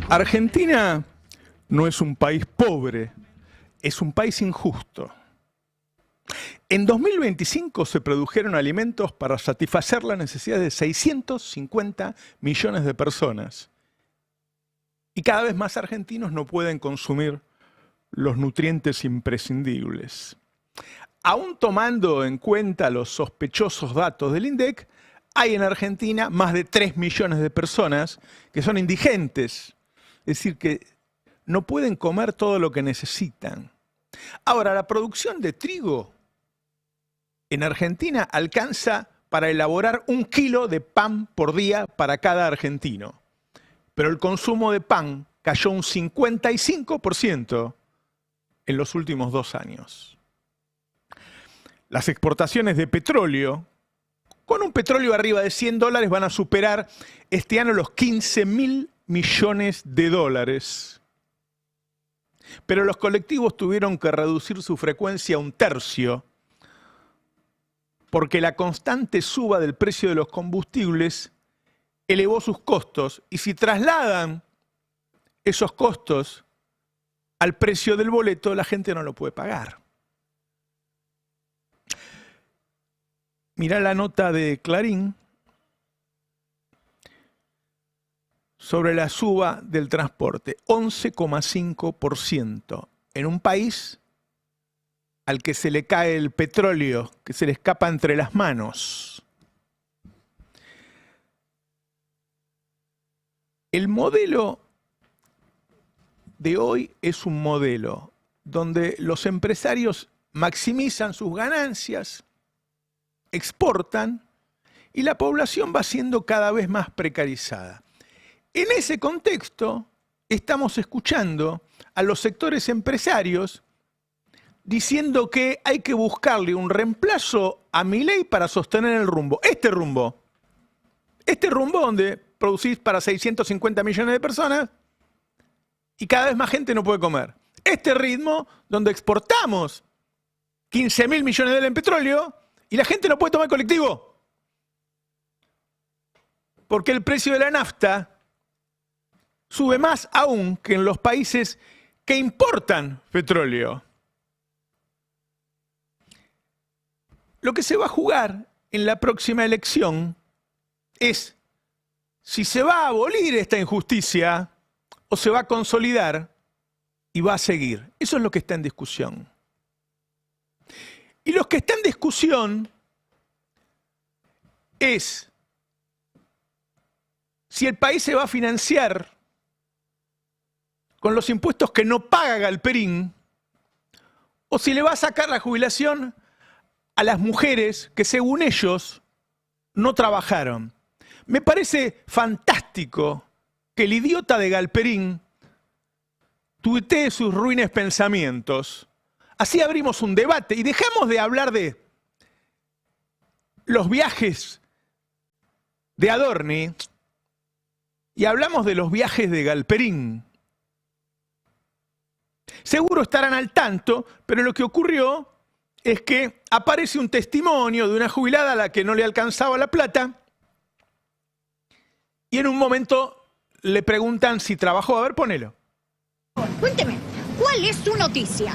Argentina no es un país pobre, es un país injusto. En 2025 se produjeron alimentos para satisfacer las necesidades de 650 millones de personas. Y cada vez más argentinos no pueden consumir los nutrientes imprescindibles. Aún tomando en cuenta los sospechosos datos del INDEC, hay en Argentina más de 3 millones de personas que son indigentes, es decir, que no pueden comer todo lo que necesitan. Ahora, la producción de trigo en Argentina alcanza para elaborar 1 kilo de pan por día para cada argentino. Pero el consumo de pan cayó un 55% en los últimos 2 años. Las exportaciones de petróleo, con un petróleo arriba de $100, van a superar este año los 15.000 millones de dólares. Pero los colectivos tuvieron que reducir su frecuencia a 1/3, porque la constante suba del precio de los combustibles elevó sus costos, y si trasladan esos costos al precio del boleto, la gente no lo puede pagar. Mirá la nota de Clarín sobre la suba del transporte, 11,5%, en un país al que se le cae el petróleo, que se le escapa entre las manos. El modelo de hoy es un modelo donde los empresarios maximizan sus ganancias, exportan, y la población va siendo cada vez más precarizada. En ese contexto, estamos escuchando a los sectores empresarios diciendo que hay que buscarle un reemplazo a Milei para sostener el rumbo. Este rumbo donde producís para 650 millones de personas y cada vez más gente no puede comer. Este ritmo donde exportamos 15.000 millones de dólares en petróleo y la gente no puede tomar colectivo. Porque el precio de la nafta sube más aún que en los países que importan petróleo. Lo que se va a jugar en la próxima elección es si se va a abolir esta injusticia o se va a consolidar y va a seguir. Eso es lo que está en discusión. Y lo que está en discusión es si el país se va a financiar con los impuestos que no paga Galperín o si le va a sacar la jubilación a las mujeres que, según ellos, no trabajaron. Me parece fantástico que el idiota de Galperín tuitee sus ruines pensamientos. Así abrimos un debate y dejamos de hablar de los viajes de Adorni y hablamos de los viajes de Galperín. Seguro estarán al tanto, pero lo que ocurrió es que aparece un testimonio de una jubilada a la que no le alcanzaba la plata y en un momento le preguntan si trabajó. A ver, ponelo. Cuénteme, ¿cuál es su noticia?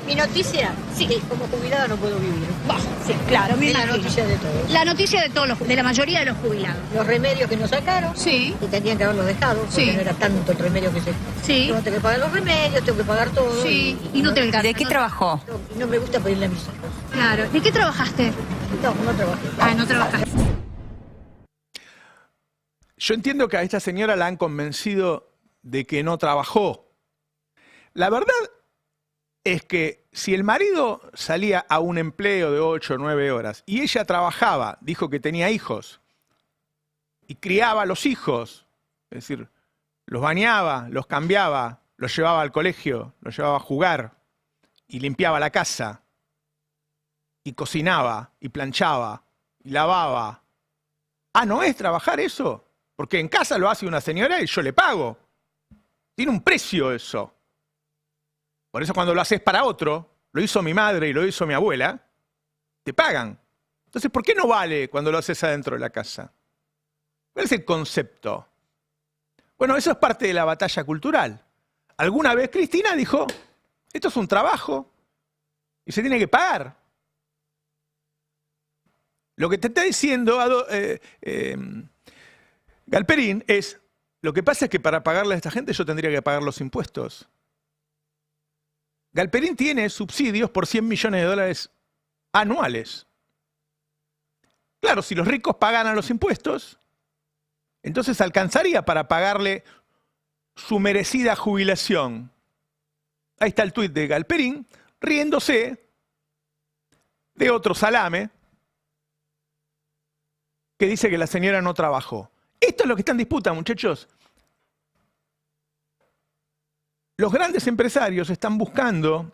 Mi noticia, sí, como jubilada no puedo vivir. Bah, sí, claro, me Es la imagino. noticia de todos. La noticia de todos de la mayoría de los jubilados. Los remedios que nos sacaron, Sí. que tendrían que haberlos dejado, porque Sí. no era tanto el remedio que se... Sí. Yo tengo que pagar los remedios, tengo que pagar todo. Sí, y no te alcanza. ¿De qué trabajó? No me gusta pedirle a mis hijos. Claro. ¿De qué trabajaste? No trabajé. Ah, no trabajaste. Yo entiendo que a esta señora la han convencido de que no trabajó. La verdad es que si el marido salía a un empleo de 8 o 9 horas y ella trabajaba, dijo que tenía hijos y criaba a los hijos, es decir, los bañaba, los cambiaba, los llevaba al colegio, los llevaba a jugar y limpiaba la casa y cocinaba y planchaba y lavaba. Ah, ¿no es trabajar eso? Porque en casa lo hace una señora y yo le pago. Tiene un precio eso. Por eso cuando lo haces para otro, lo hizo mi madre y lo hizo mi abuela, te pagan. Entonces, ¿por qué no vale cuando lo haces adentro de la casa? ¿Cuál es el concepto? Bueno, eso es parte de la batalla cultural. Alguna vez Cristina dijo, esto es un trabajo y se tiene que pagar. Lo que te está diciendo Galperín es, lo que pasa es que para pagarle a esta gente yo tendría que pagar los impuestos. Galperín tiene subsidios por 100 millones de dólares anuales. Claro, si los ricos pagaran los impuestos, entonces alcanzaría para pagarle su merecida jubilación. Ahí está el tuit de Galperín, riéndose de otro salame que dice que la señora no trabajó. Esto es lo que está en disputa, muchachos. Los grandes empresarios están buscando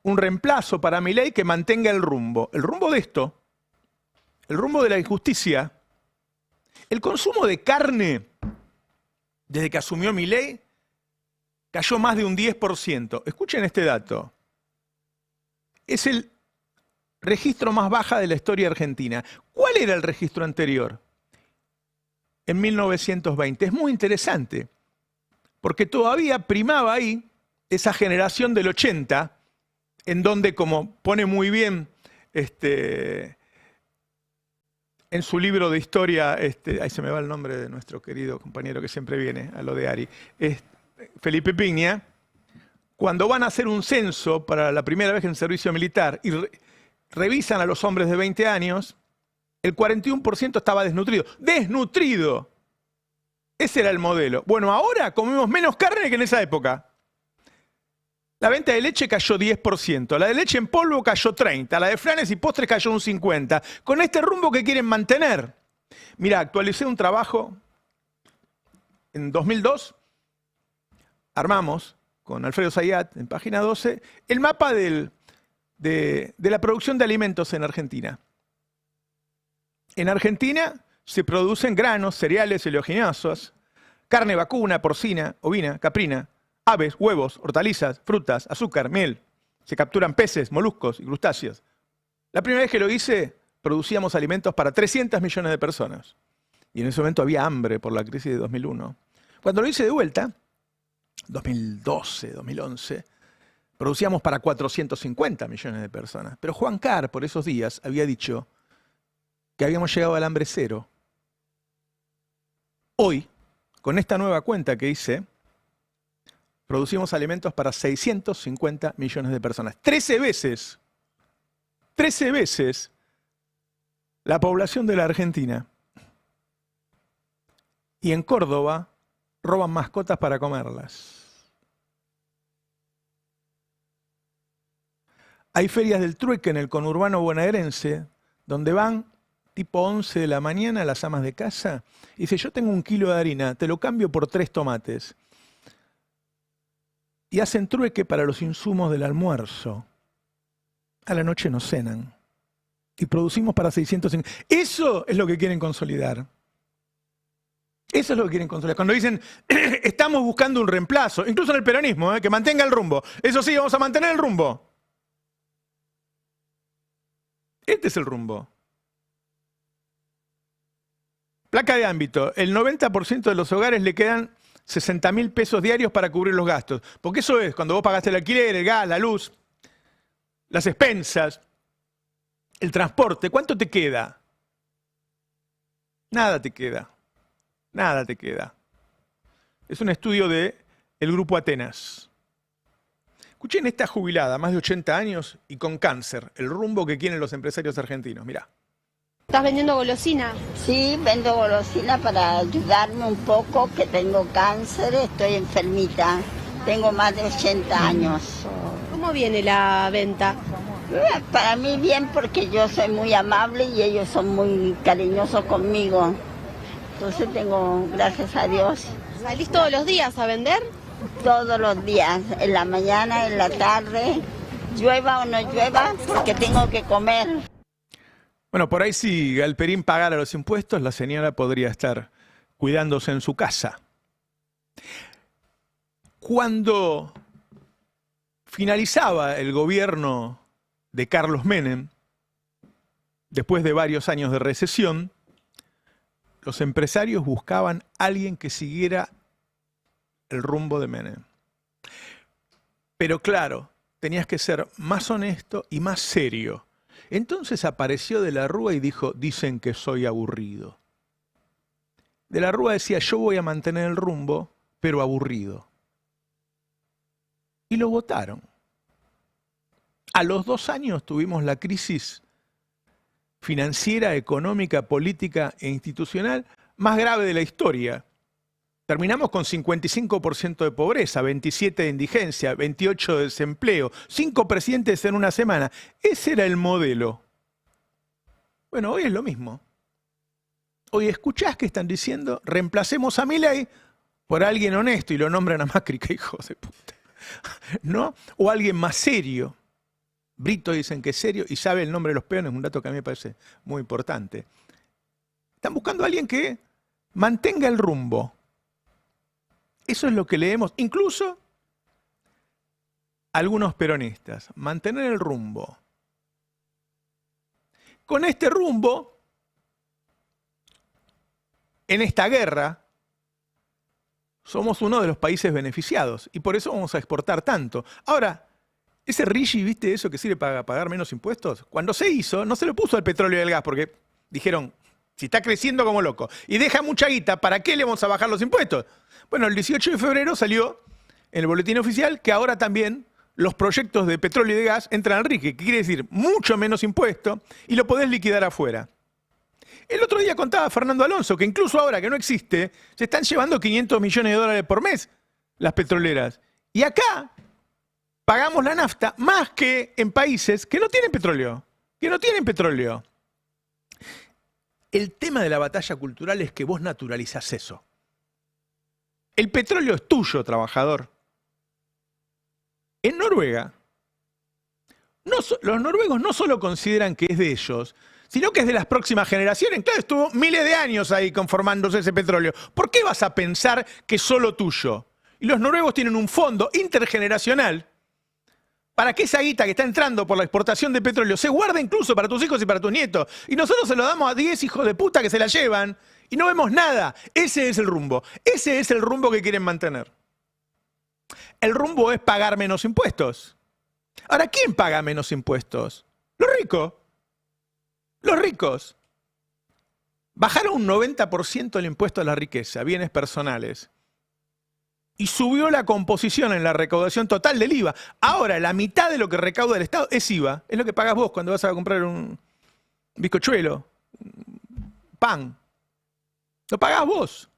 un reemplazo para Milei que mantenga el rumbo. El rumbo de esto, el rumbo de la injusticia. El consumo de carne, desde que asumió Milei, cayó más de un 10%. Escuchen este dato. Es el registro más baja de la historia argentina. ¿Cuál era el registro anterior? En 1920. Es muy interesante, porque todavía primaba ahí esa generación del 80, en donde, como pone muy bien en su libro de historia, ahí se me va el nombre de nuestro querido compañero que siempre viene a lo de Ari, Felipe Piña, cuando van a hacer un censo para la primera vez en el servicio militar y revisan a los hombres de 20 años, el 41% estaba desnutrido. ¡Desnutrido! Ese era el modelo. Bueno, ahora comemos menos carne que en esa época. La venta de leche cayó 10%, la de leche en polvo cayó 30%, la de flanes y postres cayó un 50%. Con este rumbo que quieren mantener. Mira, actualicé un trabajo en 2002, armamos con Alfredo Zayat en página 12 el mapa de la producción de alimentos en Argentina. En Argentina se producen granos, cereales, oleaginosos, carne vacuna, porcina, ovina, caprina, aves, huevos, hortalizas, frutas, azúcar, miel. Se capturan peces, moluscos y crustáceos. La primera vez que lo hice, producíamos alimentos para 300 millones de personas. Y en ese momento había hambre por la crisis de 2001. Cuando lo hice de vuelta, 2012, 2011, producíamos para 450 millones de personas. Pero Juan Carr, por esos días, había dicho que habíamos llegado al hambre cero. Hoy, con esta nueva cuenta que hice, producimos alimentos para 650 millones de personas. 13 veces la población de la Argentina. Y en Córdoba roban mascotas para comerlas. Hay ferias del trueque en el conurbano bonaerense, donde van tipo 11 de la mañana las amas de casa y dice, yo tengo 1 kilo de harina, te lo cambio por 3 tomates. Y hacen trueque para los insumos del almuerzo. A la noche no cenan. Y producimos para 650. Eso es lo que quieren consolidar. Eso es lo que quieren consolidar. Cuando dicen, estamos buscando un reemplazo, incluso en el peronismo, que mantenga el rumbo. Eso sí, vamos a mantener el rumbo. Este es el rumbo. Placa de ámbito. El 90% de los hogares le quedan 60.000 pesos diarios para cubrir los gastos. Porque eso es, cuando vos pagaste el alquiler, el gas, la luz, las expensas, el transporte, ¿cuánto te queda? Nada te queda. Nada te queda. Es un estudio del Grupo Atenas. Escuchen esta jubilada, más de 80 años y con cáncer, el rumbo que quieren los empresarios argentinos. Mirá. ¿Estás vendiendo golosina? Sí, vendo golosina para ayudarme un poco, que tengo cáncer, estoy enfermita, tengo más de 80 años. ¿Cómo viene la venta? Para mí bien, porque yo soy muy amable y ellos son muy cariñosos conmigo. Entonces tengo, gracias a Dios. ¿Salís todos los días a vender? Todos los días, en la mañana, en la tarde, llueva o no llueva, porque tengo que comer. Bueno, por ahí si Galperín pagara los impuestos, la señora podría estar cuidándose en su casa. Cuando finalizaba el gobierno de Carlos Menem, después de varios años de recesión, los empresarios buscaban a alguien que siguiera el rumbo de Menem. Pero claro, tenías que ser más honesto y más serio. Entonces apareció De la Rúa y dijo, dicen que soy aburrido. De la Rúa decía, yo voy a mantener el rumbo, pero aburrido. Y lo votaron. A los 2 años tuvimos la crisis financiera, económica, política e institucional más grave de la historia. Terminamos con 55% de pobreza, 27% de indigencia, 28% de desempleo, 5 presidentes en una semana. Ese era el modelo. Bueno, hoy es lo mismo. Hoy escuchás que están diciendo, reemplacemos a Milei por alguien honesto y lo nombran a Macri, que hijo de puta. ¿No? O alguien más serio. Brito dicen que es serio y sabe el nombre de los peones, un dato que a mí me parece muy importante. Están buscando a alguien que mantenga el rumbo. Eso es lo que leemos, incluso algunos peronistas, mantener el rumbo. Con este rumbo, en esta guerra, somos uno de los países beneficiados y por eso vamos a exportar tanto. Ahora, ese RIGI, ¿viste eso que sirve para pagar menos impuestos? Cuando se hizo, no se lo puso al petróleo y al gas porque dijeron, si está creciendo como loco y deja mucha guita, ¿para qué le vamos a bajar los impuestos? Bueno, el 18 de febrero salió en el boletín oficial que ahora también los proyectos de petróleo y de gas entran al RIGI, que quiere decir mucho menos impuesto y lo podés liquidar afuera. El otro día contaba Fernando Alonso que incluso ahora que no existe, se están llevando 500 millones de dólares por mes las petroleras. Y acá pagamos la nafta más que en países que no tienen petróleo. El tema de la batalla cultural es que vos naturalizás eso. El petróleo es tuyo, trabajador. En Noruega, los noruegos no solo consideran que es de ellos, sino que es de las próximas generaciones. Claro, estuvo miles de años ahí conformándose ese petróleo. ¿Por qué vas a pensar que es solo tuyo? Y los noruegos tienen un fondo intergeneracional para que esa guita que está entrando por la exportación de petróleo se guarde incluso para tus hijos y para tus nietos. Y nosotros se lo damos a 10 hijos de puta que se la llevan y no vemos nada. Ese es el rumbo. Ese es el rumbo que quieren mantener. El rumbo es pagar menos impuestos. Ahora, ¿quién paga menos impuestos? Los ricos. Los ricos. Bajaron un 90% el impuesto a la riqueza, bienes personales. Y subió la composición en la recaudación total del IVA. Ahora, la mitad de lo que recauda el Estado es IVA. Es lo que pagas vos cuando vas a comprar un bizcochuelo, un pan. Lo pagás vos.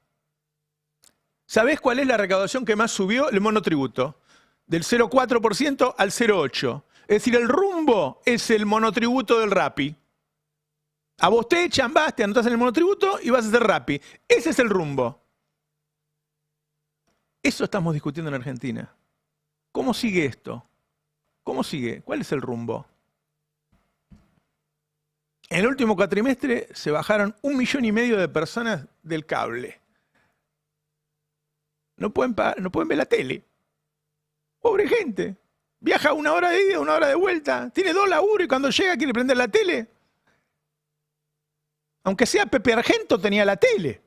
¿Sabés cuál es la recaudación que más subió? El monotributo. Del 0,4% al 0,8%. Es decir, el rumbo es el monotributo del Rappi. A vos te echan, vas, te anotás en el monotributo y vas a hacer Rappi. Ese es el rumbo. Eso estamos discutiendo en Argentina. ¿Cómo sigue esto? ¿Cómo sigue? ¿Cuál es el rumbo? En el último cuatrimestre se bajaron 1,5 millones de personas del cable. No pueden ver la tele. Pobre gente. Viaja 1 hora de ida, 1 hora de vuelta. Tiene 2 laburos y cuando llega quiere prender la tele. Aunque sea Pepe Argento tenía la tele.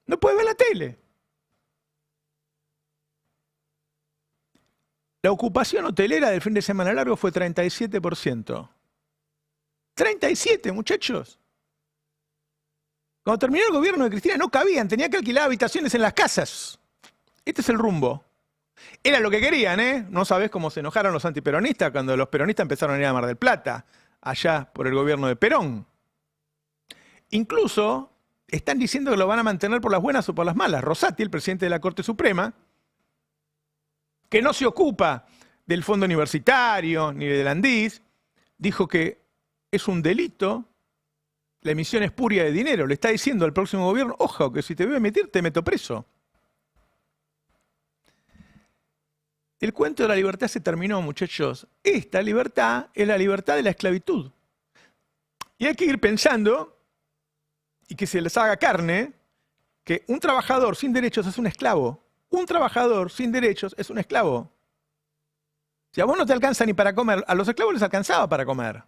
No puede ver la tele. La ocupación hotelera del fin de semana largo fue 37%. 37, muchachos. Cuando terminó el gobierno de Cristina no cabían, tenía que alquilar habitaciones en las casas. Este es el rumbo. Era lo que querían, ¿eh? No sabés cómo se enojaron los antiperonistas cuando los peronistas empezaron a ir a Mar del Plata, allá por el gobierno de Perón. Incluso están diciendo que lo van a mantener por las buenas o por las malas. Rosati, el presidente de la Corte Suprema, que no se ocupa del fondo universitario ni del Andis, dijo que es un delito la emisión espuria de dinero. Le está diciendo al próximo gobierno, ojo, que si te voy a emitir te meto preso. El cuento de la libertad se terminó, muchachos. Esta libertad es la libertad de la esclavitud. Y hay que ir pensando, y que se les haga carne, que un trabajador sin derechos es un esclavo. Un trabajador sin derechos es un esclavo. Si a vos no te alcanza ni para comer, a los esclavos les alcanzaba para comer.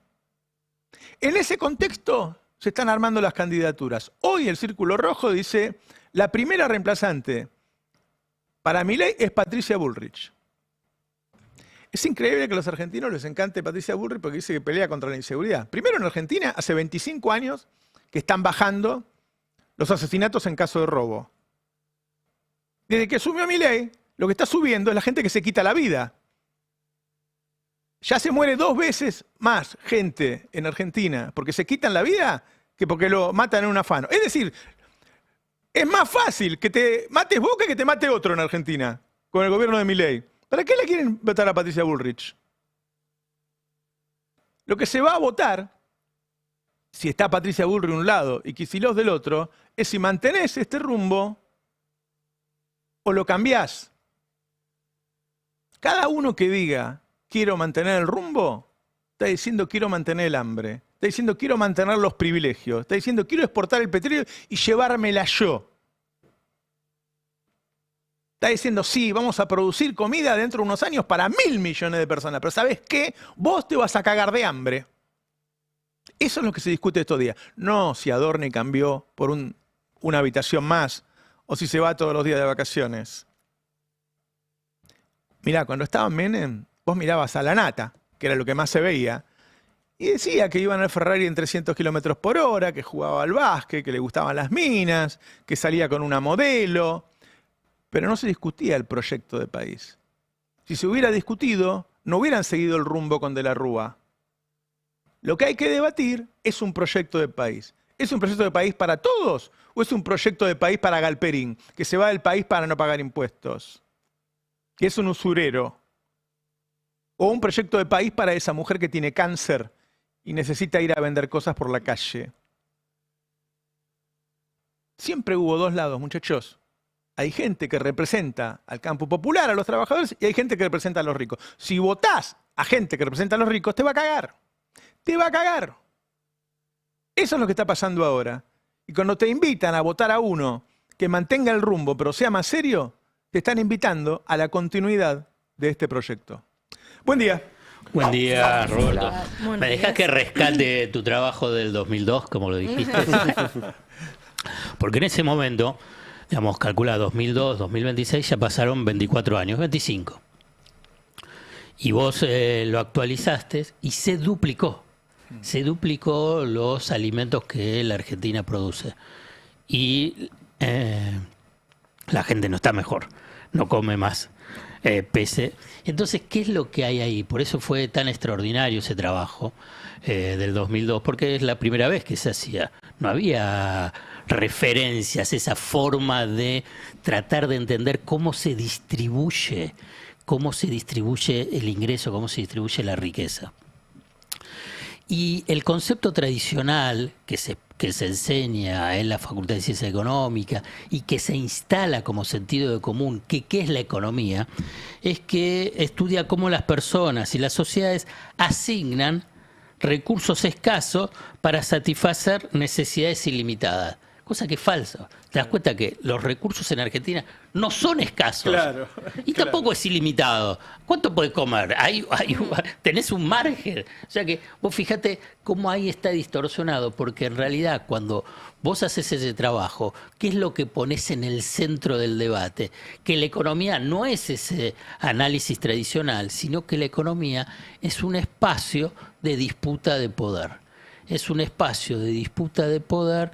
En ese contexto se están armando las candidaturas. Hoy el Círculo Rojo dice, la primera reemplazante para Milei es Patricia Bullrich. Es increíble que a los argentinos les encante Patricia Bullrich porque dice que pelea contra la inseguridad. Primero, en Argentina, hace 25 años que están bajando los asesinatos en caso de robo. Desde que asumió Milei, lo que está subiendo es la gente que se quita la vida. Ya se muere 2 veces más gente en Argentina porque se quitan la vida que porque lo matan en un afano. Es decir, es más fácil que te mates vos que te mate otro en Argentina con el gobierno de Milei. ¿Para qué le quieren votar a Patricia Bullrich? Lo que se va a votar, si está Patricia Bullrich de un lado y Kicillof del otro, es si mantenés este rumbo o lo cambiás. Cada uno que diga quiero mantener el rumbo, está diciendo quiero mantener el hambre, está diciendo quiero mantener los privilegios, está diciendo quiero exportar el petróleo y llevármela yo. Está diciendo sí, vamos a producir comida dentro de unos años para 1.000 millones de personas, pero ¿sabes qué? Vos te vas a cagar de hambre. Eso es lo que se discute estos días. No si Adorni cambió por una habitación más o si se va todos los días de vacaciones. Mirá, cuando estaba Menem, vos mirabas a la nata, que era lo que más se veía, y decía que iban al Ferrari en 300 kilómetros por hora, que jugaba al básquet, que le gustaban las minas, que salía con una modelo, pero no se discutía el proyecto de país. Si se hubiera discutido, no hubieran seguido el rumbo con De la Rúa. Lo que hay que debatir es un proyecto de país. ¿Es un proyecto de país para todos o es un proyecto de país para Galperín, que se va del país para no pagar impuestos? Que es un usurero. O un proyecto de país para esa mujer que tiene cáncer y necesita ir a vender cosas por la calle. Siempre hubo 2 lados, muchachos. Hay gente que representa al campo popular, a los trabajadores, y hay gente que representa a los ricos. Si votás a gente que representa a los ricos, te va a cagar. Te va a cagar. Eso es lo que está pasando ahora. Y cuando te invitan a votar a uno que mantenga el rumbo, pero sea más serio, te están invitando a la continuidad de este proyecto. Buen día. Buen día, Roberto. Buenos ¿Me dejas días. que rescate tu trabajo del 2002, como lo dijiste? Porque en ese momento, digamos, calcula 2002, 2026, ya pasaron 24 años, 25. Y vos lo actualizaste y se duplicó. Se duplicó los alimentos que la Argentina produce. Y la gente no está mejor, no come más. Pese. Entonces, ¿qué es lo que hay ahí? Por eso fue tan extraordinario ese trabajo del 2002, porque es la primera vez que se hacía. No había referencias, esa forma de tratar de entender cómo se distribuye el ingreso, cómo se distribuye la riqueza. Y el concepto tradicional que se enseña en la Facultad de Ciencia Económica y que se instala como sentido de común, que ¿qué es la economía? Es que estudia cómo las personas y las sociedades asignan recursos escasos para satisfacer necesidades ilimitadas. Cosa que es falsa. Te das cuenta que los recursos en Argentina no son escasos. Claro, Y tampoco es ilimitado. ¿Cuánto podés comer? Tenés un margen. O sea que vos fíjate cómo ahí está distorsionado, porque en realidad cuando vos haces ese trabajo, ¿qué es lo que ponés en el centro del debate? Que la economía no es ese análisis tradicional, sino que la economía es un espacio de disputa de poder. Es un espacio de disputa de poder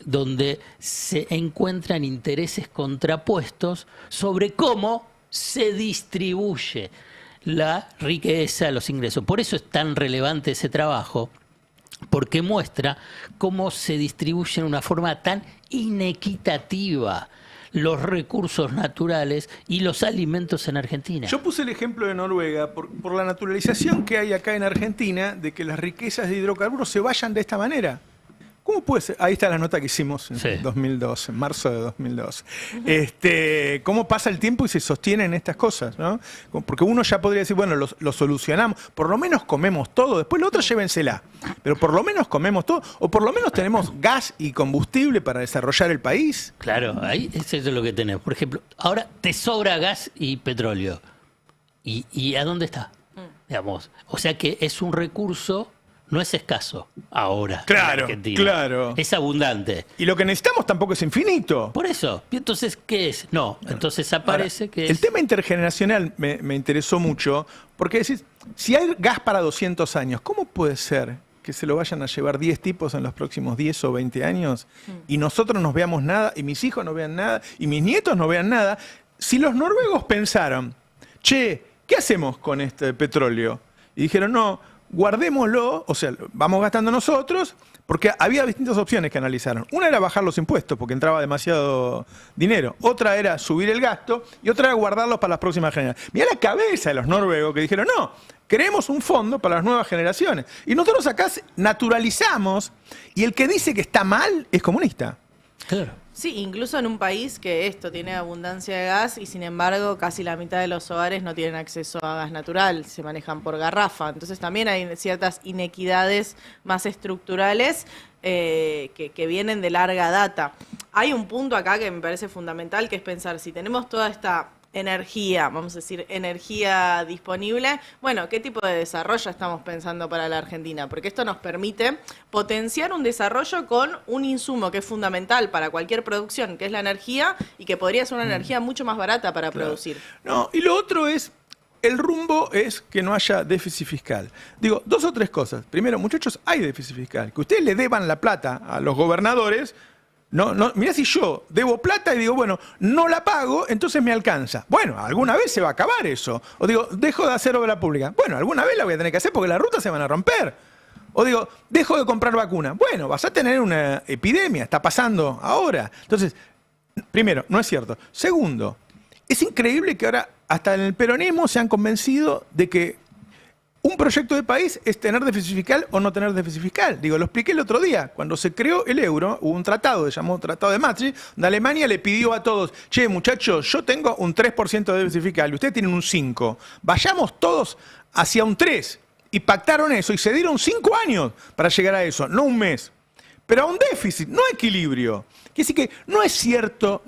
donde se encuentran intereses contrapuestos sobre cómo se distribuye la riqueza, los ingresos. Por eso es tan relevante ese trabajo, porque muestra cómo se distribuyen de una forma tan inequitativa los recursos naturales y los alimentos en Argentina. Yo puse el ejemplo de Noruega por la naturalización que hay acá en Argentina de que las riquezas de hidrocarburos se vayan de esta manera. ¿Cómo puede ser? Ahí está la nota que hicimos en 2012, en marzo de 2012. ¿Cómo pasa el tiempo y se sostienen estas cosas, ¿no? Porque uno ya podría decir, bueno, lo solucionamos, por lo menos comemos todo, después lo otro llévensela, pero por lo menos comemos todo, o por lo menos tenemos gas y combustible para desarrollar el país. Claro, ahí eso es lo que tenemos. Por ejemplo, ahora te sobra gas y petróleo. ¿Y a dónde está? Digamos, o sea que es un recurso no es escaso ahora Claro, en Argentina. claro. Es abundante. Y lo que necesitamos tampoco es infinito. Por eso. ¿Y entonces qué es? No, entonces aparece Ahora, que es... el tema intergeneracional me interesó mucho, porque decís, si hay gas para 200 años, ¿cómo puede ser que se lo vayan a llevar 10 tipos en los próximos 10 o 20 años y nosotros no veamos nada, y mis hijos no vean nada, y mis nietos no vean nada? Si los noruegos pensaron, che, ¿qué hacemos con este petróleo? Y dijeron, no, guardémoslo, o sea, vamos gastando nosotros, porque había distintas opciones que analizaron. Una era bajar los impuestos, porque entraba demasiado dinero. Otra era subir el gasto, y otra era guardarlos para las próximas generaciones. Mirá la cabeza de los noruegos que dijeron, no, queremos un fondo para las nuevas generaciones. Y nosotros acá naturalizamos, y el que dice que está mal es comunista. Claro. Sí, incluso en un país que esto tiene abundancia de gas y sin embargo casi la mitad de los hogares no tienen acceso a gas natural, se manejan por garrafa. Entonces también hay ciertas inequidades más estructurales que vienen de larga data. Hay un punto acá que me parece fundamental, que es pensar, si tenemos toda esta energía, vamos a decir, energía disponible, bueno, ¿qué tipo de desarrollo estamos pensando para la Argentina? Porque esto nos permite potenciar un desarrollo con un insumo que es fundamental para cualquier producción, que es la energía, y que podría ser una energía mucho más barata para producir. No, y lo otro es, el rumbo es que no haya déficit fiscal. Digo, 2 o 3 cosas. Primero, muchachos, hay déficit fiscal. Que ustedes le deban la plata a los gobernadores. No, mirá, si yo debo plata y digo, bueno, no la pago, entonces me alcanza. Bueno, alguna vez se va a acabar eso. O digo, dejo de hacer obra pública. Bueno, alguna vez la voy a tener que hacer porque las rutas se van a romper. O digo, dejo de comprar vacunas. Bueno, vas a tener una epidemia, está pasando ahora. Entonces, primero, no es cierto. Segundo, es increíble que ahora hasta en el peronismo se han convencido de que un proyecto de país es tener déficit fiscal o no tener déficit fiscal. Digo, lo expliqué el otro día. Cuando se creó el euro, hubo un tratado, se llamó Tratado de Maastricht, donde Alemania le pidió a todos, che, muchachos, yo tengo un 3% de déficit fiscal y ustedes tienen un 5%. Vayamos todos hacia un 3%. Y pactaron eso y se dieron 5 años para llegar a eso, no un mes. Pero a un déficit, no a equilibrio. Quiere decir que no es cierto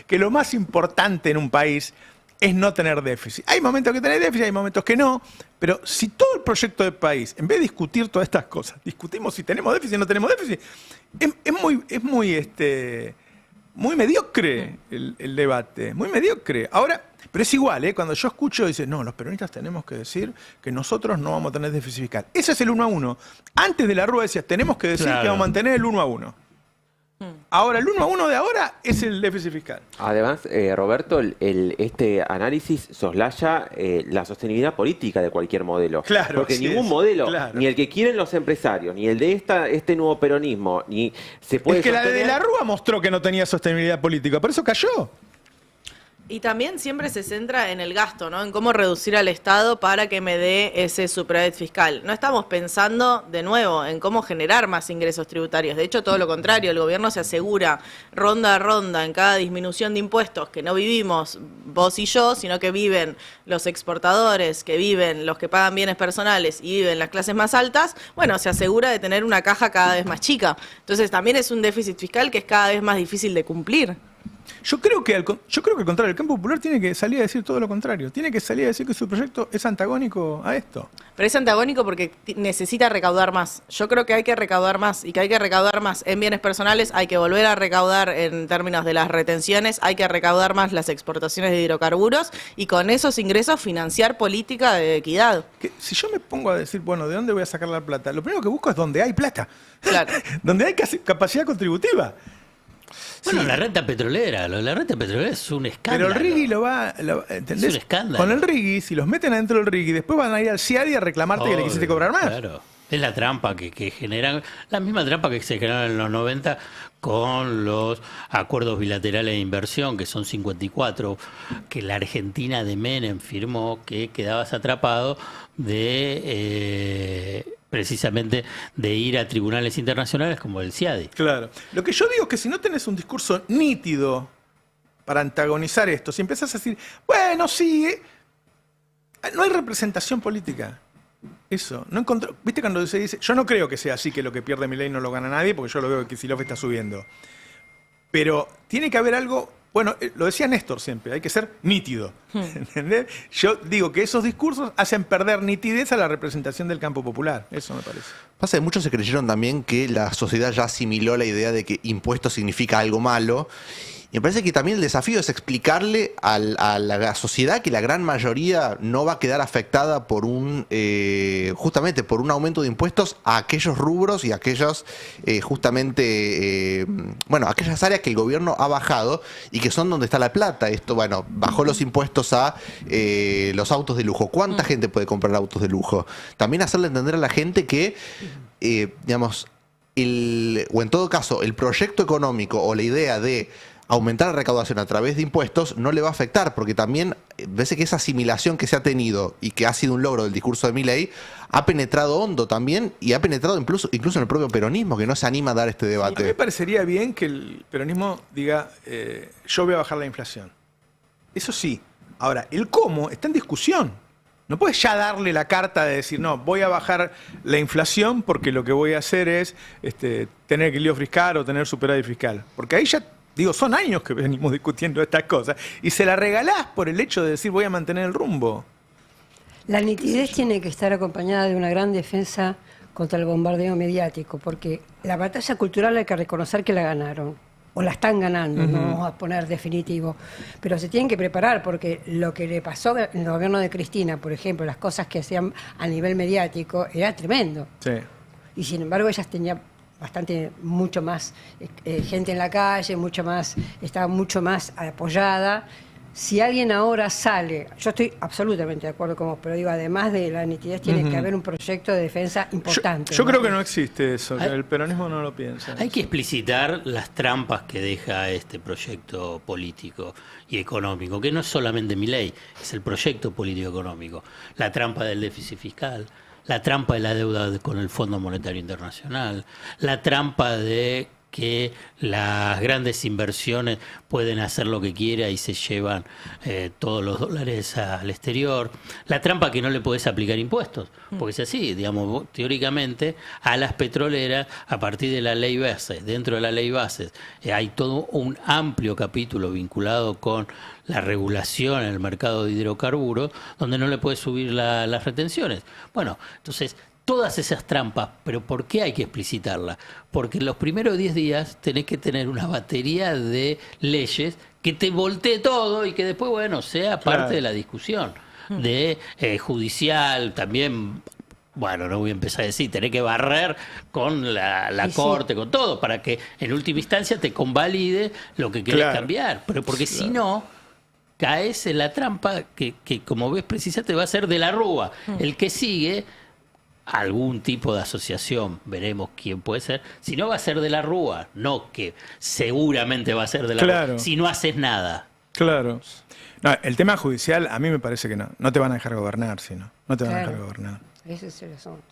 que lo más importante en un país es no tener déficit. Hay momentos que tenés déficit, hay momentos que no, pero si todo el proyecto del país, en vez de discutir todas estas cosas, discutimos si tenemos déficit o no tenemos déficit, es muy mediocre el debate, muy mediocre. Ahora, pero es igual, cuando yo escucho, dice, no, los peronistas tenemos que decir que nosotros no vamos a tener déficit fiscal. Ese es el 1 a 1. Antes de la rueda decías, tenemos que decir que vamos a mantener el 1 a 1. Ahora, el 1 a 1 de ahora es el déficit fiscal. Además, Roberto, este análisis soslaya la sostenibilidad política de cualquier modelo. Claro, porque ningún modelo, ni el que quieren los empresarios, ni el de este nuevo peronismo, ni se puede Es que sostener... la de la Rúa mostró que no tenía sostenibilidad política, por eso cayó. Y también siempre se centra en el gasto, ¿no? En cómo reducir al Estado para que me dé ese superávit fiscal. No estamos pensando, de nuevo, en cómo generar más ingresos tributarios. De hecho, todo lo contrario, el gobierno se asegura ronda a ronda en cada disminución de impuestos que no vivimos vos y yo, sino que viven los exportadores, que viven los que pagan bienes personales y viven las clases más altas. Bueno, se asegura de tener una caja cada vez más chica. Entonces también es un déficit fiscal que es cada vez más difícil de cumplir. Yo creo que al contrario, el campo popular tiene que salir a decir todo lo contrario. Tiene que salir a decir que su proyecto es antagónico a esto. Pero es antagónico porque necesita recaudar más. Yo creo que hay que recaudar más, y que hay que recaudar más en bienes personales, hay que volver a recaudar en términos de las retenciones, hay que recaudar más las exportaciones de hidrocarburos y con esos ingresos financiar política de equidad. Que si yo me pongo a decir, bueno, ¿de dónde voy a sacar la plata? Lo primero que busco es donde hay plata. Claro. Donde hay capacidad contributiva. Bueno, Sí. la renta petrolera, la renta petrolera es un escándalo. Pero el RIGI lo va, ¿entendés? Es un escándalo. Con el RIGI, si los meten adentro del RIGI, después van a ir al CIADI a reclamarte que le quisiste cobrar más. Claro. Es la trampa que generan, la misma trampa que se generaron en los 90 con los acuerdos bilaterales de inversión, que son 54, que la Argentina de Menem firmó, que quedabas atrapado de precisamente de ir a tribunales internacionales como el CIADI. Claro. Lo que yo digo es que si no tenés un discurso nítido para antagonizar esto, si empezás a decir, bueno, sí, no hay representación política. Eso, no encontró. ¿Viste cuando se dice? Yo no creo que sea así, que lo que pierde Milei no lo gana nadie, porque yo lo veo que Kicillof está subiendo. Pero tiene que haber algo Bueno, lo decía Néstor siempre, hay que ser nítido. ¿Entendés? Yo digo que esos discursos hacen perder nitidez a la representación del campo popular. Eso me parece. Pasa que muchos se creyeron también que la sociedad ya asimiló la idea de que impuesto significa algo malo. Y me parece que también el desafío es explicarle a la sociedad que la gran mayoría no va a quedar afectada por justamente por un aumento de impuestos a aquellos rubros y aquellos aquellas áreas que el gobierno ha bajado y que son donde está la plata. Esto, bueno, bajó los impuestos a los autos de lujo. ¿Cuánta gente puede comprar autos de lujo? También hacerle entender a la gente que, o en todo caso, el proyecto económico o la idea de aumentar la recaudación a través de impuestos no le va a afectar, porque también parece que esa asimilación que se ha tenido y que ha sido un logro del discurso de Milei ha penetrado hondo también y ha penetrado incluso en el propio peronismo, que no se anima a dar este debate. A mí me parecería bien que el peronismo diga, yo voy a bajar la inflación. Eso sí. Ahora, el cómo está en discusión. No puedes ya darle la carta de decir, no, voy a bajar la inflación porque lo que voy a hacer es tener equilibrio fiscal o tener superávit fiscal. Porque ahí ya... Digo, son años que venimos discutiendo estas cosas y se la regalás por el hecho de decir voy a mantener el rumbo. La nitidez tiene que estar acompañada de una gran defensa contra el bombardeo mediático, porque la batalla cultural hay que reconocer que la ganaron, o la están ganando, no vamos a poner definitivo, pero se tienen que preparar, porque lo que le pasó en el gobierno de Cristina, por ejemplo, las cosas que hacían a nivel mediático, era tremendo. Sí. Y sin embargo ellas tenían mucho más gente en la calle, estaba mucho más apoyada. Si alguien ahora sale, yo estoy absolutamente de acuerdo con vos, pero digo, además de la nitidez, tiene que haber un proyecto de defensa importante. Yo creo que no existe eso, que el peronismo no lo piensa. Hay que explicitar las trampas que deja este proyecto político y económico, que no es solamente Milei, es el proyecto político económico. La trampa del déficit fiscal, la trampa de la deuda con el Fondo Monetario Internacional, la trampa de que las grandes inversiones pueden hacer lo que quiera y se llevan todos los dólares al exterior, la trampa que no le podés aplicar impuestos, porque es así, digamos, teóricamente a las petroleras, a partir de la ley Bases, dentro de la ley Bases, hay todo un amplio capítulo vinculado con la regulación en el mercado de hidrocarburos, donde no le puedes subir las retenciones. Bueno, entonces, todas esas trampas, pero ¿por qué hay que explicitarlas? Porque en los primeros 10 días tenés que tener una batería de leyes que te voltee todo y que después, bueno, sea parte de la discusión de judicial, también. Bueno, no voy a empezar a decir, tenés que barrer con la corte, con todo, para que en última instancia te convalide lo que querés cambiar. Pero porque si no, caes en la trampa que como ves precisamente va a ser de la Rúa. El que sigue, algún tipo de asociación, veremos quién puede ser, si no va a ser de la Rúa, no que seguramente va a ser de la Rúa, si no haces nada. Claro. No, el tema judicial a mí me parece que no te van a dejar gobernar, no te van a dejar gobernar. Ese es el asunto.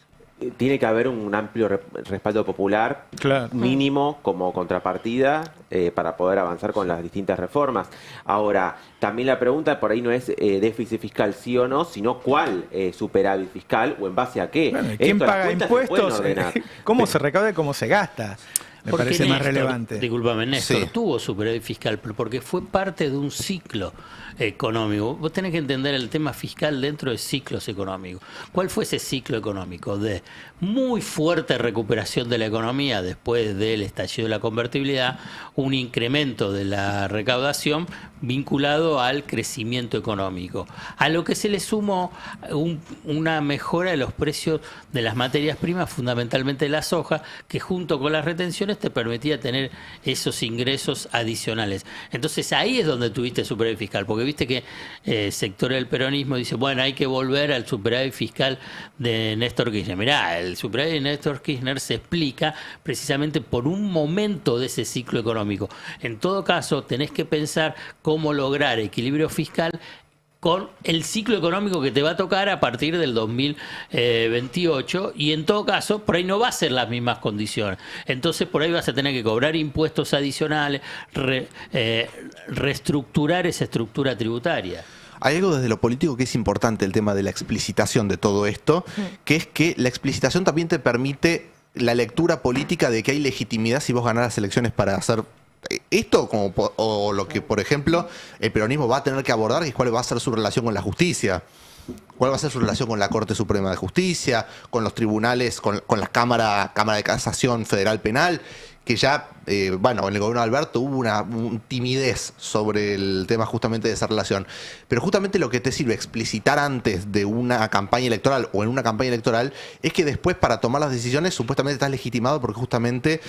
Tiene que haber un amplio respaldo popular mínimo como contrapartida para poder avanzar con las distintas reformas. Ahora, también la pregunta por ahí no es déficit fiscal sí o no, sino cuál superávit fiscal o en base a qué. Bueno, ¿quién paga impuestos? ¿Cómo se recauda y cómo se gasta? Me parece más relevante. Discúlpame, Néstor, tuvo superávit fiscal, pero porque fue parte de un ciclo económico. Vos tenés que entender el tema fiscal dentro de ciclos económicos. ¿Cuál fue ese ciclo económico? De muy fuerte recuperación de la economía después del estallido de la convertibilidad, un incremento de la recaudación vinculado al crecimiento económico, a lo que se le sumó una mejora de los precios de las materias primas, fundamentalmente de la soja, que junto con las retenciones te permitía tener esos ingresos adicionales. Entonces ahí es donde tuviste superávit fiscal, porque viste que sector del peronismo dice, bueno, hay que volver al superávit fiscal de Néstor Kirchner. Mirá, el superávit de Néstor Kirchner se explica precisamente por un momento de ese ciclo económico. En todo caso, tenés que pensar cómo lograr equilibrio fiscal con el ciclo económico que te va a tocar a partir del 2028 y en todo caso por ahí no va a ser las mismas condiciones. Entonces por ahí vas a tener que cobrar impuestos adicionales, reestructurar esa estructura tributaria. Hay algo desde lo político que es importante, el tema de la explicitación de todo esto, que es que la explicitación también te permite la lectura política de que hay legitimidad si vos ganás las elecciones para hacer Esto o lo que, por ejemplo, el peronismo va a tener que abordar, que es cuál va a ser su relación con la justicia. ¿Cuál va a ser su relación con la Corte Suprema de Justicia, con los tribunales, con la Cámara de Casación Federal Penal? Que ya, bueno, en el gobierno de Alberto hubo una timidez sobre el tema justamente de esa relación. Pero justamente lo que te sirve explicitar antes de una campaña electoral o en una campaña electoral es que después para tomar las decisiones supuestamente estás legitimado porque justamente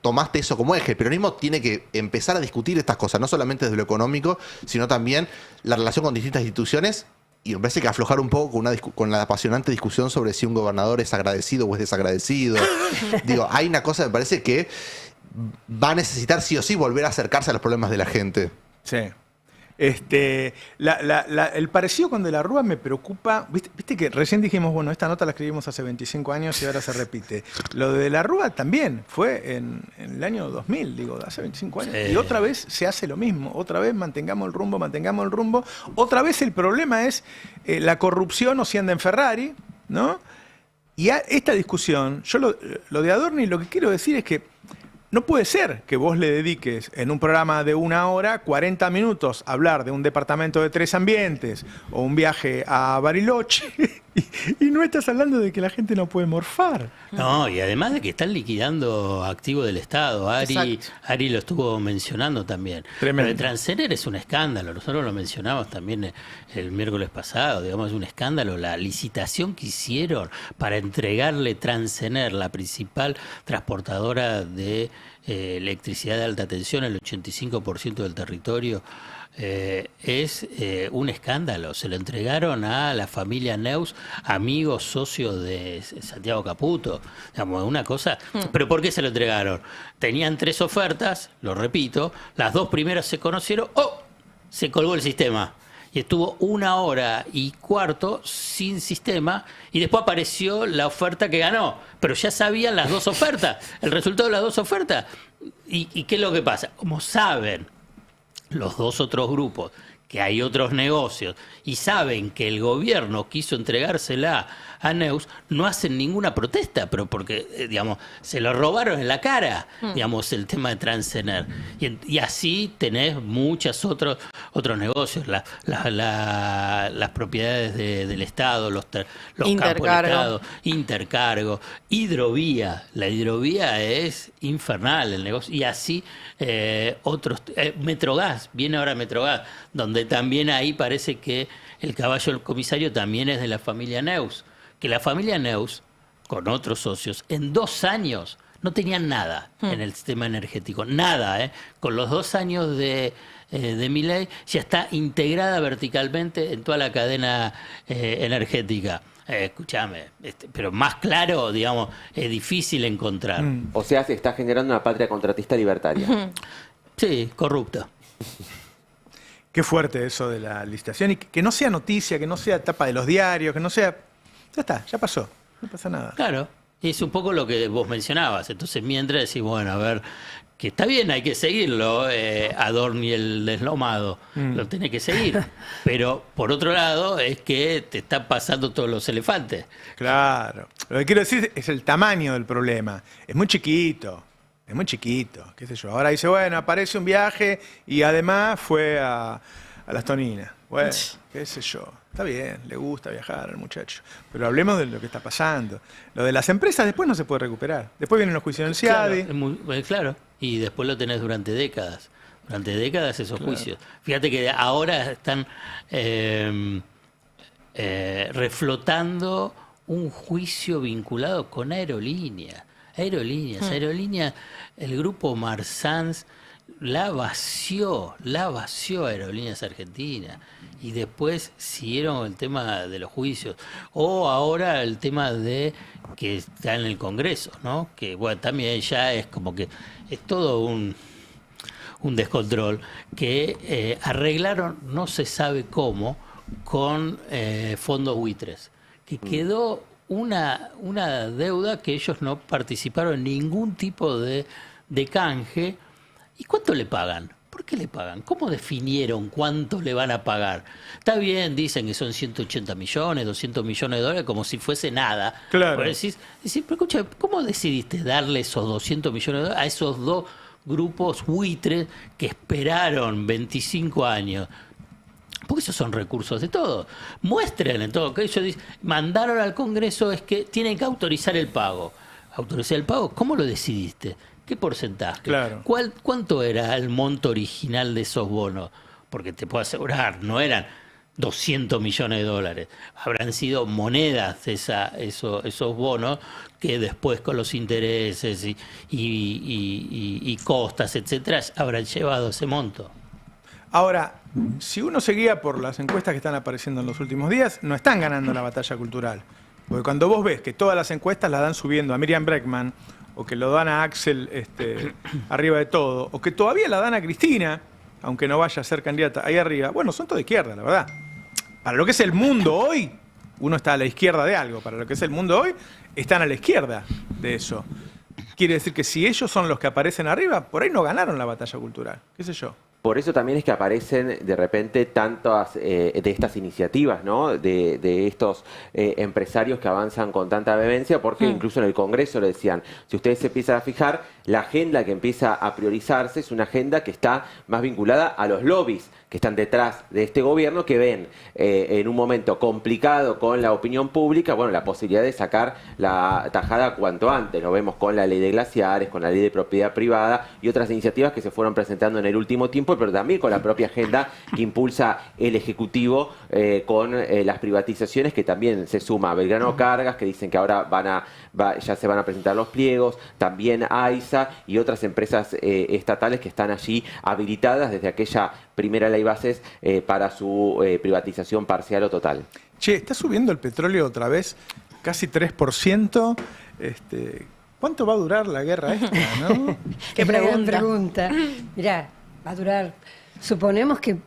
tomaste eso como eje. El peronismo tiene que empezar a discutir estas cosas, no solamente desde lo económico, sino también la relación con distintas instituciones. Y me parece que aflojar un poco con la apasionante discusión sobre si un gobernador es agradecido o es desagradecido. Digo, hay una cosa, me parece que va a necesitar sí o sí volver a acercarse a los problemas de la gente. Sí. El parecido con De la Rúa me preocupa. ¿Viste que recién dijimos, bueno, esta nota la escribimos hace 25 años y ahora se repite? Lo de la Rúa también fue en el año 2000, digo, hace 25 años. Sí. Y otra vez se hace lo mismo. Otra vez mantengamos el rumbo. Otra vez el problema es la corrupción o si anda en Ferrari, ¿no? Y a esta discusión, yo lo de Adorni, lo que quiero decir es que no puede ser que vos le dediques en un programa de 1 hora 40 minutos a hablar de un departamento de 3 ambientes o un viaje a Bariloche y no estás hablando de que la gente no puede morfar. No, y además de que están liquidando activos del Estado. Ari lo estuvo mencionando también. Tremendo. Lo de Transener es un escándalo. Nosotros lo mencionamos también el miércoles pasado. Digamos, es un escándalo la licitación que hicieron para entregarle Transener, la principal transportadora de electricidad de alta tensión, el 85% del territorio. Es un escándalo. Se lo entregaron a la familia Neus, amigos, socios de Santiago Caputo. Digamos, una cosa. ¿Pero por qué se lo entregaron? Tenían 3 ofertas, lo repito, las 2 primeras se conocieron, se colgó el sistema. Y estuvo 1 hora y cuarto sin sistema y después apareció la oferta que ganó. Pero ya sabían las 2 ofertas, el resultado de las 2 ofertas. ¿Y qué es lo que pasa? Como saben los 2 otros grupos que hay otros negocios y saben que el gobierno quiso entregársela a Neus, no hacen ninguna protesta, pero porque, digamos, se lo robaron en la cara, digamos, el tema de Transener. Y así tenés muchos otros negocios, las propiedades del Estado, los campos del Estado, intercargo, hidrovía. La hidrovía es infernal el negocio. Y así otros, Metrogas, viene ahora Metrogas, donde también ahí parece que el caballo del comisario también es de la familia Neus. Que la familia Neus, con otros socios, en 2 años no tenían nada en el sistema energético. Nada, Con los 2 años de Milei ya está integrada verticalmente en toda la cadena energética. Escúchame, pero más claro, digamos, es difícil encontrar. O sea, se está generando una patria contratista libertaria. Sí, corrupta. Qué fuerte eso de la licitación y que no sea noticia, que no sea tapa de los diarios, que no sea... Ya está, ya pasó, no pasa nada. Claro, es un poco lo que vos mencionabas. Entonces, mientras decís, bueno, a ver, que está bien, hay que seguirlo, Adorni el deslomado, lo tenés que seguir. Pero, por otro lado, es que te están pasando todos los elefantes. Claro, lo que quiero decir es el tamaño del problema. Es muy chiquito, qué sé yo. Ahora dice, bueno, aparece un viaje y además fue a Las Toninas. Bueno, qué sé yo. Está bien, le gusta viajar al muchacho. Pero hablemos de lo que está pasando. Lo de las empresas después no se puede recuperar. Después vienen los juicios en el CIADI. Claro, y después lo tenés durante décadas. Durante décadas esos juicios. Fíjate que ahora están reflotando un juicio vinculado con Aerolíneas. Aerolíneas, el grupo Marsans la vació Aerolíneas Argentinas y después siguieron el tema de los juicios o ahora el tema de que está en el Congreso, ¿no? Que bueno, también ya es como que es todo un descontrol que arreglaron no se sabe cómo con fondos buitres, que quedó una deuda que ellos no participaron en ningún tipo de canje. ¿Y cuánto le pagan? ¿Por qué le pagan? ¿Cómo definieron cuánto le van a pagar? Está bien, dicen que son 180 millones, 200 millones de dólares, como si fuese nada. Claro. Pero decís, pero escucha, ¿cómo decidiste darle esos 200 millones de dólares a esos 2 grupos buitres que esperaron 25 años. Porque esos son recursos de todos. Muestren en todo que ellos dicen, mandaron al Congreso es que tienen que autorizar el pago. ¿Autorizar el pago? ¿Cómo lo decidiste? ¿Qué porcentaje? Claro. ¿Cuánto era el monto original de esos bonos? Porque te puedo asegurar, no eran 200 millones de dólares. Habrán sido monedas esos bonos que después con los intereses y costas, etcétera, habrán llevado ese monto. Ahora, si uno se guía por las encuestas que están apareciendo en los últimos días, no están ganando la batalla cultural. Porque cuando vos ves que todas las encuestas las dan subiendo a Miriam Bregman, o que lo dan a Axel arriba de todo, o que todavía la dan a Cristina, aunque no vaya a ser candidata ahí arriba, bueno, son todo de izquierda, la verdad. Para lo que es el mundo hoy, uno está a la izquierda de algo. Para lo que es el mundo hoy, están a la izquierda de eso. Quiere decir que si ellos son los que aparecen arriba, por ahí no ganaron la batalla cultural. ¿Qué sé yo? Por eso también es que aparecen de repente tantas de estas iniciativas, ¿no? De estos empresarios que avanzan con tanta vehemencia, porque incluso en el Congreso le decían, si ustedes se empiezan a fijar, la agenda que empieza a priorizarse es una agenda que está más vinculada a los lobbies que están detrás de este gobierno, que ven en un momento complicado con la opinión pública, bueno, la posibilidad de sacar la tajada cuanto antes. Lo vemos con la ley de glaciares, con la ley de propiedad privada y otras iniciativas que se fueron presentando en el último tiempo, pero también con la propia agenda que impulsa el Ejecutivo con las privatizaciones, que también se suma a Belgrano Cargas, que dicen que ahora ya se van a presentar los pliegos, también AISA y otras empresas estatales que están allí habilitadas desde aquella primera ley bases para su privatización parcial o total. Che, está subiendo el petróleo otra vez, casi 3%. ¿Cuánto va a durar la guerra esta, no? Qué pregunta. Mirá, va a durar. Suponemos que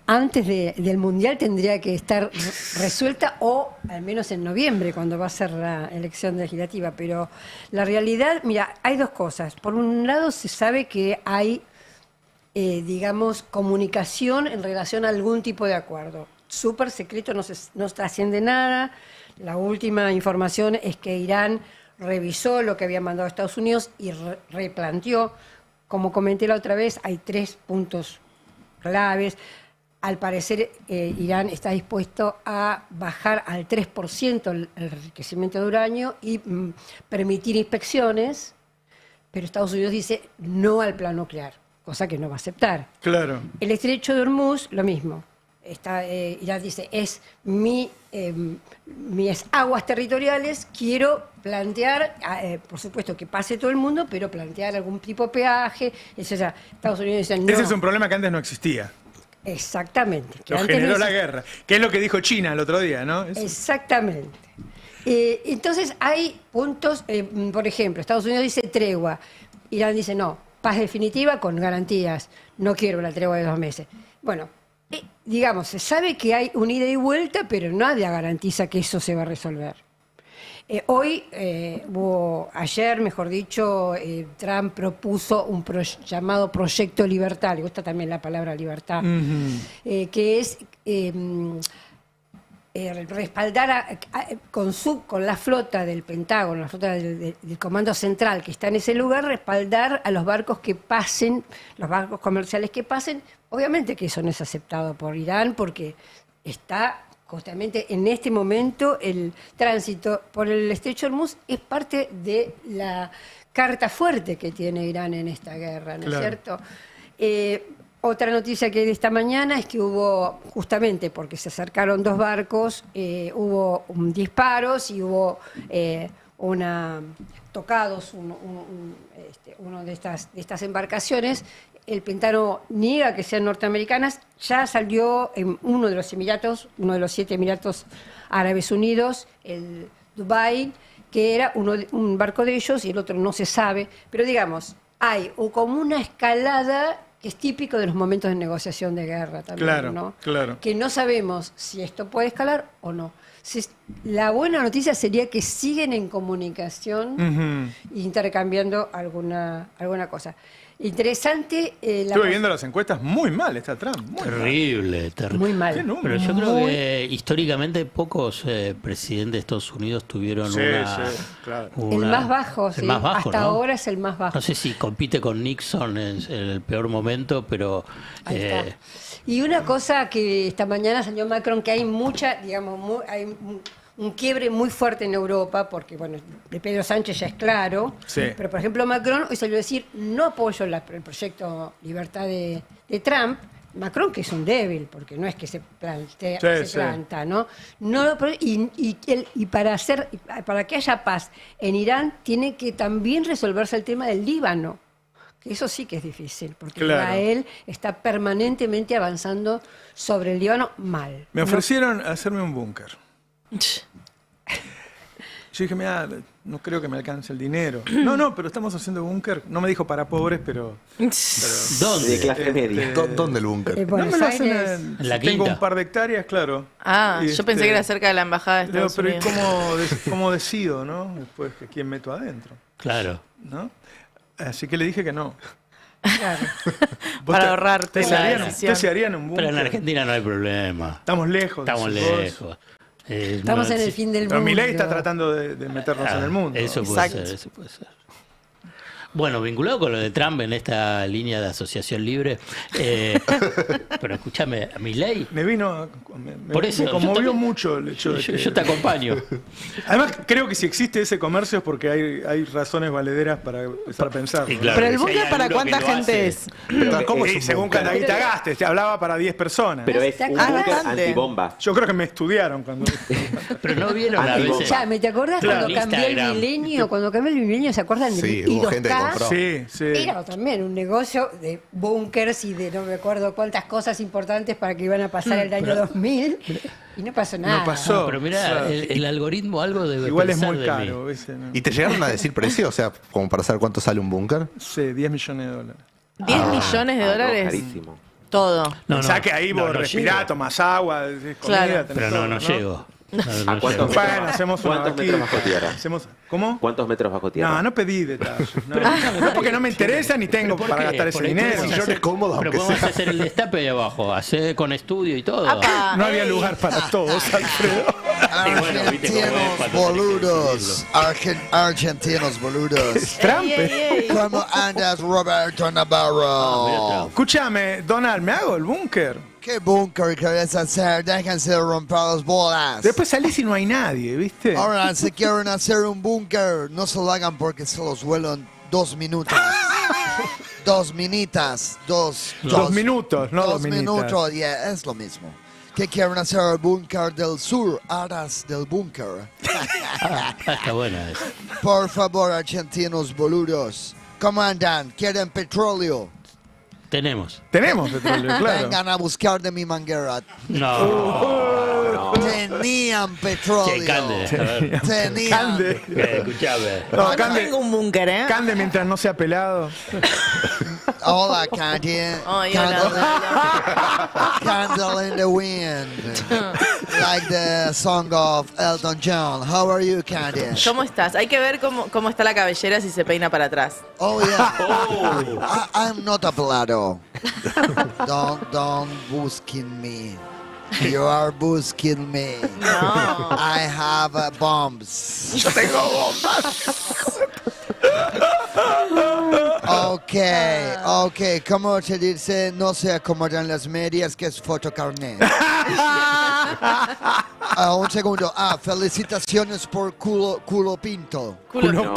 antes del Mundial tendría que estar resuelta, o al menos en noviembre, cuando va a ser la elección legislativa. Pero la realidad, mira, hay dos cosas. Por un lado, se sabe que hay, digamos, comunicación en relación a algún tipo de acuerdo. Súper secreto, no trasciende nada. La última información es que Irán revisó lo que había mandado a Estados Unidos y replanteó. Como comenté la otra vez, hay 3 puntos claves. Al parecer, Irán está dispuesto a bajar al 3% el enriquecimiento de uranio y permitir inspecciones, pero Estados Unidos dice no al plan nuclear, cosa que no va a aceptar. Claro. El estrecho de Hormuz, lo mismo. Irán dice, es mis aguas territoriales, quiero plantear, por supuesto que pase todo el mundo, pero plantear algún tipo de peaje, etc. Estados Unidos dice no. Ese es un problema que antes no existía. Exactamente. Lo generó la guerra, que es lo que dijo China el otro día, ¿no? Eso. Exactamente. Entonces hay puntos, por ejemplo, Estados Unidos dice tregua, Irán dice no, paz definitiva con garantías, no quiero la tregua de 2 meses. Bueno, digamos, se sabe que hay un ida y vuelta, pero nadie garantiza que eso se va a resolver. Ayer, mejor dicho, Trump propuso un llamado proyecto libertario, gusta también la palabra libertad, que es respaldar con la flota del Pentágono, la flota del Comando Central que está en ese lugar, respaldar a los barcos que pasen, los barcos comerciales que pasen. Obviamente que eso no es aceptado por Irán porque está justamente en este momento el tránsito por el estrecho de Hormuz es parte de la carta fuerte que tiene Irán en esta guerra, ¿no es cierto? Otra noticia que hay de esta mañana es que hubo, justamente porque se acercaron 2 barcos, hubo disparos y hubo tocados uno de estas embarcaciones. El Pentágono niega que sean norteamericanas. Ya salió en uno de los 7 Emiratos Árabes Unidos, el Dubái, que era un barco de ellos y el otro no se sabe. Pero digamos, hay como una escalada que es típico de los momentos de negociación de guerra también, claro, ¿no? Claro. Que no sabemos si esto puede escalar o no. La buena noticia sería que siguen en comunicación, intercambiando alguna cosa. Interesante. Estuve viendo las encuestas, muy mal está Trump. Muy Terrible, terrible. Muy mal. ¿Qué número? Pero yo creo que históricamente pocos presidentes de Estados Unidos tuvieron claro. El más bajo, el sí. más bajo, Hasta ¿no? ahora es el más bajo. No sé si compite con Nixon en el peor momento, pero Ahí está. Y una cosa que esta mañana salió Macron, que hay mucha, digamos, hay un quiebre muy fuerte en Europa, porque, bueno, de Pedro Sánchez ya es claro, Sí. pero, por ejemplo, Macron hoy salió a decir, no apoyo el proyecto Libertad de Trump. Macron, que es un débil, porque no es que se planta, ¿no? Y para que haya paz en Irán, tiene que también resolverse el tema del Líbano. Que eso sí que es difícil, porque Israel está permanentemente avanzando sobre el Líbano mal. Me ofrecieron hacerme un búnker. Yo dije, mira, no creo que me alcance el dinero. No, pero estamos haciendo búnker. No me dijo para pobres, pero ¿dónde? De clase media. ¿Dónde el búnker? no Buenos me lo hacen Aires. En la tengo quinta. un par de hectáreas, claro. Ah, Y yo pensé que era cerca de la embajada de Digo, Estados pero ¿y Unidos. cómo decido, no? Después, ¿quién meto adentro? Claro. ¿No? Así que le dije que no. Claro. ¿Vos Para ahorrarte la decisión. ¿Ustedes se harían un búnker? Pero en Argentina no hay problema. Estamos lejos. Estamos decís vos. lejos. Estamos No, en el sí. fin del Pero mundo. Milei está tratando de meternos en el mundo. Eso puede Exacto. ser, eso puede ser. Bueno, vinculado con lo de Trump en esta línea de asociación libre, pero escúchame, a Milei, Me vino, Por eso, me yo conmovió también- mucho el hecho de que... yo te acompaño. Además, creo que si existe ese comercio es porque hay razones valederas para empezar a pensarlo. Y claro, Pero el si hay búnker, ¿para alguno cuánta que lo gente hace. es? Pero, ¿cómo es Sí, un según búnker? cada guita gastes, te hablaba para 10 personas. Pero es un Ah, búnker grande. antibomba. Yo creo que me estudiaron cuando... Pero no vieron a Antibomba. veces. Ya, ¿te acordás Claro. cuando cambió el Instagram. milenio? Cuando cambió el milenio, ¿se acuerdan del Sí, I2K? hubo gente que compró. Sí. Era también un negocio de búnkers y de no me acuerdo cuántas cosas importantes para que iban a pasar el año 2000 y no pasó nada. No pasó. No, pero mira, Claro. el algoritmo algo debe Igual es pensar muy de caro. mí. Ese, ¿no? ¿Y te llegaron a decir precio? O sea, como para saber cuánto sale un búnker. Sí, 10 millones de dólares. 10 millones de Ah, no, dólares. carísimo. Todo. Pensá que ahí vos no respirás, llego. tomás agua, tenés comida, Claro. tenés Pero todo, no llego. No, no ¿A cuántos llego. Bueno, hacemos una ¿Cuántos metros vaquita. bajo tierra? ¿Cómo? ¿Cuántos metros bajo tierra? No, no pedí detalles. No, porque no me interesa ni tengo ¿Por para qué? gastar ese Por ahí dinero. podemos Sillones hacer- cómodos, Pero aunque podemos sea. hacer el destape ahí abajo, hacer con estudio y todo. Apa, No había ey. lugar para todos, Alfredo. Y bueno, viste cómo es Argentinos cuando boludos. Argentinos boludos. Trump. Ey, ey, ey. ¿Cómo andas, Roberto mira, Navarro? Trump. Escúchame, Donald, ¿me hago el búnker? ¿Qué búnker querés hacer? Déjense de romper las bolas. Después salís y no hay nadie, ¿viste? Ahora, si quieren hacer un búnker, no se lo hagan porque se los vuelo en 2 minutos. 2 minitas. 2 2 minutos, no 2 minutos. minutos, yeah, es lo mismo. ¿Qué quieren hacer el búnker del sur? Aras del búnker. Está buena esa. Por favor, argentinos boludos. ¿Cómo andan? ¿Quieren petróleo? Tenemos. Tenemos petróleo, claro. Vengan a buscar de mi manguera. No. Tenían petróleo. Che, Cande, a ver. Tenían. Cande. Escuchame. No, No Cande, tengo un búnker, ¿eh? Cande mientras no sea pelado. Hola, Candy. Ay, hola. Candle in the wind. Like the song of Elton John. How are you, Candy? ¿Cómo estás? Hay que ver cómo está la cabellera si se peina para atrás. Oh, yeah. I'm not a pelado. Don't busking me. You are busking me. No. I have bombs. Yo tengo bombas. Ok, ¿cómo se dice? No se acomodan las medias, que es fotocarnet. Un segundo. Felicitaciones por culo pinto. Culo.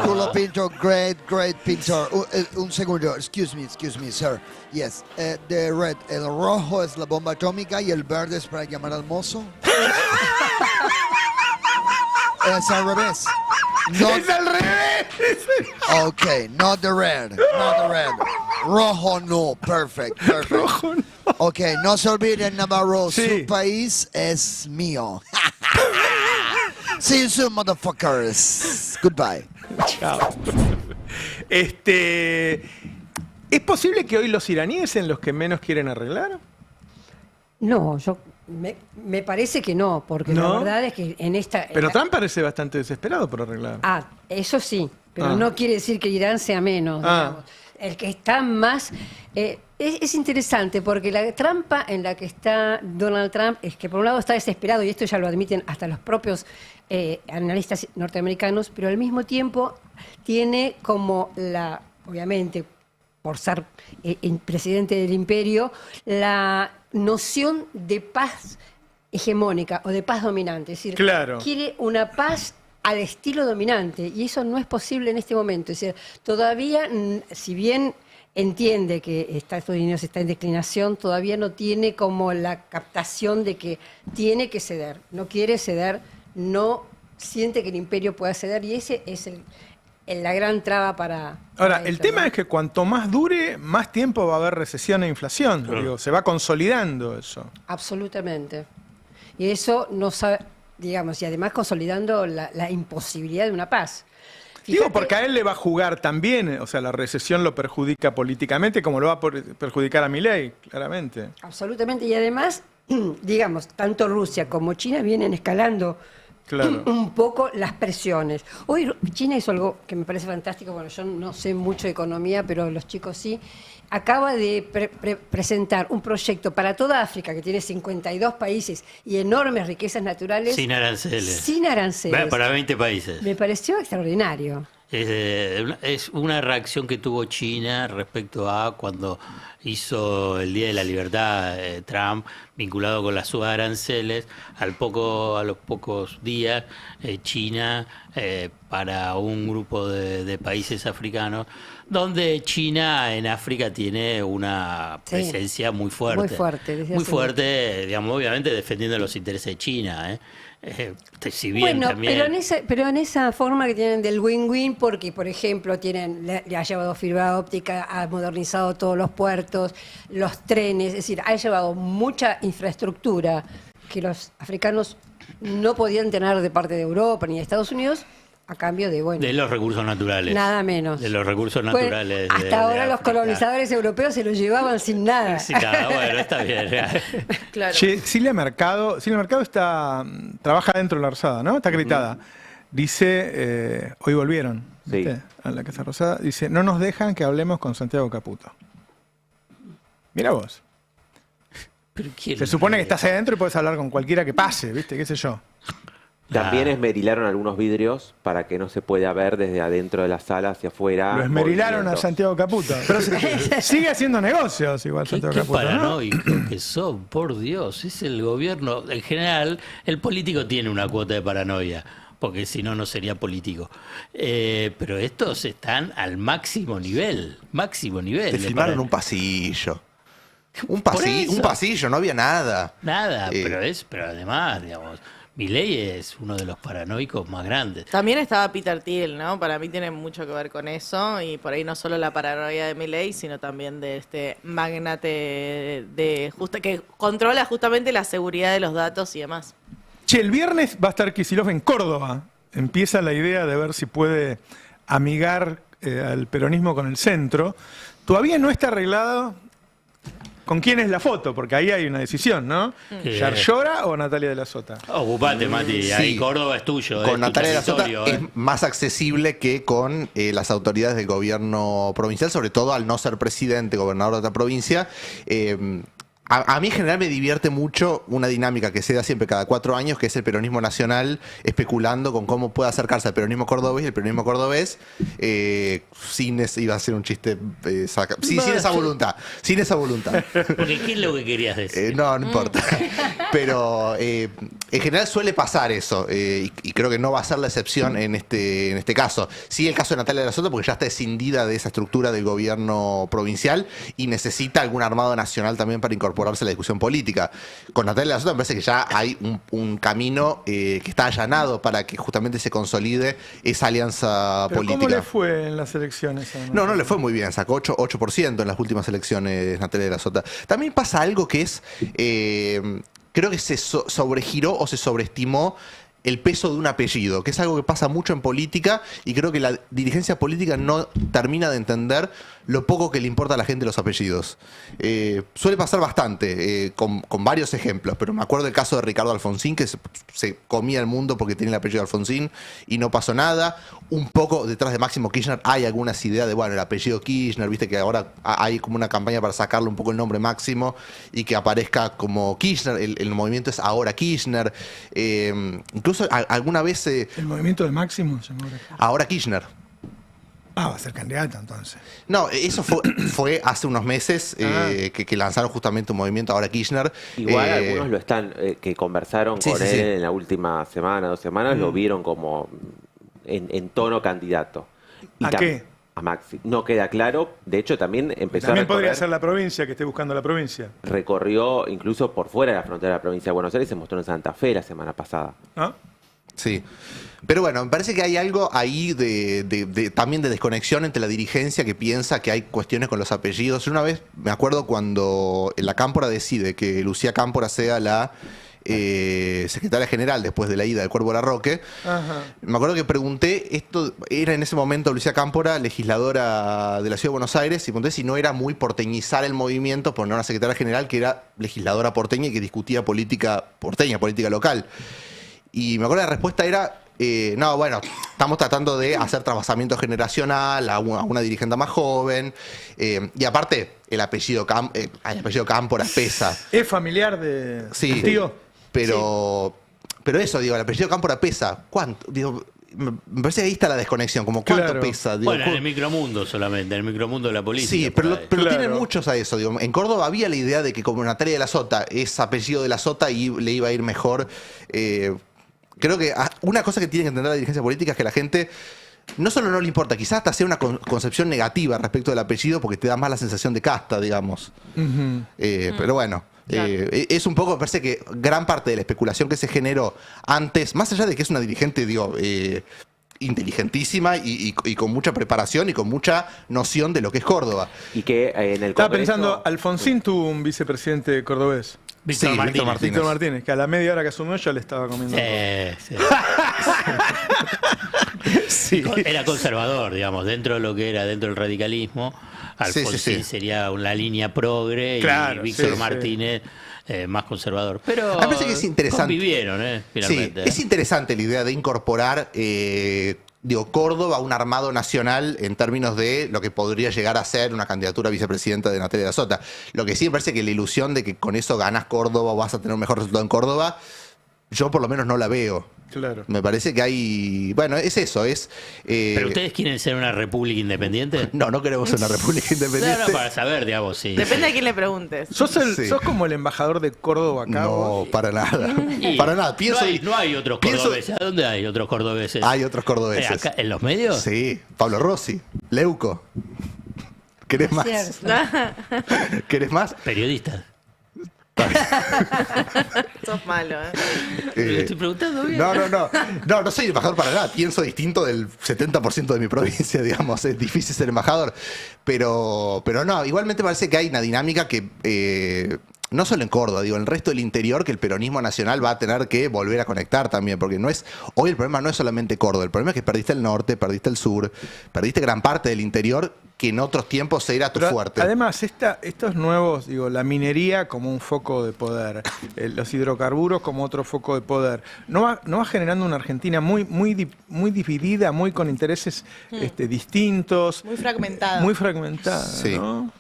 Culo pinto, great pintor. Un segundo, excuse me, sir. Yes, the red, el rojo es la bomba atómica y el verde es para llamar al mozo. Es al revés. ¡Es al revés! Okay, not the red. Rojo no, perfect. Rojo no. Okay, no se olviden, Navarro, Sí. su país es mío. See you soon, motherfuckers. Goodbye. Chao. ¿Es posible que hoy los iraníes sean los que menos quieren arreglar? No, me parece que no, porque ¿No? la verdad es que en esta... Pero Trump parece bastante desesperado por arreglar. Eso sí, pero Ah. no quiere decir que Irán sea menos. Ah. Digamos. el que está más... es interesante porque la trampa en la que está Donald Trump es que por un lado está desesperado, y esto ya lo admiten hasta los propios analistas norteamericanos, pero al mismo tiempo tiene como obviamente, por ser presidente del imperio, la noción de paz hegemónica o de paz dominante. Es decir, quiere una paz al estilo dominante, y eso no es posible en este momento. Es decir, todavía, si bien entiende que Estados Unidos está en declinación, todavía no tiene como la captación de que tiene que ceder, no quiere ceder, no siente que el imperio pueda ceder, y ese es la gran traba para... Ahora, el tema es que cuanto más dure, más tiempo va a haber recesión e inflación. Digo, se va consolidando eso. Absolutamente. Y eso no sabe, digamos, y además consolidando la imposibilidad de una paz. Digo, porque a él le va a jugar también, o sea, la recesión lo perjudica políticamente como lo va a perjudicar a Milei, claramente. Absolutamente, y además, digamos, tanto Rusia como China vienen escalando un poco las presiones. Hoy China hizo algo que me parece fantástico, bueno, yo no sé mucho de economía, pero los chicos sí. Acaba de presentar un proyecto para toda África, que tiene 52 países y enormes riquezas naturales. Sin aranceles. Sin aranceles. Para 20 países. Me pareció extraordinario. Es una reacción que tuvo China respecto a cuando hizo el Día de la Libertad Trump, vinculado con las subaranceles. A los pocos días, China, para un grupo de países africanos, donde China en África tiene una presencia muy fuerte. Muy fuerte. Muy fuerte, digamos, obviamente defendiendo los intereses de China, si bien bueno, también... pero en esa forma que tienen del win-win, porque, por ejemplo, le ha llevado fibra óptica, ha modernizado todos los puertos, los trenes, es decir, ha llevado mucha infraestructura que los africanos no podían tener de parte de Europa ni de Estados Unidos, a cambio de, bueno... De los recursos naturales. Nada menos. De los recursos naturales. Hasta ahora los colonizadores europeos se los llevaban sin nada. Sin nada, bueno, está bien. Claro. Silvia Mercado trabaja dentro de la Rosada, ¿no? Está acreditada. Dice, hoy volvieron a la Casa Rosada, dice, no nos dejan que hablemos con Santiago Caputo. Mira vos. Se supone que estás ahí adentro y puedes hablar con cualquiera que pase, ¿viste? ¿Qué sé yo? También esmerilaron algunos vidrios para que no se pueda ver desde adentro de la sala hacia afuera. Lo esmerilaron a Santiago Caputo. Pero sigue haciendo negocios igual Santiago Caputo. Qué paranoico que son, por Dios. Es el gobierno. En general, el político tiene una cuota de paranoia, porque si no, no sería político. Pero estos están al máximo nivel. Máximo nivel. Te filmaron un pasillo. Un pasillo, no había nada. Nada, pero además, digamos... Milei es uno de los paranoicos más grandes. También estaba Peter Thiel, ¿no? Para mí tiene mucho que ver con eso, y por ahí no solo la paranoia de Milei, sino también de este magnate que controla justamente la seguridad de los datos y demás. Che, el viernes va a estar Kicillof en Córdoba. Empieza la idea de ver si puede amigar al peronismo con el centro. Todavía no está arreglado con quién es la foto, porque ahí hay una decisión, ¿no? ¿Yarlora o Natalia de la Sota? Ocupate, Mati, ahí Córdoba es tuyo. Con Natalia de la Sota es más accesible que con las autoridades del gobierno provincial, sobre todo al no ser presidente, gobernador de otra provincia. A mí en general me divierte mucho una dinámica que se da siempre cada 4 años, que es el peronismo nacional especulando con cómo puede acercarse al peronismo cordobés, y el peronismo cordobés iba a ser un chiste sin esa voluntad. Porque ¿qué es lo que querías decir? No importa. Pero en general suele pasar eso, y creo que no va a ser la excepción en este caso. Sí, el caso de Natalia de la Sota, porque ya está escindida de esa estructura del gobierno provincial y necesita algún armado nacional también para incorporarse a la discusión política. Con Natalia de la Sota me parece que ya hay un camino que está allanado para que justamente se consolide esa alianza política. ¿Cómo le fue en las elecciones? No le fue muy bien, sacó 8% en las últimas elecciones Natalia de la Sota. También pasa algo que es, creo que se sobregiró o se sobreestimó el peso de un apellido, que es algo que pasa mucho en política y creo que la dirigencia política no termina de entender lo poco que le importa a la gente los apellidos. Suele pasar bastante, con varios ejemplos, pero me acuerdo del caso de Ricardo Alfonsín, que se comía el mundo porque tenía el apellido Alfonsín y no pasó nada. Un poco detrás de Máximo Kirchner hay algunas ideas de, bueno, el apellido Kirchner, viste que ahora hay como una campaña para sacarle un poco el nombre Máximo y que aparezca como Kirchner, el movimiento es Ahora Kirchner. Incluso alguna vez... ¿El movimiento de Máximo se llama Ahora Kirchner? Ah, va a ser candidato entonces. No, eso fue hace unos meses que lanzaron justamente un movimiento Ahora Kirchner. Igual algunos lo están, que conversaron con él en la última semana, 2 semanas, lo vieron como en tono candidato. ¿A qué? A Maxi. No queda claro. De hecho, también empezó También podría ser la provincia, que esté buscando la provincia. Recorrió incluso por fuera de la frontera de la provincia de Buenos Aires, se mostró en Santa Fe la semana pasada. ¿Ah? Sí. Pero bueno, me parece que hay algo ahí también de desconexión entre la dirigencia que piensa que hay cuestiones con los apellidos. Una vez me acuerdo cuando la Cámpora decide que Lucía Cámpora sea la secretaria general después de la ida del Cuervo Larroque. Ajá. Me acuerdo que pregunté, esto era en ese momento Lucía Cámpora, legisladora de la Ciudad de Buenos Aires, y pregunté si no era muy porteñizar el movimiento, poner una secretaria general que era legisladora porteña y que discutía política porteña, política local. Y me acuerdo que la respuesta era, no, bueno, estamos tratando de hacer trasvasamiento generacional a una dirigente más joven. Y aparte, el apellido Cámpora pesa. ¿Es familiar de sí, tío? Pero eso, digo, el apellido Cámpora pesa. ¿Cuánto? Digo, me parece que ahí está la desconexión, como cuánto pesa. Digo, bueno, en el micromundo solamente, en el micromundo de la política. Sí, pero tienen muchos a eso. Digo, en Córdoba había la idea de que como Natalia de la Sota es apellido de la Sota y le iba a ir mejor. Creo que una cosa que tiene que entender la dirigencia política es que la gente no solo no le importa, quizás hasta sea una concepción negativa respecto del apellido porque te da más la sensación de casta, digamos. Pero bueno, es un poco, me parece que gran parte de la especulación que se generó antes, más allá de que es una dirigente, digo, inteligentísima y con mucha preparación y con mucha noción de lo que es Córdoba. Y que en el Estaba pensando, Alfonsín tuvo un vicepresidente cordobés. Víctor Martínez. Víctor Martínez, que a la media hora que asumió ya le estaba comiendo. Sí. Era conservador, digamos, dentro de lo que era dentro del radicalismo. Alfonsín sería una línea progre y Víctor Martínez más conservador. Pero me parece que es interesante. Convivieron, finalmente. Sí, es interesante la idea de incorporar Córdoba a un armado nacional en términos de lo que podría llegar a ser una candidatura a vicepresidenta de Natalia de la Sota. Lo que sí me parece que la ilusión de que con eso ganas Córdoba o vas a tener un mejor resultado en Córdoba, yo por lo menos no la veo. Claro. Me parece que hay... Bueno, es eso, es... ¿Pero ustedes quieren ser una república independiente? No queremos ser una república independiente. No, para saber, digamos, sí. Depende a quién le preguntes. ¿Sos como el embajador de Córdoba acá? No, para nada. Para nada. No hay otros cordobeses. ¿A dónde hay otros cordobeses? Hay otros cordobeses. ¿Acá, en los medios? Sí. Pablo Rossi, Leuco. ¿Querés más? ¿Querés más? Periodistas. Sos malo, Le estoy preguntando bien. No soy embajador para nada. Pienso distinto del 70% de mi provincia, digamos. Es difícil ser embajador. Pero no, igualmente parece que hay una dinámica que... no solo en Córdoba, digo, en el resto del interior, que el peronismo nacional va a tener que volver a conectar también, porque hoy el problema no es solamente Córdoba, el problema es que perdiste el norte, perdiste el sur, perdiste gran parte del interior que en otros tiempos era tu fuerte. Además, estos nuevos, la minería como un foco de poder, los hidrocarburos como otro foco de poder, ¿no va generando una Argentina muy dividida, muy con intereses distintos? Muy fragmentada. Muy fragmentada, sí. ¿no?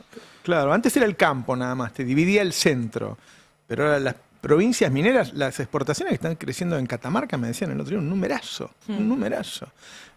Claro, antes era el campo nada más, te dividía el centro, pero ahora las provincias mineras, las exportaciones que están creciendo en Catamarca, me decían el otro día, un numerazo.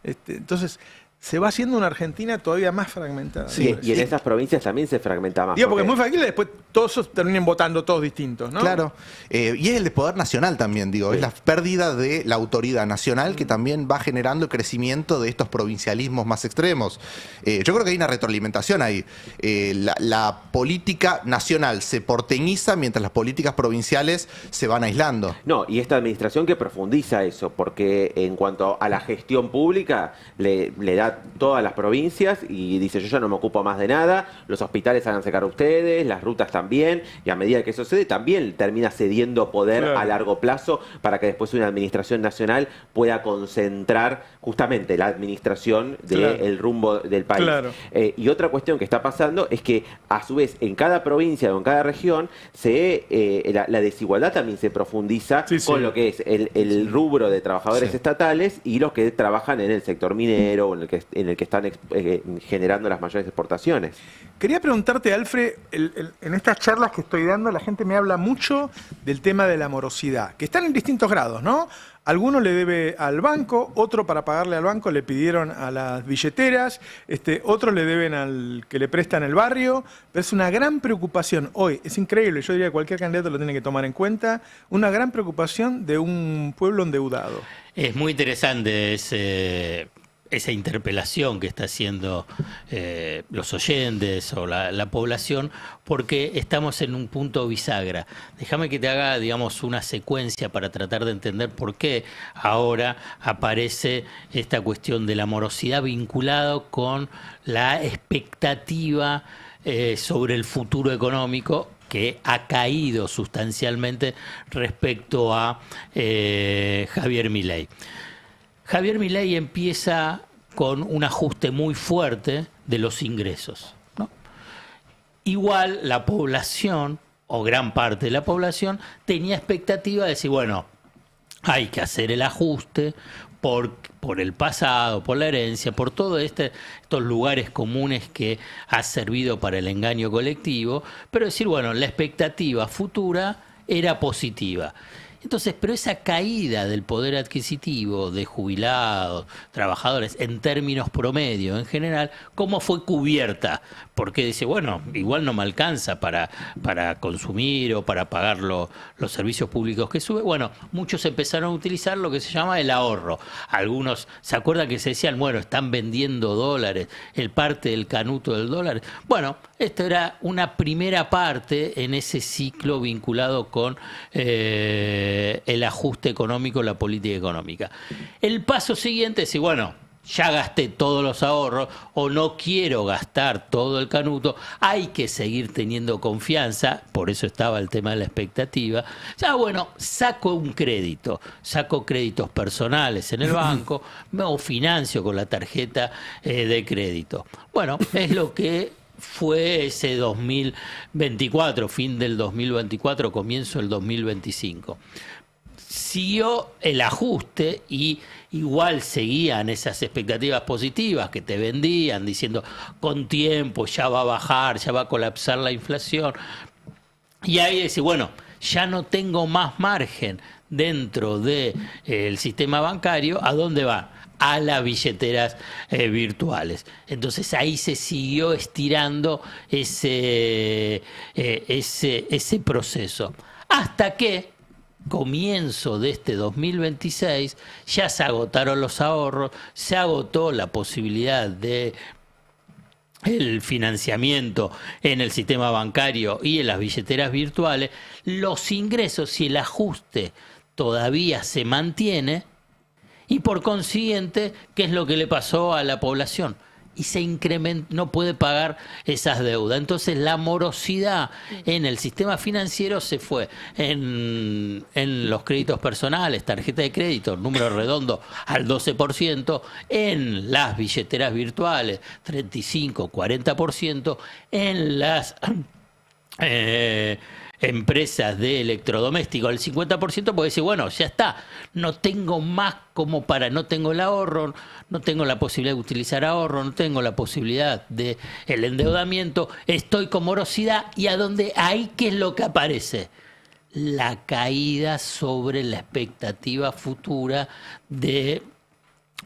Entonces, se va haciendo una Argentina todavía más fragmentada. Sí, y en esas provincias también se fragmenta más. Porque es muy fácil después todos terminen votando todos distintos, ¿no? Claro. Y es el de poder nacional también, digo. Sí. Es la pérdida de la autoridad nacional que también va generando el crecimiento de estos provincialismos más extremos. Yo creo que hay una retroalimentación ahí. La política nacional se porteñiza mientras las políticas provinciales se van aislando. No, y esta administración que profundiza eso, porque en cuanto a la gestión pública le da a todas las provincias y dice, yo ya no me ocupo más de nada, los hospitales háganse cargo ustedes, las rutas también, y a medida que eso sucede, también termina cediendo poder a largo plazo para que después una administración nacional pueda concentrar justamente la administración del rumbo del país. Y otra cuestión que está pasando es que, a su vez, en cada provincia o en cada región, la desigualdad también se profundiza con lo que es el rubro de trabajadores estatales y los que trabajan en el sector minero o en el que están generando las mayores exportaciones. Quería preguntarte, Alfred, en estas charlas que estoy dando, la gente me habla mucho del tema de la morosidad, que están en distintos grados, ¿no? Alguno le debe al banco, otro para pagarle al banco le pidieron a las billeteras, otros le deben al que le prestan el barrio, pero es una gran preocupación hoy, es increíble, yo diría que cualquier candidato lo tiene que tomar en cuenta, una gran preocupación de un pueblo endeudado. Es muy interesante esa interpelación que está haciendo los oyentes o la población, porque estamos en un punto bisagra. Déjame que te haga, digamos, una secuencia para tratar de entender por qué ahora aparece esta cuestión de la morosidad vinculado con la expectativa sobre el futuro económico, que ha caído sustancialmente respecto a Javier Milei. Javier Milei empieza con un ajuste muy fuerte de los ingresos, ¿no? Igual la población, o gran parte de la población, tenía expectativa de decir, bueno, hay que hacer el ajuste por el pasado, por la herencia, por todos estos lugares comunes que ha servido para el engaño colectivo, pero decir, bueno, la expectativa futura era positiva. Entonces, pero esa caída del poder adquisitivo de jubilados, trabajadores, en términos promedio en general, ¿cómo fue cubierta? Porque dice, bueno, igual no me alcanza para consumir o para pagar los servicios públicos que sube. Bueno, muchos empezaron a utilizar lo que se llama el ahorro. Algunos, ¿se acuerdan que se decían, bueno, están vendiendo dólares, el parte del canuto del dólar? Bueno, esto era una primera parte en ese ciclo vinculado con el ajuste económico, la política económica. El paso siguiente es decir, bueno, ya gasté todos los ahorros o no quiero gastar todo el canuto, hay que seguir teniendo confianza, por eso estaba el tema de la expectativa. Ya bueno, saco un crédito, saco créditos personales en el banco o financio con la tarjeta de crédito. Bueno, es lo que fue ese 2024, fin del 2024, comienzo del 2025. Siguió el ajuste y igual seguían esas expectativas positivas que te vendían diciendo con tiempo ya va a bajar, ya va a colapsar la inflación. Y ahí dice, bueno, ya no tengo más margen dentro del sistema bancario, ¿a dónde va? A las billeteras virtuales. Entonces ahí se siguió estirando ese proceso. Hasta que, comienzo de este 2026, ya se agotaron los ahorros, se agotó la posibilidad de el financiamiento en el sistema bancario y en las billeteras virtuales, los ingresos y el ajuste todavía se mantiene. Y por consiguiente, ¿qué es lo que le pasó a la población? Y se incrementa, no puede pagar esas deudas. Entonces la morosidad en el sistema financiero se fue en los créditos personales, tarjeta de crédito, número redondo al 12%, en las billeteras virtuales 35, 40%, en las empresas de electrodomésticos el 50%, porque dice, bueno, ya está, no tengo más como no tengo el ahorro, no tengo la posibilidad de utilizar ahorro, no tengo la posibilidad de el endeudamiento, estoy con morosidad. ¿Y a dónde? Ahí, ¿qué es lo que aparece? La caída sobre la expectativa futura de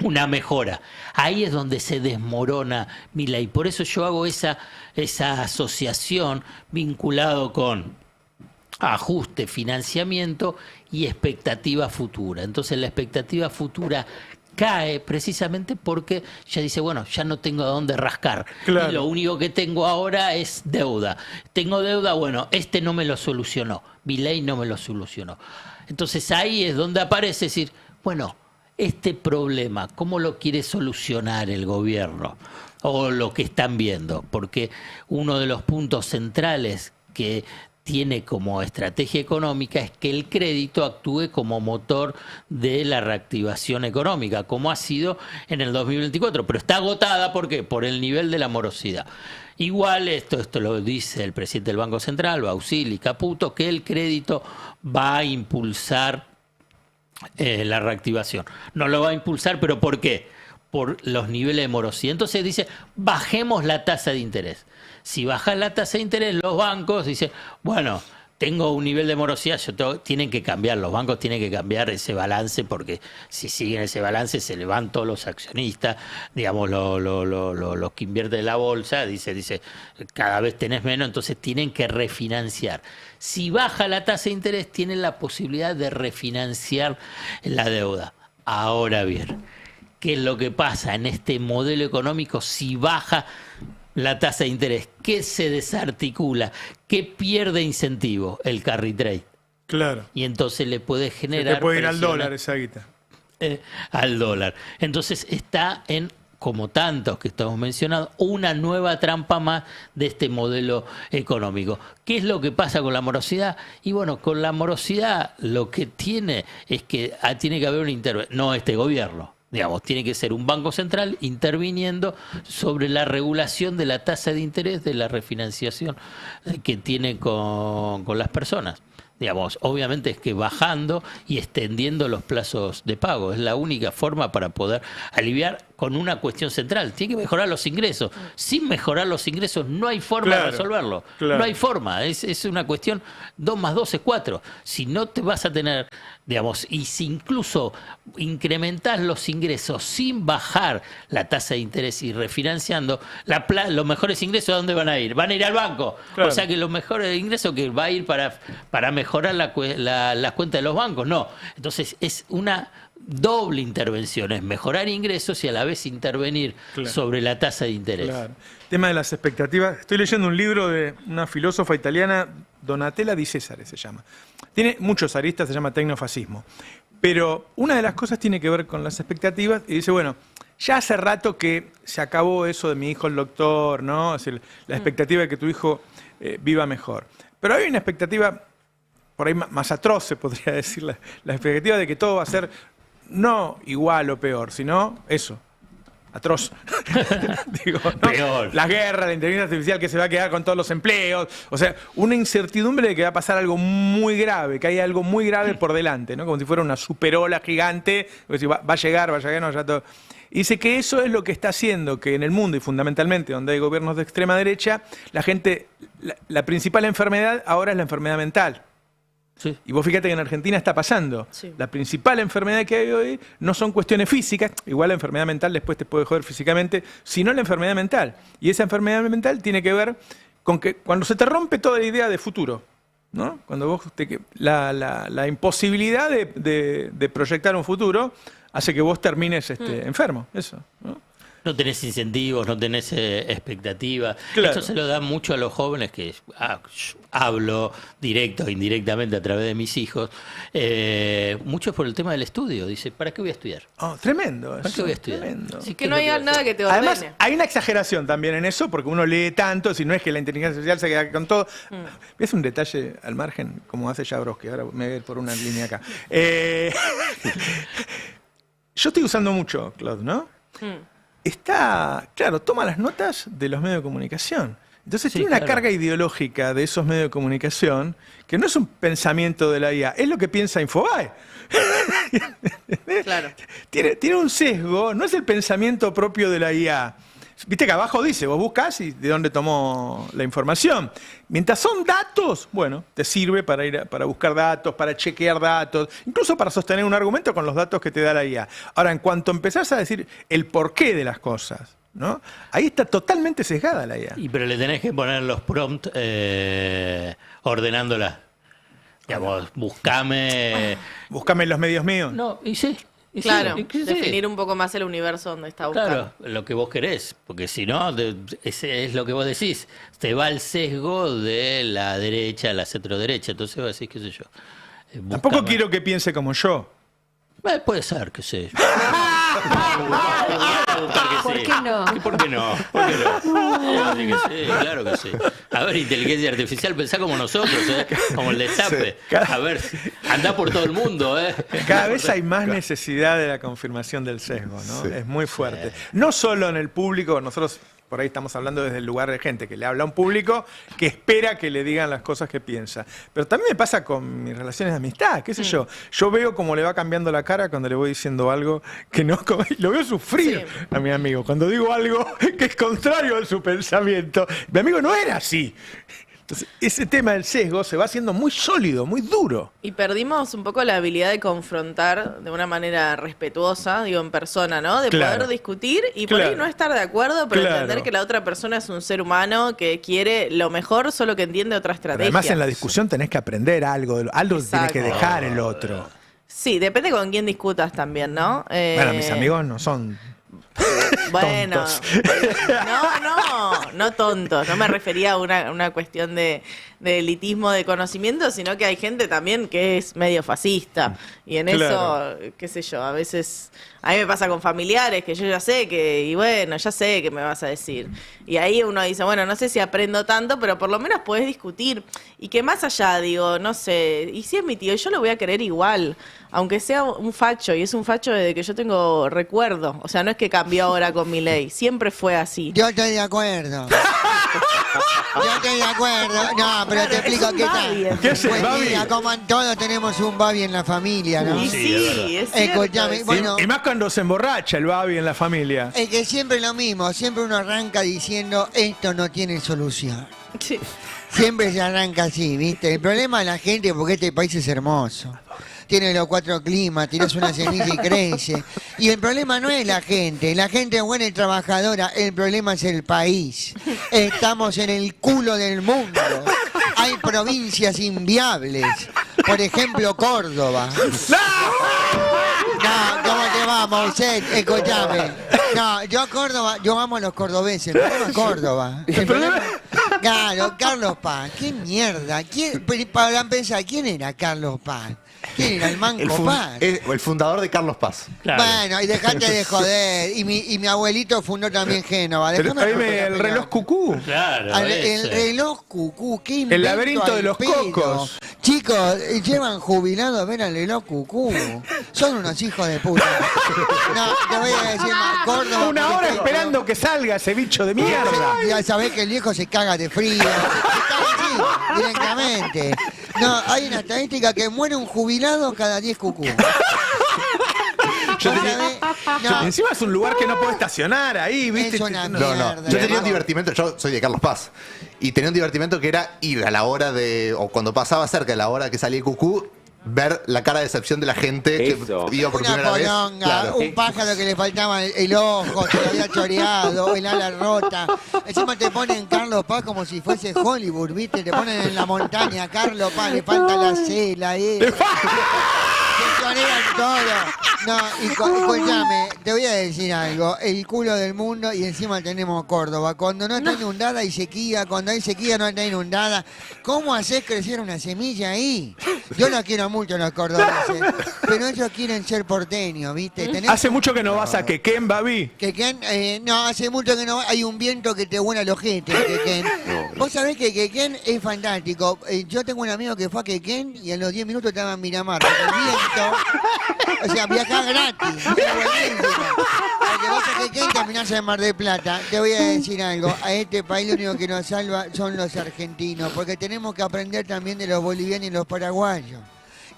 una mejora. Ahí es donde se desmorona Milei. Por eso yo hago esa asociación vinculado con ajuste, financiamiento y expectativa futura. Entonces la expectativa futura cae precisamente porque ya dice, bueno, ya no tengo a dónde rascar. Claro. Y lo único que tengo ahora es deuda. Tengo deuda, bueno, no me lo solucionó. Milei no me lo solucionó. Entonces ahí es donde aparece decir, bueno, este problema, ¿cómo lo quiere solucionar el gobierno? O lo que están viendo, porque uno de los puntos centrales que tiene como estrategia económica es que el crédito actúe como motor de la reactivación económica, como ha sido en el 2024, pero está agotada, ¿por qué? Por el nivel de la morosidad. Igual, esto lo dice el presidente del Banco Central, Bausili, Caputo, que el crédito va a impulsar la reactivación. No lo va a impulsar, ¿pero por qué? Por los niveles de morosidad. Entonces dice, bajemos la tasa de interés. Si bajan la tasa de interés, los bancos dicen, bueno, tengo un nivel de morosidad, tienen que cambiar, los bancos tienen que cambiar ese balance, porque si siguen ese balance se le van todos los accionistas, digamos, los que invierten en la bolsa, dice, cada vez tenés menos, entonces tienen que refinanciar. Si baja la tasa de interés, tienen la posibilidad de refinanciar la deuda. Ahora bien, ¿qué es lo que pasa en este modelo económico si baja la tasa de interés? ¿Qué se desarticula? ¿Qué pierde incentivo? El carry trade. Claro. Y entonces le puede generar... Se te puede ir al dólar esa guita. Al dólar. Entonces está en, como tantos que estamos mencionando, una nueva trampa más de este modelo económico. ¿Qué es lo que pasa con la morosidad? Y bueno, con la morosidad lo que tiene es que tiene que haber una intervención, no este gobierno. Digamos, tiene que ser un banco central interviniendo sobre la regulación de la tasa de interés de la refinanciación que tiene con las personas. Digamos, obviamente es que bajando y extendiendo los plazos de pago. Es la única forma para poder aliviar con una cuestión central. Tiene que mejorar los ingresos. Sin mejorar los ingresos no hay forma de resolverlo. Claro. No hay forma. Es una cuestión 2 más 2 es 4. Si no te vas a tener, digamos, y si incluso incrementás los ingresos sin bajar la tasa de interés y refinanciando, los mejores ingresos ¿a dónde van a ir? Van a ir al banco. Claro. O sea que los mejores ingresos que va a ir para mejorar las cuentas de los bancos. No. Entonces es una doble intervención, es mejorar ingresos y a la vez intervenir sobre la tasa de interés. Claro. Tema de las expectativas. Estoy leyendo un libro de una filósofa italiana, Donatella Di Cesare se llama. Tiene muchos aristas, se llama tecnofascismo. Pero una de las cosas tiene que ver con las expectativas y dice, bueno, ya hace rato que se acabó eso de mi hijo el doctor, ¿no? Es decir, la expectativa de que tu hijo viva mejor. Pero hay una expectativa por ahí más atroz, se podría decir, la expectativa de que todo va a ser no igual o peor, sino eso, atroz. Digo, ¿no? Peor. La guerra, la inteligencia artificial que se va a quedar con todos los empleos, o sea, una incertidumbre de que va a pasar algo muy grave, que hay algo muy grave por delante, ¿no? Como si fuera una superola gigante, va a llegar, no, ya todo. Y dice que eso es lo que está haciendo que en el mundo, y fundamentalmente donde hay gobiernos de extrema derecha, la gente, la principal enfermedad ahora es la enfermedad mental. Sí. Y vos fíjate que en Argentina está pasando. Sí. La principal enfermedad que hay hoy no son cuestiones físicas, igual la enfermedad mental después te puede joder físicamente, sino la enfermedad mental. Y esa enfermedad mental tiene que ver con que cuando se te rompe toda la idea de futuro, ¿no? Cuando vos la imposibilidad de proyectar un futuro hace que vos termines enfermo, eso, ¿no? No tenés incentivos, no tenés expectativas. Claro. Esto se lo da mucho a los jóvenes, que hablo directo e indirectamente a través de mis hijos. Muchos por el tema del estudio. Dice, ¿para qué voy a estudiar? Oh, tremendo. ¿Para qué voy a estudiar? Tremendo. Sí, que no hay nada que te ordene. Además, hay una exageración también en eso, porque uno lee tanto, si no es que la inteligencia artificial se queda con todo. Es un detalle al margen, como hace Jabrowski. Ahora me voy a ir por una línea acá. Yo estoy usando mucho Claude, ¿no? Toma las notas de los medios de comunicación. Entonces tiene una carga ideológica de esos medios de comunicación que no es un pensamiento de la IA, es lo que piensa Infobae. Claro. Tiene un sesgo, no es el pensamiento propio de la IA. Viste que abajo dice, vos buscás y de dónde tomó la información. Mientras son datos, bueno, te sirve para buscar datos, para chequear datos, incluso para sostener un argumento con los datos que te da la IA. Ahora, en cuanto empezás a decir el porqué de las cosas, ¿no? Ahí está totalmente sesgada la IA. Pero le tenés que poner los prompts ordenándolas. Digamos, buscame los medios míos. No, y sí. Claro, definir un poco más el universo donde está buscando. Claro, lo que vos querés, porque si no, ese es lo que vos decís, te va el sesgo de la derecha, la centroderecha, entonces vos decís, qué sé yo. Tampoco quiero que piense como yo. Puede ser, qué sé yo. ¿Por qué no? ¿Por qué no? ¿Por qué no? Sí que sí, claro que sí. A ver, inteligencia artificial, pensá como nosotros, como el destape. Sí. A ver, andá por todo el mundo. Cada vez hay más necesidad de la confirmación del sesgo, ¿no? Sí. Es muy fuerte. No solo en el público, nosotros por ahí estamos hablando desde el lugar de gente que le habla a un público que espera que le digan las cosas que piensa. Pero también me pasa con mis relaciones de amistad, qué sé yo. Yo veo cómo le va cambiando la cara cuando le voy diciendo algo que no... Lo veo sufrir a mi amigo. Cuando digo algo que es contrario a su pensamiento. Mi amigo no era así. Entonces, ese tema del sesgo se va haciendo muy sólido, muy duro. Y perdimos un poco la habilidad de confrontar de una manera respetuosa, digo, en persona, ¿no? De poder discutir y por ahí no estar de acuerdo, pero entender que la otra persona es un ser humano que quiere lo mejor, solo que entiende otra estrategia. Pero además en la discusión tenés que aprender algo, algo tiene que dejar el otro. Sí, depende con quién discutas también, ¿no? Bueno, mis amigos no son... Bueno, tontos. no tontos. No me refería a una cuestión de elitismo de conocimiento, sino que hay gente también que es medio fascista. Y en eso, qué sé yo, a veces... A mí me pasa con familiares que yo ya sé que... Y bueno, ya sé qué me vas a decir. Y ahí uno dice, bueno, no sé si aprendo tanto, pero por lo menos podés discutir. Y que más allá, digo, no sé... Y si es mi tío, yo lo voy a querer igual. Aunque sea un facho, y es un facho desde que yo tengo recuerdo. O sea, no es que cambió ahora con mi ley. Siempre fue así. Yo estoy de acuerdo. Yo estoy de acuerdo. No, pero te explico qué tal. ¿Qué es el Buen Babi? día, como todos tenemos un Babi en la familia, ¿no? Y sí, es cierto. Escuchame, bueno, Y más cuando se emborracha el Babi en la familia. es que siempre lo mismo, siempre uno arranca diciendo, esto no tiene solución. Sí. Siempre se arranca así, ¿viste? El problema de la gente es porque este país es hermoso. Tiene los 4 climas, tirás una semilla y crece. Y el problema no es la gente es buena y trabajadora, el problema es el país. Estamos en el culo del mundo. Hay provincias inviables. Por ejemplo, Córdoba. No, ¿cómo te va, Moisés? Escuchame. No, yo amo a los cordobeses, pero no a Córdoba. El problema... Claro, Carlos Paz, qué mierda. Para empezar, ¿quién era Carlos Paz? ¿Quién era el Manco Paz? El fundador de Carlos Paz. Claro. Bueno, y dejate de joder. Y mi abuelito fundó también Génova. Pero el reloj cucú. Claro, El reloj cucú, qué invento El laberinto de al los pedo. cocos. Chicos, llevan jubilado a ver al reloj cucú. Son unos hijos de puta. No, te voy a decir más. Córdoba, Una por hora ejemplo, esperando que salga ese bicho de mierda. ya sabés que el viejo se caga de frío. Se caga así, directamente. No, hay una estadística que muere un jubilado cada 10 cucú. Encima es un lugar que no puedo estacionar ahí, ¿viste? Es una No, mierda. no. Yo tenía un divertimento, yo soy de Carlos Paz, y tenía un divertimento que era ir a la hora de, o cuando pasaba cerca de la hora que salía el cucú, ver la cara de decepción de la gente Eso. que iba por Una primera vez. poronga, Claro. un pájaro que le faltaba el ojo, que lo había choreado, el ala rota. Encima te ponen Carlos Paz como si fuese Hollywood, ¿viste? Te ponen en la montaña, Carlos Paz, le falta la C, la E. Se chorean todo. No, y escúchame, te voy a decir algo. El culo del mundo y encima tenemos Córdoba. Cuando no está inundada hay sequía, cuando hay sequía no está inundada. ¿Cómo haces crecer una semilla ahí? Yo los quiero mucho los cordobeses, pero ellos quieren ser porteños, ¿viste? Hace mucho que no vas a Quequén, Babi. Quequén, no, hace mucho que no hay un viento que te vuela el ojete, Quequén. Vos sabés que Quequén es fantástico. Yo tengo un amigo que fue a Quequén y a los 10 minutos estaba en Miramar. Porque el viento, o sea, viajás gratis. Es buenísimo. Porque vas a Quequén y terminás en Mar del Plata. Te voy a decir algo. A este país lo único que nos salva son los argentinos. Porque tenemos que aprender también de los bolivianos y los paraguayos.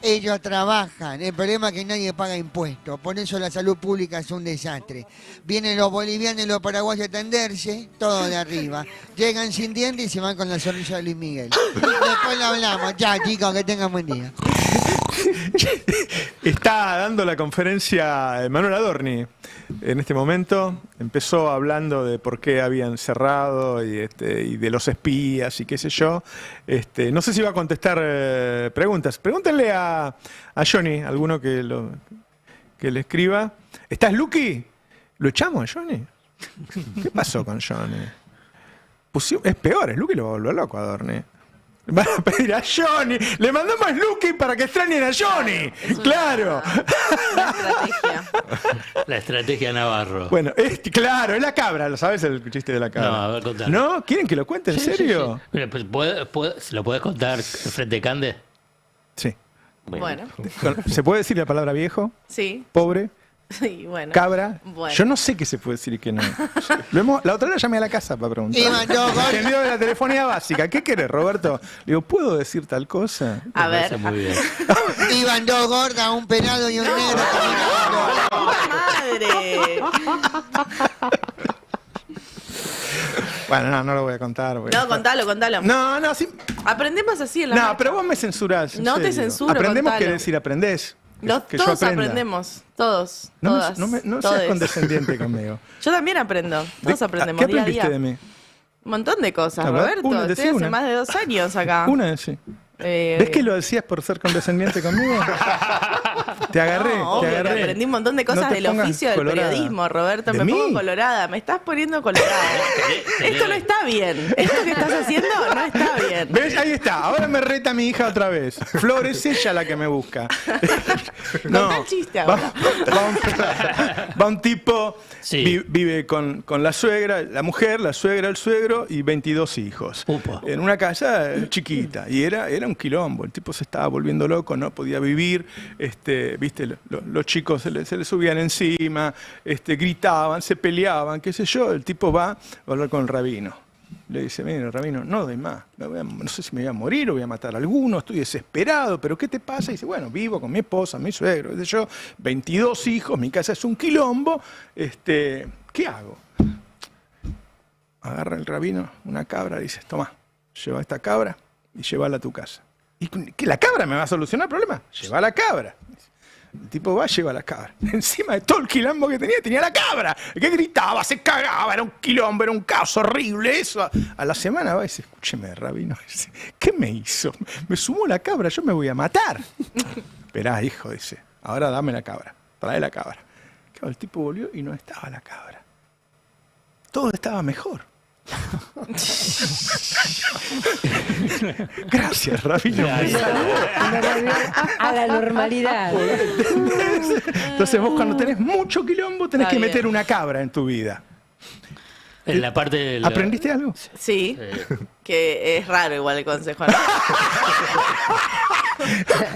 Ellos trabajan, el problema es que nadie paga impuestos, por eso la salud pública es un desastre. Vienen los bolivianos y los paraguayos a atenderse, todo de arriba. Llegan sin dientes y se van con la sonrisa de Luis Miguel. Después lo hablamos. Chao, chicos, que tengan buen día. Está dando la conferencia Manuel Adorni en este momento. Empezó hablando de por qué habían cerrado y de los espías y qué sé yo. No sé si va a contestar preguntas. Pregúntenle a Johnny, alguno que le escriba. ¿Estás Lucky? ¿Lo echamos a Johnny? ¿Qué pasó con Johnny? Es peor, es Lucky lo volvió loco a Adorni. Van a pedir a Johnny. Le mandamos a Snooki para que extrañen a Johnny. Claro. Una estrategia. La estrategia Navarro. Bueno, claro, es la cabra. ¿Lo sabes el chiste de la cabra? No, a ver, contalo. ¿No? ¿Quieren que lo cuente en serio? Sí. Mira, pues, ¿lo podés contar frente a Cande? Sí. Bueno. ¿Se puede decir la palabra viejo? Sí. Pobre. Sí, bueno. Cabra. Bueno. Yo no sé qué se puede decir y qué no. La otra vez llamé a la casa para preguntar. Y mandó gol. Entendió de la telefonía básica. ¿Qué querés, Roberto? Le digo, ¿puedo decir tal cosa? A ver. Muy bien. Iban dos gordas, un pelado y un negro caminando. ¡Madre! Bueno, no lo voy a contar. No, contalo. No, sí. Aprendemos así en la No, marcha. pero vos me censurás. No te censuro, Aprendemos contalo. quiere decir aprendés. Que yo Todos aprenda. aprendemos. Todos. No, Todas. no seas todes. condescendiente conmigo. Yo también aprendo. Todos aprendemos ¿Qué día a aprendiste día. de mí? Un montón de cosas, A ver, Roberto. una, Estoy decí hace una. más de 2 años acá. Una, sí. ¿Ves que lo decías por ser condescendiente conmigo? Te agarré, No, te obvio que agarré. aprendí un montón de cosas No te del pongas oficio del colorada. periodismo, Roberto. ¿De Me mí? pongo colorada. Me estás poniendo colorada. Esto no está bien. Esto que estás haciendo no está bien. ¿Ves? Ahí está. Ahora me reta mi hija otra vez. Flor, es ella la que me busca. Contá el chiste ahora. Va un tipo, Sí. vive con la suegra, la mujer, la suegra, el suegro y 22 hijos. Upa. En una casa chiquita. Y era un quilombo. El tipo se estaba volviendo loco, no podía vivir. Viste, los chicos se le subían encima, gritaban, se peleaban, qué sé yo. El tipo va a hablar con el rabino. Le dice, mire, rabino, no doy más. No sé si me voy a morir o voy a matar a alguno, estoy desesperado, pero ¿qué te pasa? Y dice, bueno, vivo con mi esposa, mi suegro, qué sé yo, 22 hijos, mi casa es un quilombo, ¿qué hago? Agarra el rabino una cabra y dice, toma, lleva esta cabra y llévala a tu casa. ¿Y que la cabra me va a solucionar el problema? Lleva la cabra. El tipo va, lleva la cabra. Encima de todo el quilombo que tenía la cabra. Que gritaba, se cagaba, era un quilombo, era un caos horrible. Eso. A la semana va y dice, escúcheme, rabino, ¿qué me hizo? Me sumó la cabra, yo me voy a matar. Esperá, hijo, dice, ahora dame la cabra, trae la cabra. Claro, el tipo volvió y no estaba la cabra. Todo estaba mejor. Gracias, rabino. A la normalidad. Entonces vos cuando tenés mucho quilombo tenés Está que bien. meter una cabra en tu vida. En la parte de la- ¿Aprendiste algo? Sí, que es raro igual el consejo, ¿no?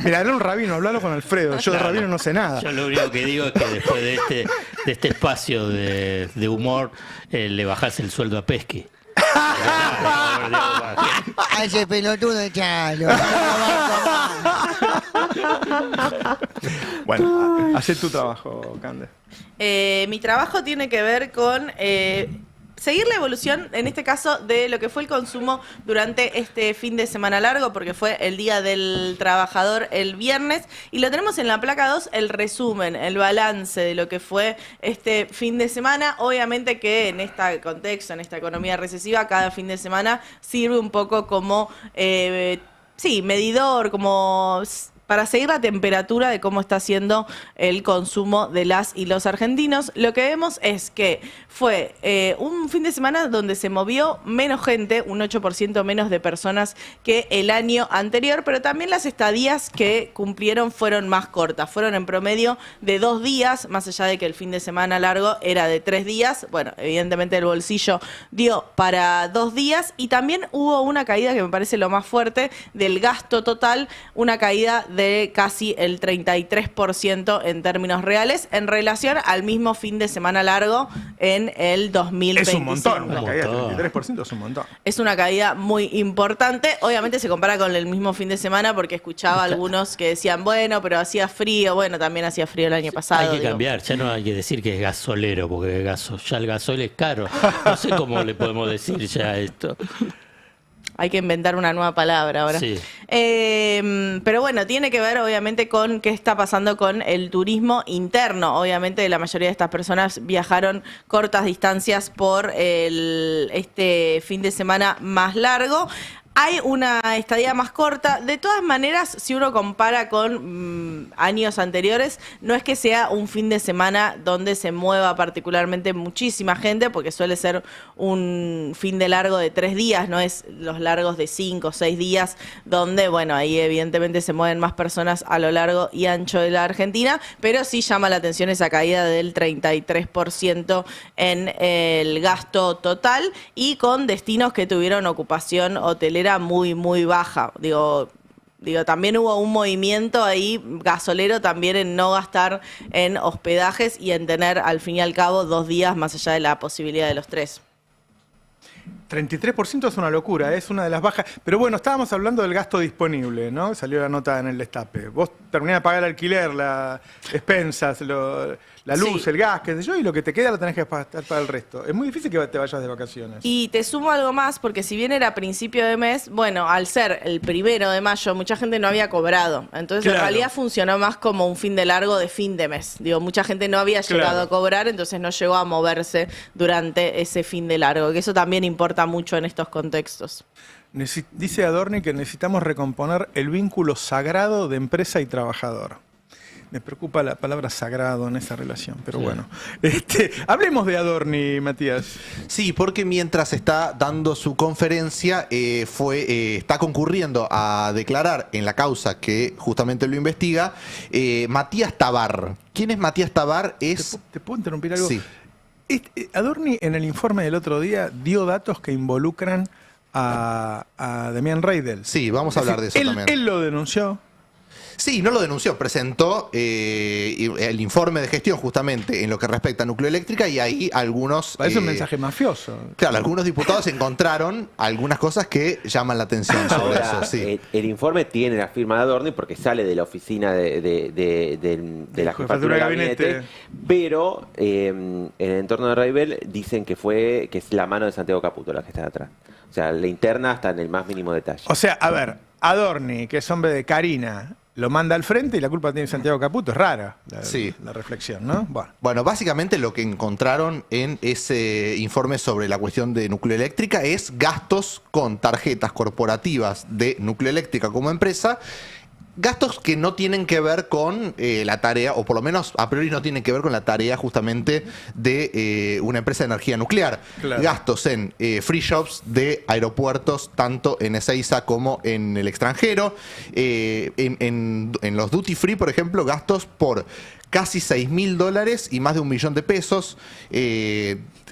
Mira, era un rabino, hablalo con Alfredo. Yo de rabino no sé nada. Yo lo único que digo es que después de este espacio de humor, le bajás el sueldo a Pesky. A ese pelotudo echalo. Bueno, hacé tu trabajo, Cande. Mi trabajo tiene que ver con seguir la evolución, en este caso, de lo que fue el consumo durante este fin de semana largo, porque fue el Día del Trabajador el viernes, y lo tenemos en la placa 2, el resumen, el balance de lo que fue este fin de semana. Obviamente que en este contexto, en esta economía recesiva, cada fin de semana sirve un poco como, medidor, como para seguir la temperatura de cómo está siendo el consumo de las y los argentinos. Lo que vemos es que fue un fin de semana donde se movió menos gente, un 8% menos de personas que el año anterior, pero también las estadías que cumplieron fueron más cortas. Fueron en promedio de 2 días, más allá de que el fin de semana largo era de 3 días. Bueno, evidentemente el bolsillo dio para 2 días, y también hubo una caída que me parece lo más fuerte del gasto total, una caída de casi el 33% en términos reales en relación al mismo fin de semana largo en el 2025. Es un montón, una caída del 33% es un montón. Es una caída muy importante. Obviamente se compara con el mismo fin de semana, porque escuchaba a algunos que decían, bueno, pero hacía frío. Bueno, también hacía frío el año pasado. Hay que digo. cambiar, ya no hay que decir que es gasolero, porque ya el gasol es caro. No sé cómo le podemos decir ya esto. Hay que inventar una nueva palabra ahora. Sí. Pero bueno, tiene que ver obviamente con qué está pasando con el turismo interno. Obviamente la mayoría de estas personas viajaron cortas distancias por este fin de semana más largo. hay una estadía más corta. De todas maneras, si uno compara con años anteriores, no es que sea un fin de semana donde se mueva particularmente muchísima gente, porque suele ser un fin de largo de 3 días, no es los largos de 5 o 6 días, donde, bueno, ahí evidentemente se mueven más personas a lo largo y ancho de la Argentina, pero sí llama la atención esa caída del 33% en el gasto total y con destinos que tuvieron ocupación hotelera muy, muy baja. Digo, también hubo un movimiento ahí gasolero también en no gastar en hospedajes y en tener al fin y al cabo 2 días más allá de la posibilidad de los 3. 33% es una locura, es una de las bajas. Pero bueno, estábamos hablando del gasto disponible, ¿no? Salió la nota en el destape. Vos terminás de pagar el alquiler, las expensas, la luz, Sí. el gas, qué sé yo, y lo que te queda lo tenés que gastar para el resto. Es muy difícil que te vayas de vacaciones. Y te sumo algo más, porque si bien era principio de mes, bueno, al ser el 1 de mayo, mucha gente no había cobrado. Entonces, Claro. en realidad funcionó más como un fin de largo de fin de mes. Digo, mucha gente no había llegado Claro. a cobrar, entonces no llegó a moverse durante ese fin de largo, que eso también importa mucho en estos contextos. Dice Adorni que necesitamos recomponer el vínculo sagrado de empresa y trabajador. Me preocupa la palabra sagrado en esa relación, pero Sí. bueno. Hablemos de Adorni, Matías. Sí, porque mientras está dando su conferencia, está concurriendo a declarar en la causa que justamente lo investiga, Matías Tabar. ¿Quién es Matías Tabar? ¿Te puedo interrumpir algo? Sí. Adorni en el informe del otro día dio datos que involucran a Demian Reidel. Sí, vamos a hablar de eso también. Él lo denunció. Sí, no lo denunció, presentó el informe de gestión justamente en lo que respecta a Nucleoeléctrica y ahí algunos... Parece un mensaje mafioso. Claro, algunos diputados encontraron algunas cosas que llaman la atención sobre Ahora, eso, sí. el informe tiene la firma de Adorni porque sale de la oficina de la jefatura de gabinete, pero en el entorno de Reibel dicen que es la mano de Santiago Caputo la que está atrás. O sea, la interna hasta en el más mínimo detalle. O sea, a ver, Adorni, que es hombre de Karina, lo manda al frente y la culpa tiene Santiago Caputo. Es rara la reflexión, ¿no? Bueno, básicamente lo que encontraron en ese informe sobre la cuestión de Nucleoeléctrica es gastos con tarjetas corporativas de Nucleoeléctrica como empresa, gastos que no tienen que ver con la tarea, o por lo menos a priori no tienen que ver con la tarea justamente de una empresa de energía nuclear. Claro. Gastos en free shops de aeropuertos, tanto en Ezeiza como en el extranjero. En los duty free, por ejemplo, gastos por casi $6.000 y más de $1 millón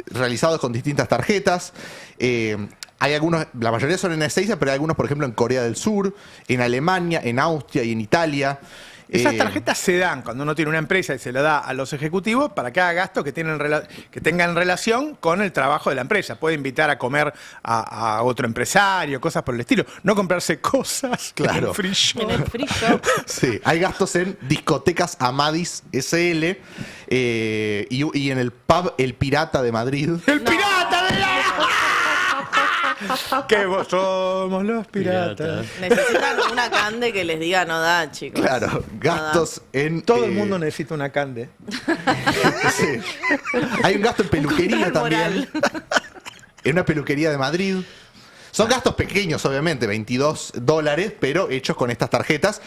realizados con distintas tarjetas. Hay algunos, la mayoría son en Ezeiza, pero hay algunos, por ejemplo, en Corea del Sur, en Alemania, en Austria y en Italia. Esas tarjetas se dan cuando uno tiene una empresa y se la da a los ejecutivos para que haga gastos que tengan relación con el trabajo de la empresa. Puede invitar a comer a otro empresario, cosas por el estilo. No comprarse cosas Claro. en free shop. En el free shop. Sí, hay gastos en discotecas Amadis SL y en el pub El Pirata de Madrid. ¡El pirata de la... Que vos somos los piratas. Necesitan una cande que les diga no da, chicos. Claro, gastos en... Todo el mundo necesita una cande. Sí. Hay un gasto en peluquería también. En una peluquería de Madrid. Son gastos pequeños, obviamente, $22, pero hechos con estas tarjetas.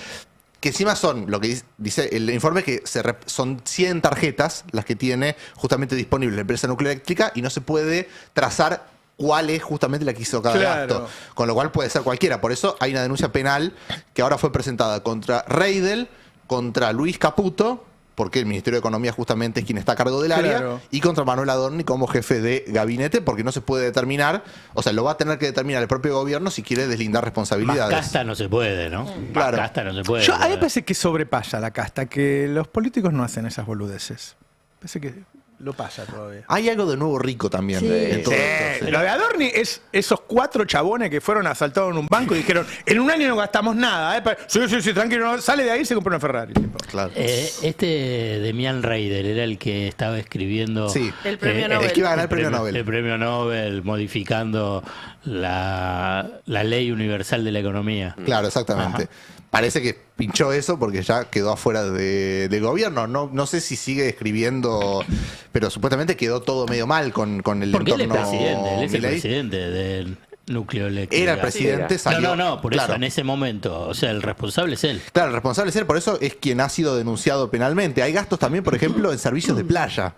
Que encima son, lo que dice el informe, que son 100 tarjetas las que tiene justamente disponible la empresa Nucleoeléctrica y no se puede trazar cuál es justamente la que hizo cada Claro. gasto. Con lo cual puede ser cualquiera. Por eso hay una denuncia penal que ahora fue presentada contra Reidel, contra Luis Caputo, porque el Ministerio de Economía justamente es quien está a cargo del área, Claro. y contra Manuel Adorni como jefe de gabinete, porque no se puede determinar, o sea, lo va a tener que determinar el propio gobierno si quiere deslindar Más responsabilidades. casta no se puede, ¿no? Claro. Más casta no se puede. A mí me parece que sobrepasa la casta, que los políticos no hacen esas boludeces. Parece que lo pasa todavía. Hay algo de nuevo rico también. Sí. En todo esto, sí. Lo de Adorni es esos 4 chabones que fueron asaltados en un banco y dijeron, en un año no gastamos nada. Sí, tranquilo, no. Sale de ahí y se compra una Ferrari. Tipo. Claro. Demian Reidel era el que estaba escribiendo Sí. El premio Nobel. Es que iba a ganar el premio Nobel. El premio Nobel, modificando la ley universal de la economía. Claro, exactamente. Ajá. Parece que pinchó eso porque ya quedó afuera del gobierno. No sé si sigue escribiendo, pero supuestamente quedó todo medio mal con el Porque él es entorno presidente, él es el Milei. presidente Nucleoeléctrica. Era el presidente, salió. No, por claro. eso en ese momento, o sea, el responsable es él. Claro, el responsable es él, por eso es quien ha sido denunciado penalmente. Hay gastos también, por ejemplo, en servicios de playa.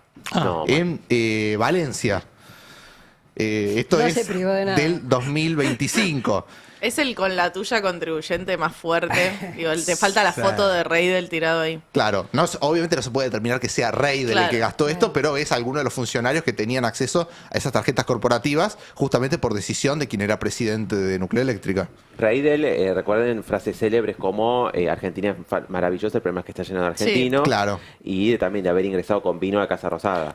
En Valencia. Esto No es se privó de nada. del 2025. Es el con la tuya contribuyente más fuerte. Digo, te falta la foto de Reidel tirado ahí. Claro, obviamente no se puede determinar que sea Reidel el que gastó esto, pero es alguno de los funcionarios que tenían acceso a esas tarjetas corporativas justamente por decisión de quien era presidente de Nucleoeléctrica. Reidel, recuerden frases célebres como Argentina es maravillosa, el problema es que está lleno de argentinos. Sí, claro. Y también de haber ingresado con vino a Casa Rosada.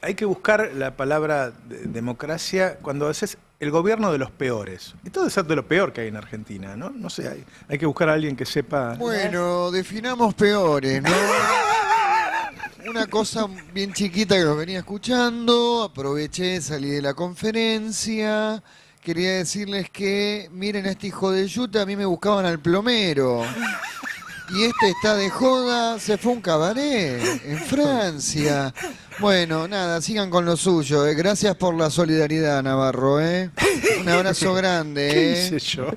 Hay que buscar la palabra democracia cuando haces el gobierno de los peores? Esto debe ser de lo peor que hay en Argentina, ¿no? No sé, hay que buscar a alguien que sepa... Bueno, definamos peores, ¿no? Una cosa bien chiquita que los venía escuchando, aproveché, salí de la conferencia, quería decirles que, miren a este hijo de yuta, a mí me buscaban al plomero. Y este está de joda, se fue a un cabaret en Francia. Bueno, nada, sigan con lo suyo. Gracias por la solidaridad, Navarro. Un abrazo grande. ¿Qué hice yo?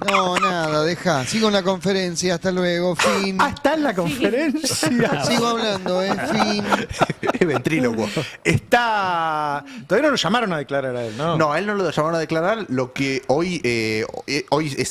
No, nada, deja. Sigo en la conferencia. Hasta luego. Fin. ¿Está en la conferencia? Sigo hablando, fin. Es ventrílocuo. Todavía no lo llamaron a declarar a él, ¿no? No, a él no lo llamaron a declarar. Lo que hoy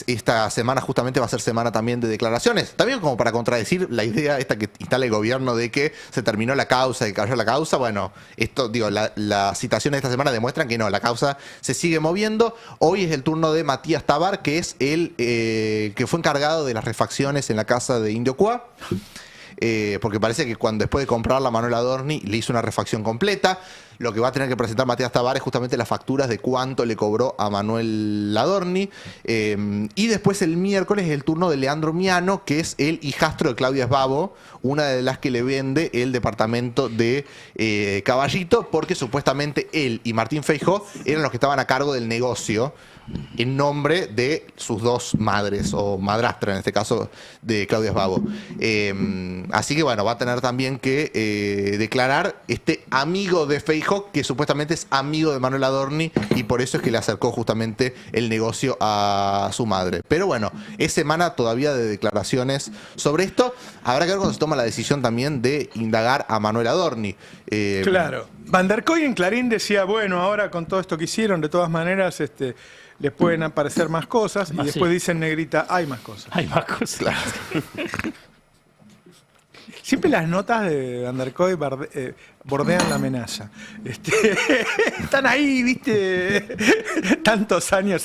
esta semana justamente va a ser semana también de declaraciones. También como para contradecir la idea esta que instala el gobierno de que se terminó la causa, que cayó la causa. Bueno, esto, digo, las citaciones de esta semana demuestran que no, la causa se sigue moviendo. Hoy es el turno de Matías Tabar, que es el que fue encargado de las refacciones en la casa de Indio Cuá. Porque parece que después de comprarla Manuel Adorni le hizo una refacción completa. Lo que va a tener que presentar Matías Tabar es justamente las facturas de cuánto le cobró a Manuel Adorni. Y después el miércoles es el turno de Leandro Miano, que es el hijastro de Claudia Sbabo, una de las que le vende el departamento de Caballito, porque supuestamente él y Martín Feijóo eran los que estaban a cargo del negocio en nombre de sus dos madres, o madrastra en este caso, de Claudia Sbabo. Así que bueno, va a tener también que declarar este amigo de Feijóo, que supuestamente es amigo de Manuel Adorni, y por eso es que le acercó justamente el negocio a su madre. Pero bueno, es semana todavía de declaraciones sobre esto. Habrá que ver cuando se toma la decisión también de indagar a Manuel Adorni. Claro. Van der Koy en Clarín decía, bueno, ahora con todo esto que hicieron, de todas maneras, les pueden aparecer más cosas, y después dicen negrita, hay más cosas. Hay más cosas. Claro. Siempre las notas de Van der Koy bordean la amenaza. Están ahí, viste, tantos años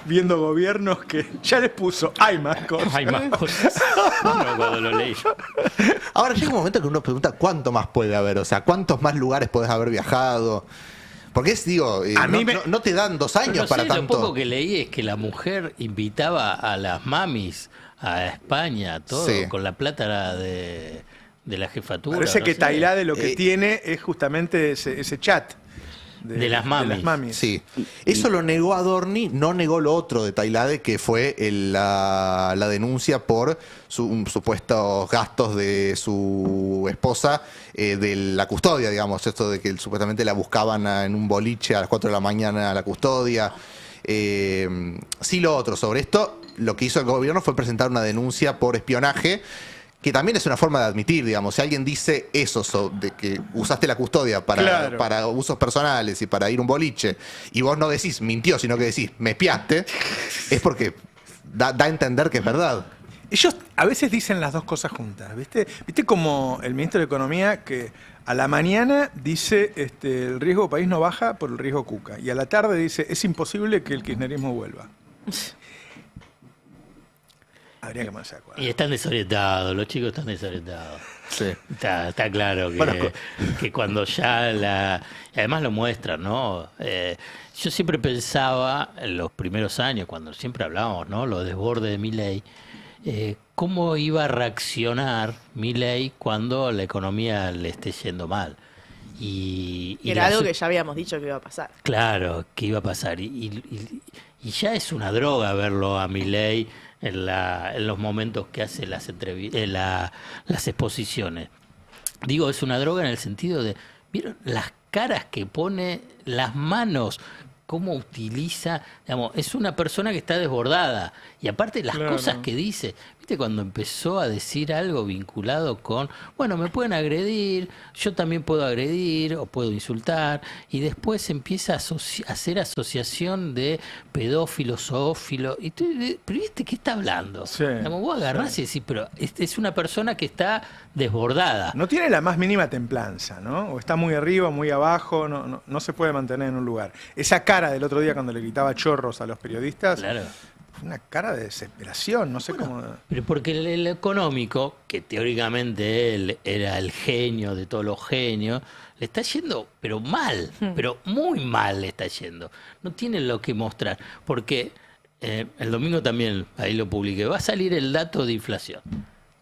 viendo gobiernos que ya les puso, hay más cosas. Hay más cosas. No, cuando lo leí. Ahora llega un momento que uno pregunta cuánto más puede haber, o sea, cuántos más lugares podés haber viajado. Porque no te dan 2 años para tanto. Lo poco que leí es que la mujer invitaba a las mamis a España, todo, sí, con la plata de la jefatura. Parece que Tailade lo que tiene es justamente ese chat. De las mamis. Sí. Eso lo negó Adorni, no negó lo otro de Tailade, que fue la denuncia por supuestos gastos de su esposa, de la custodia, digamos, esto de que supuestamente la buscaban en un boliche a las 4 de la mañana a la custodia. Sí, lo otro sobre esto, lo que hizo el gobierno fue presentar una denuncia por espionaje, que también es una forma de admitir, digamos, si alguien dice eso, de que usaste la custodia para usos personales y para ir a un boliche, y vos no decís mintió, sino que decís me espiaste, es porque da a entender que es verdad. Ellos a veces dicen las dos cosas juntas, ¿viste? ¿Viste como el ministro de Economía que a la mañana dice el riesgo país no baja por el riesgo Cuca, y a la tarde dice es imposible que el kirchnerismo vuelva? Habría que ponerse de acuerdo. Y están desorientados, los chicos están desorientados. Sí. Está claro que cuando ya además lo muestran, ¿no? Yo siempre pensaba en los primeros años, cuando siempre hablábamos, ¿no? Los desbordes de Milei, cómo iba a reaccionar Milei cuando la economía le esté yendo mal. Y era algo que ya habíamos dicho que iba a pasar. Claro, que iba a pasar. Y ya es una droga verlo a Milei en los momentos que hace las exposiciones. Digo, es una droga en el sentido de, ¿vieron las caras que pone, las manos cómo utiliza, digamos, es una persona que está desbordada. Y aparte las cosas que dice, ¿viste? Cuando empezó a decir algo vinculado con, bueno, me pueden agredir, yo también puedo agredir o puedo insultar, y después empieza a hacer asociación de pedófilos, zoófilos, y tú, pero ¿viste qué está hablando? Sí, Digamos, vos agarrás y decís, pero es una persona que está desbordada. No tiene la más mínima templanza, ¿no? O está muy arriba, muy abajo, no se puede mantener en un lugar. Esa cara del otro día cuando le gritaba chorros a los periodistas, claro, fue una cara de desesperación, no sé cómo... Pero porque el económico, que teóricamente él era el genio de todos los genios, le está yendo, pero mal, pero muy mal le está yendo. No tiene lo que mostrar, porque el domingo también, ahí lo publiqué, va a salir el dato de inflación.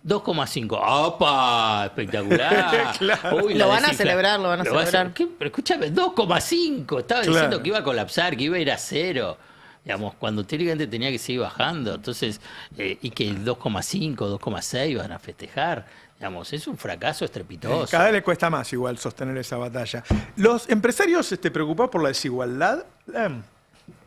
2,5. ¡Opa! Espectacular. Claro. Uy, lo van a celebrar, lo van a celebrar. Pero escúchame, 2,5. Estaba diciendo que iba a colapsar, que iba a ir a cero. Digamos, cuando teóricamente tenía que seguir bajando. Entonces, y que el 2,5, 2,6 van a festejar. Digamos, es un fracaso estrepitoso. Cada vez le cuesta más igual sostener esa batalla. ¿Los empresarios preocupados por la desigualdad?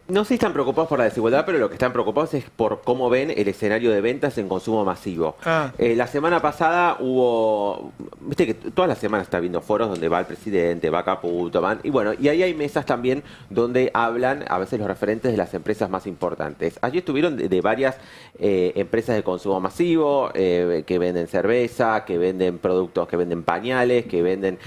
No sé si están preocupados por la desigualdad, pero lo que están preocupados es por cómo ven el escenario de ventas en consumo masivo. La semana pasada hubo, viste que todas las semanas está habiendo foros donde va el presidente, va Caputo, van, y bueno, y ahí hay mesas también donde hablan a veces los referentes de las empresas más importantes. Allí estuvieron de varias empresas de consumo masivo, que venden cerveza, que venden productos, que venden pañales, que venden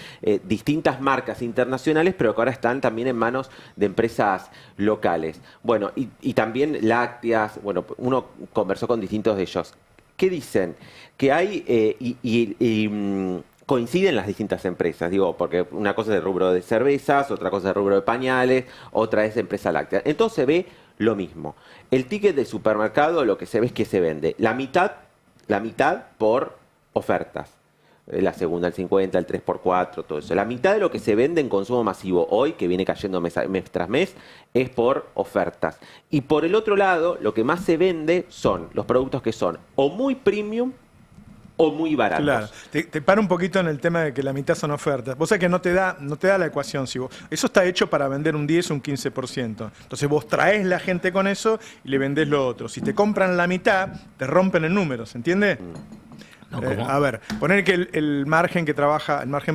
distintas marcas internacionales, pero que ahora están también en manos de empresas locales. Bueno, y también lácteas, bueno, uno conversó con distintos de ellos. ¿Qué dicen? Que hay, coinciden las distintas empresas, digo, porque una cosa es el rubro de cervezas, otra cosa es el rubro de pañales, otra es empresa láctea. Entonces se ve lo mismo. El ticket del supermercado, lo que se ve es que se vende la mitad por ofertas. La segunda, el 50, el 3x4, todo eso. La mitad de lo que se vende en consumo masivo hoy, que viene cayendo mes tras mes, es por ofertas. Y por el otro lado, lo que más se vende son los productos que son o muy premium o muy baratos. Claro. Te paro un poquito en el tema de que la mitad son ofertas. Vos sabés que no te da la ecuación. Si vos, eso está hecho para vender un 10 o un 15%. Entonces vos traés la gente con eso y le vendés lo otro. Si te compran la mitad, te rompen el número, ¿se entiende? No, a ver, poner que el margen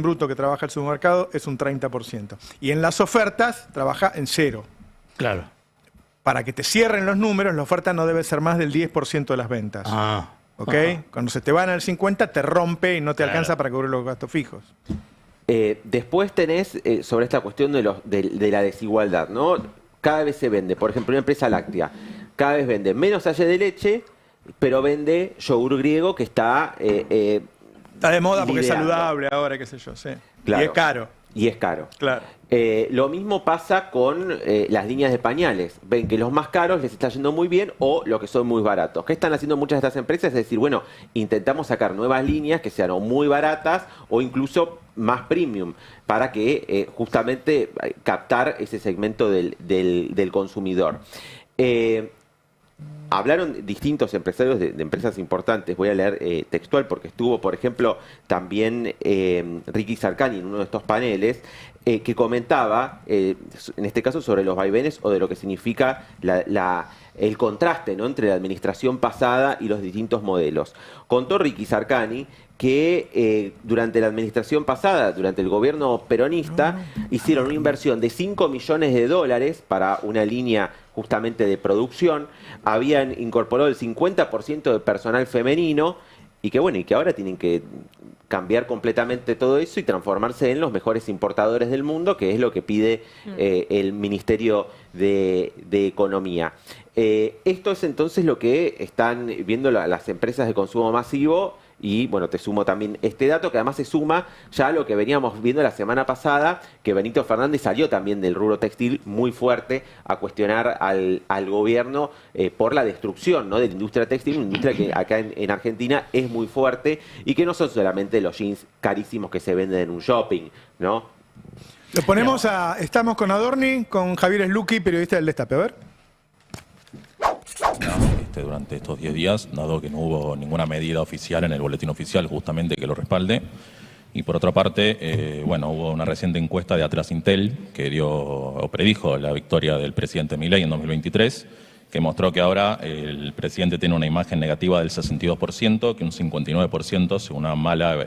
bruto que trabaja el supermercado es un 30%. Y en las ofertas trabaja en 0. Claro. Para que te cierren los números, la oferta no debe ser más del 10% de las ventas. ¿Ok? Cuando se te van al 50, te rompe y no te alcanza para cubrir los gastos fijos. Después tenés sobre esta cuestión de la desigualdad, ¿no? Cada vez se vende, por ejemplo, una empresa láctea, cada vez vende menos sachet de leche, pero vende yogur griego que está de moda porque es saludable ahora, qué sé yo, sí. Claro. Y es caro. Claro. Lo mismo pasa con las líneas de pañales. Ven que los más caros les está yendo muy bien o los que son muy baratos. ¿Qué están haciendo muchas de estas empresas? Es decir, bueno, intentamos sacar nuevas líneas que sean o muy baratas o incluso más premium para que justamente captar ese segmento del consumidor. Hablaron distintos empresarios de empresas importantes. Voy a leer textual porque estuvo, por ejemplo, también Ricky Sarkany en uno de estos paneles que comentaba, en este caso, sobre los vaivenes o de lo que significa el contraste, ¿no?, entre la administración pasada y los distintos modelos. Contó Ricky Sarkany que durante la administración pasada, durante el gobierno peronista, hicieron una inversión de $5 millones para una línea justamente de producción, habían incorporado el 50% de personal femenino y que bueno, y que ahora tienen que cambiar completamente todo eso y transformarse en los mejores importadores del mundo, que es lo que pide el Ministerio de Economía. Esto es entonces lo que están viendo las empresas de consumo masivo. Y bueno, te sumo también este dato que además se suma ya a lo que veníamos viendo la semana pasada, que Benito Fernández salió también del rubro textil muy fuerte a cuestionar al gobierno por la destrucción, ¿no?, de la industria textil, una industria que acá en Argentina es muy fuerte y que no son solamente los jeans carísimos que se venden en un shopping, ¿no? Lo ponemos estamos con Adorni, con Javier Sluky, periodista del Destape. A ver. Durante estos 10 días, dado que no hubo ninguna medida oficial en el boletín oficial justamente que lo respalde, Y por otra parte, hubo una reciente encuesta de Atlas Intel que predijo la victoria del presidente Milei en 2023, que mostró que ahora el presidente tiene una imagen negativa del 62%, que un 59% según una mala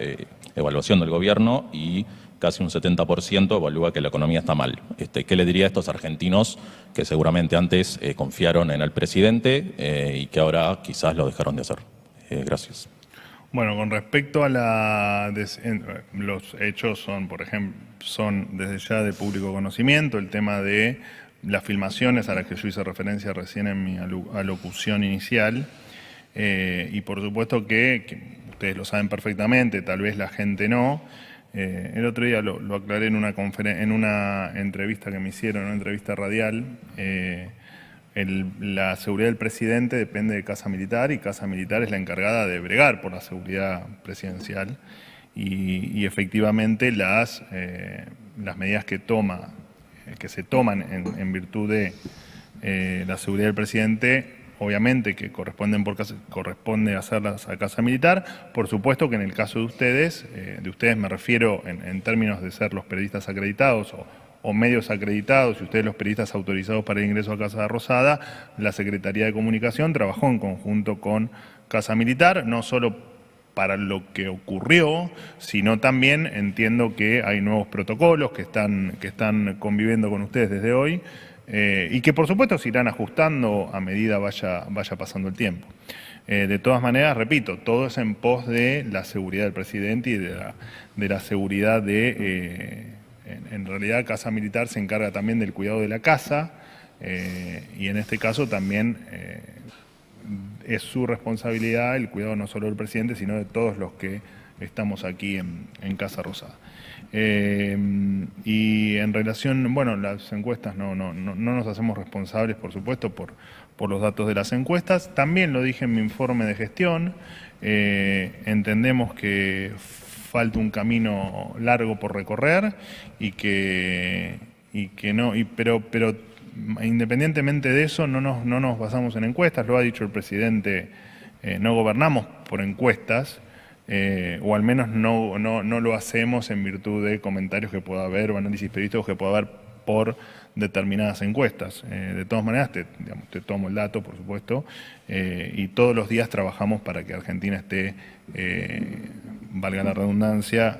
evaluación del gobierno, y casi un 70% evalúa que la economía está mal. ¿Qué le diría a estos argentinos que seguramente antes confiaron en el presidente y que ahora quizás lo dejaron de hacer? Gracias. Bueno, con respecto a los hechos son, por ejemplo, son desde ya de público conocimiento, el tema de las filmaciones a las que yo hice referencia recién en mi alocución inicial, y por supuesto que ustedes lo saben perfectamente, tal vez la gente no. El otro día lo aclaré en una entrevista que me hicieron, una entrevista radial. La seguridad del presidente depende de Casa Militar, y Casa Militar es la encargada de bregar por la seguridad presidencial, y efectivamente las medidas que se toman en virtud de la seguridad del presidente, obviamente que corresponde hacerlas a Casa Militar. Por supuesto que en el caso de ustedes me refiero en términos de ser los periodistas acreditados o medios acreditados, y ustedes los periodistas autorizados para el ingreso a Casa Rosada, la Secretaría de Comunicación trabajó en conjunto con Casa Militar, no solo para lo que ocurrió, sino también entiendo que hay nuevos protocolos que están conviviendo con ustedes desde hoy, y que por supuesto se irán ajustando a medida vaya pasando el tiempo. De todas maneras, repito, todo es en pos de la seguridad del presidente y de la seguridad en realidad Casa Militar se encarga también del cuidado de la casa, y en este caso también es su responsabilidad el cuidado no solo del presidente, sino de todos los que estamos aquí en Casa Rosada. Y en relación, las encuestas no nos hacemos responsables, por supuesto, por los datos de las encuestas. También lo dije en mi informe de gestión, entendemos que falta un camino largo por recorrer pero independientemente de eso no nos basamos en encuestas, lo ha dicho el presidente, no gobernamos por encuestas, o al menos no lo hacemos en virtud de comentarios que pueda haber o análisis periodísticos que pueda haber por determinadas encuestas. De todas maneras, te tomo el dato, por supuesto, y todos los días trabajamos para que Argentina esté, valga la redundancia,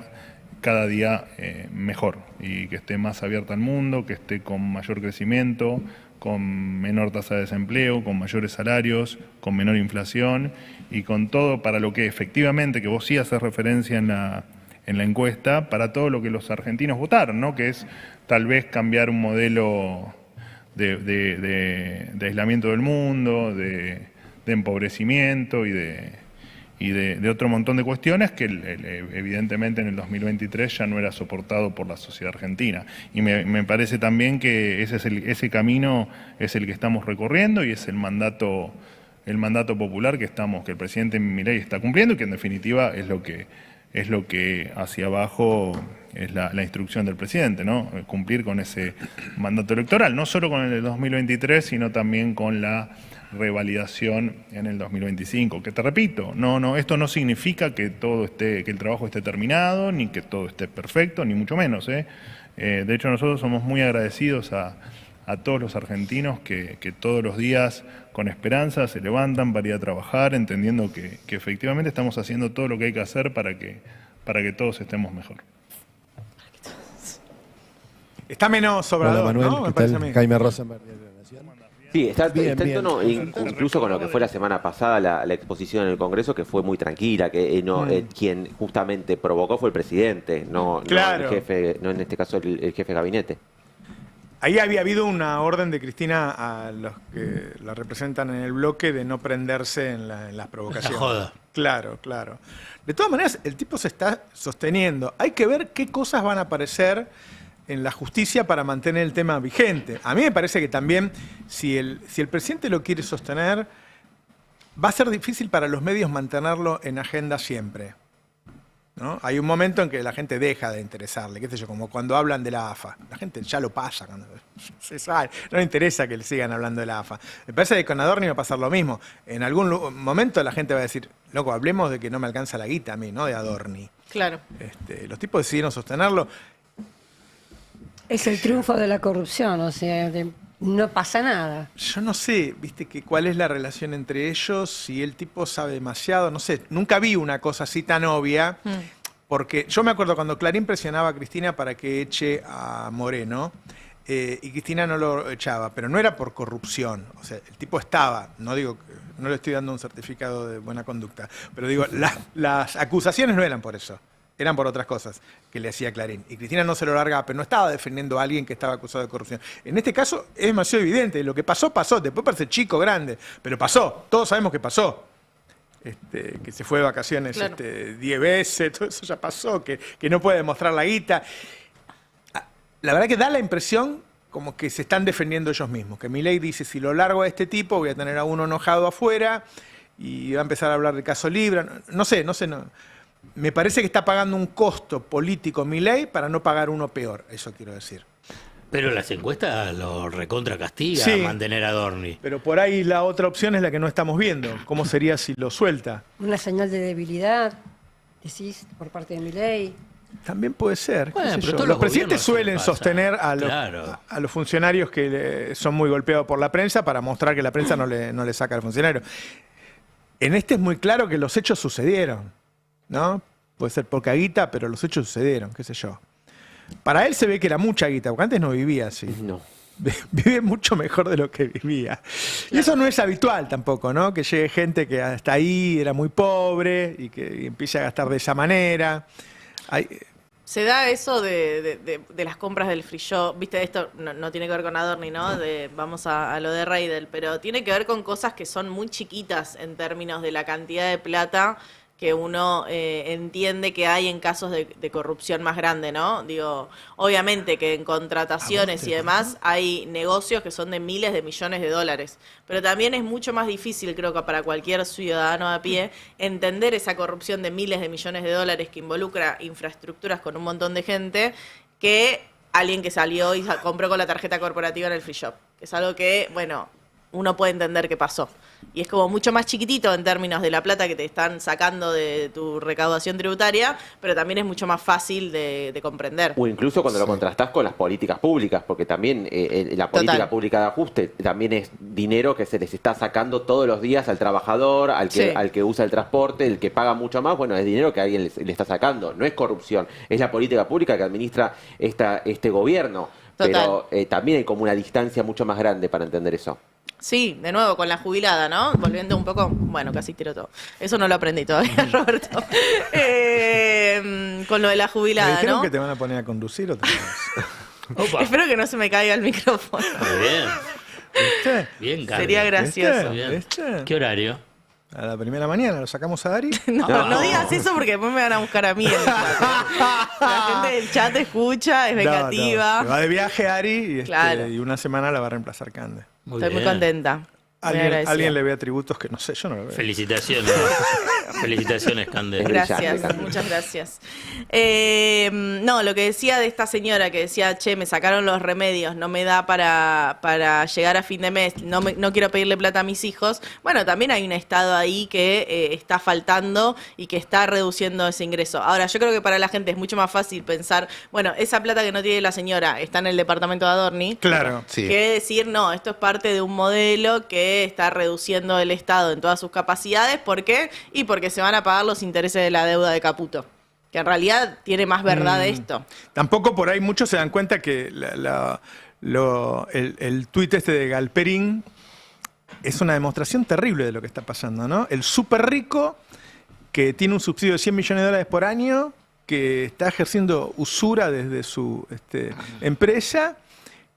cada día mejor, y que esté más abierta al mundo, que esté con mayor crecimiento, con menor tasa de desempleo, con mayores salarios, con menor inflación, y con todo para lo que efectivamente, que vos sí haces referencia en la encuesta, para todo lo que los argentinos votaron, ¿no? Que es tal vez cambiar un modelo de aislamiento del mundo, de empobrecimiento y de otro montón de cuestiones que evidentemente en el 2023 ya no era soportado por la sociedad argentina. Y me parece también que ese camino es el que estamos recorriendo, y es el mandato popular que el presidente Milei está cumpliendo, y que en definitiva es lo que hacia abajo es la instrucción del presidente, ¿no? Cumplir con ese mandato electoral, no solo con el de 2023, sino también con la revalidación en el 2025, que te repito, esto no significa que que el trabajo esté terminado, ni que todo esté perfecto, ni mucho menos, De hecho, nosotros somos muy agradecidos a todos los argentinos que todos los días con esperanza se levantan para ir a trabajar, entendiendo que efectivamente estamos haciendo todo lo que hay que hacer para que todos estemos mejor. Está menos Obrador, Hola, Manuel, ¿no? Me ¿qué parece tal? a mí. Jaime Rosenberg, de La Nación. Sí, está Bien. en tono, incluso con lo que fue la semana pasada la exposición en el Congreso, que fue muy tranquila, que quien justamente provocó fue el presidente, no Claro. el jefe, no en este caso el jefe de gabinete. Ahí había habido una orden de Cristina a los que la representan en el bloque de no prenderse en las provocaciones. La joda. Claro. De todas maneras, el tipo se está sosteniendo. Hay que ver qué cosas van a aparecer en la justicia para mantener el tema vigente. A mí me parece que también, si el presidente lo quiere sostener, va a ser difícil para los medios mantenerlo en agenda siempre. ¿no? Hay un momento en que la gente deja de interesarle, qué sé yo, como cuando hablan de la AFA. La gente ya lo pasa, cuando se sabe, no le interesa que le sigan hablando de la AFA. Me parece que con Adorni va a pasar lo mismo. En algún momento la gente va a decir, loco, hablemos de que no me alcanza la guita a mí, no de Adorni. Claro. Los tipos decidieron sostenerlo. Es el triunfo de la corrupción, o sea, no pasa nada. Yo no sé, viste, cuál es la relación entre ellos, si el tipo sabe demasiado, no sé. Nunca vi una cosa así tan obvia, porque yo me acuerdo cuando Clarín presionaba a Cristina para que eche a Moreno, y Cristina no lo echaba, pero no era por corrupción. O sea, el tipo estaba, no digo, no le estoy dando un certificado de buena conducta, pero digo, las acusaciones no eran por eso. Eran por otras cosas que le hacía Clarín. Y Cristina no se lo largaba, pero no estaba defendiendo a alguien que estaba acusado de corrupción. En este caso es demasiado evidente. Lo que pasó, pasó. Después parece chico, grande. Pero pasó. Todos sabemos que pasó. Que se fue de vacaciones 10 veces. Todo eso ya pasó. Que no puede demostrar la guita. La verdad que da la impresión como que se están defendiendo ellos mismos. Que Milei dice, si lo largo a este tipo, voy a tener a uno enojado afuera. Y va a empezar a hablar del caso Libra. No sé. Me parece que está pagando un costo político Milei para no pagar uno peor, eso quiero decir. Pero las encuestas lo recontra castiga mantener a Adorni. Pero por ahí la otra opción es la que no estamos viendo. ¿Cómo sería si lo suelta? Una señal de debilidad, decís, por parte de Milei. También puede ser. Bueno, pero los presidentes suelen sostener a los funcionarios que son muy golpeados por la prensa para mostrar que la prensa no le saca al funcionario. En este es muy claro que los hechos sucedieron. ¿No? Puede ser poca guita, pero los hechos sucedieron, qué sé yo. Para él se ve que era mucha guita, porque antes no vivía así. No. Vive mucho mejor de lo que vivía. Y eso no es habitual tampoco, ¿no? Que llegue gente que hasta ahí era muy pobre y que empiece a gastar de esa manera. Se da eso de las compras del free shop, viste, esto no tiene que ver con Adorni, ¿no? Vamos a lo de Reidel, pero tiene que ver con cosas que son muy chiquitas en términos de la cantidad de plata que uno entiende que hay en casos de corrupción más grande, ¿no? Digo, obviamente que en contrataciones y demás hay negocios que son de miles de millones de dólares, pero también es mucho más difícil, creo que para cualquier ciudadano a pie, entender esa corrupción de miles de millones de dólares que involucra infraestructuras con un montón de gente, que alguien que salió y compró con la tarjeta corporativa en el free shop. Es algo que, bueno, uno puede entender qué pasó. Y es como mucho más chiquitito en términos de la plata que te están sacando de tu recaudación tributaria, pero también es mucho más fácil de comprender. O incluso cuando lo contrastás con las políticas públicas, porque también la política pública de ajuste también es dinero que se les está sacando todos los días al trabajador, al que usa el transporte, el que paga mucho más, bueno, es dinero que alguien le está sacando. No es corrupción, es la política pública que administra este gobierno. Total. Pero también hay como una distancia mucho más grande para entender eso. Sí, de nuevo, con la jubilada, ¿no? Volviendo un poco, bueno, casi tiro todo. Eso no lo aprendí todavía, Roberto. Con lo de la jubilada, ¿Me dijeron ¿no? que te van a poner a conducir otra vez? Espero que no se me caiga el micrófono. Muy bien. ¿Viste? Bien, Carmen. Sería gracioso. ¿Viste? ¿Qué horario? A la primera mañana lo sacamos a Ari. No digas eso porque después me van a buscar a mí en el chat. La gente del chat escucha, es vengativa. Se va de viaje Ari Claro. y una semana la va a reemplazar Cande. Estoy muy contenta. Alguien le ve atributos que no sé, yo no lo veo. Felicitaciones. Felicitaciones, Cande. Gracias, muchas gracias. No, lo que decía de esta señora que decía, che, me sacaron los remedios, no me da para llegar a fin de mes, no quiero pedirle plata a mis hijos. Bueno, también hay un Estado ahí que está faltando y que está reduciendo ese ingreso. Ahora, yo creo que para la gente es mucho más fácil pensar, bueno, esa plata que no tiene la señora está en el departamento de Adorni. Claro, sí. Que decir, no, esto es parte de un modelo que está reduciendo el Estado en todas sus capacidades. ¿Por qué? Y porque se van a pagar los intereses de la deuda de Caputo. Que en realidad tiene más verdad de esto. Tampoco por ahí muchos se dan cuenta que el tuit este de Galperín es una demostración terrible de lo que está pasando, ¿no? El súper rico que tiene un subsidio de 100 millones de dólares por año, que está ejerciendo usura desde su empresa,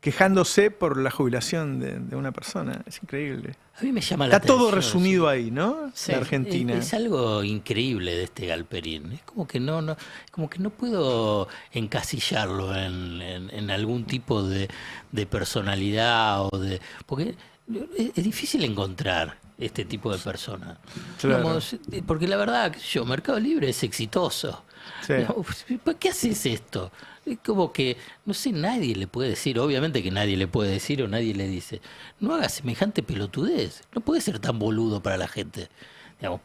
quejándose por la jubilación de una persona. Es increíble. A mí me llama la atención. Está todo atención, resumido ahí, ¿no? Sí. La Argentina. Es algo increíble de este Galperín. Es como que no puedo encasillarlo en algún tipo de personalidad porque es difícil encontrar este tipo de personas. Claro. Digamos, porque la verdad, Mercado Libre es exitoso. Sí. ¿Por qué haces esto? Es como que, no sé, nadie le puede decir, obviamente que nadie le puede decir o nadie le dice, no hagas semejante pelotudez, no puede ser tan boludo para la gente. Digamos,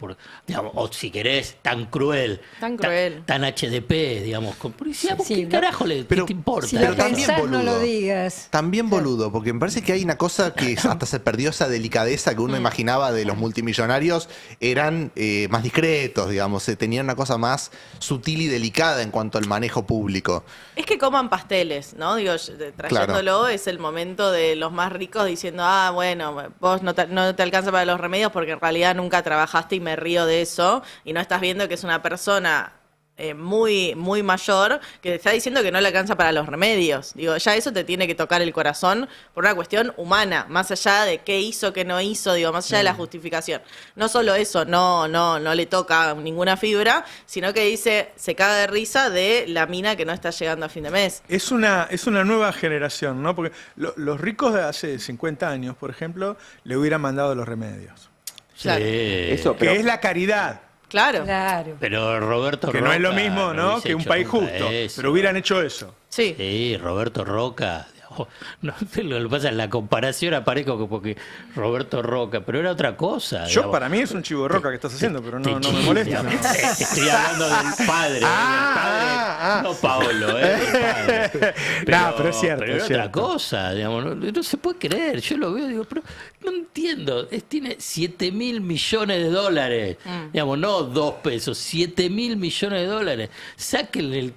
o si querés, tan cruel, Tan cruel. tan HDP, digamos. ¿Qué carajo te importa? Si Pero lo también pensás, boludo. no lo digas. También boludo, porque me parece que hay una cosa que hasta se perdió esa delicadeza que uno imaginaba de los multimillonarios, eran más discretos, digamos, tenían una cosa más sutil y delicada en cuanto al manejo público. Es que coman pasteles, ¿no? Digo, trayéndolo es el momento de los más ricos diciendo, bueno, vos no te alcanza para los remedios porque en realidad nunca trabajaste y me río de eso, y no estás viendo que es una persona muy, muy mayor que te está diciendo que no le alcanza para los remedios. Digo, ya eso te tiene que tocar el corazón por una cuestión humana, más allá de qué hizo, qué no hizo, digo, más allá de la justificación. No solo eso, no le toca ninguna fibra, sino que dice, se caga de risa de la mina que no está llegando a fin de mes. Es una nueva generación, ¿no? Porque los ricos de hace 50 años, por ejemplo, le hubieran mandado los remedios. Claro. Eso, Que es la caridad. Claro. Pero Roberto Que Roca no es lo mismo, ¿no? hubiese Que un hecho país nunca justo. eso. Pero hubieran hecho eso. Sí. Roberto Roca. No, lo que pasa es la comparación aparezco porque Roberto Roca, pero era otra cosa. Yo, para mí es un chivo roca que estás haciendo, pero no me molesta. ¿no? Estoy hablando del padre. Del padre no Paolo, del padre. Pero es cierto. Pero es era cierto. otra cosa, digamos, no se puede creer. Yo lo veo, digo, pero no entiendo. Tiene 7.000 millones de dólares. Digamos, no 2 pesos, 7.000 millones de dólares. Sáquenle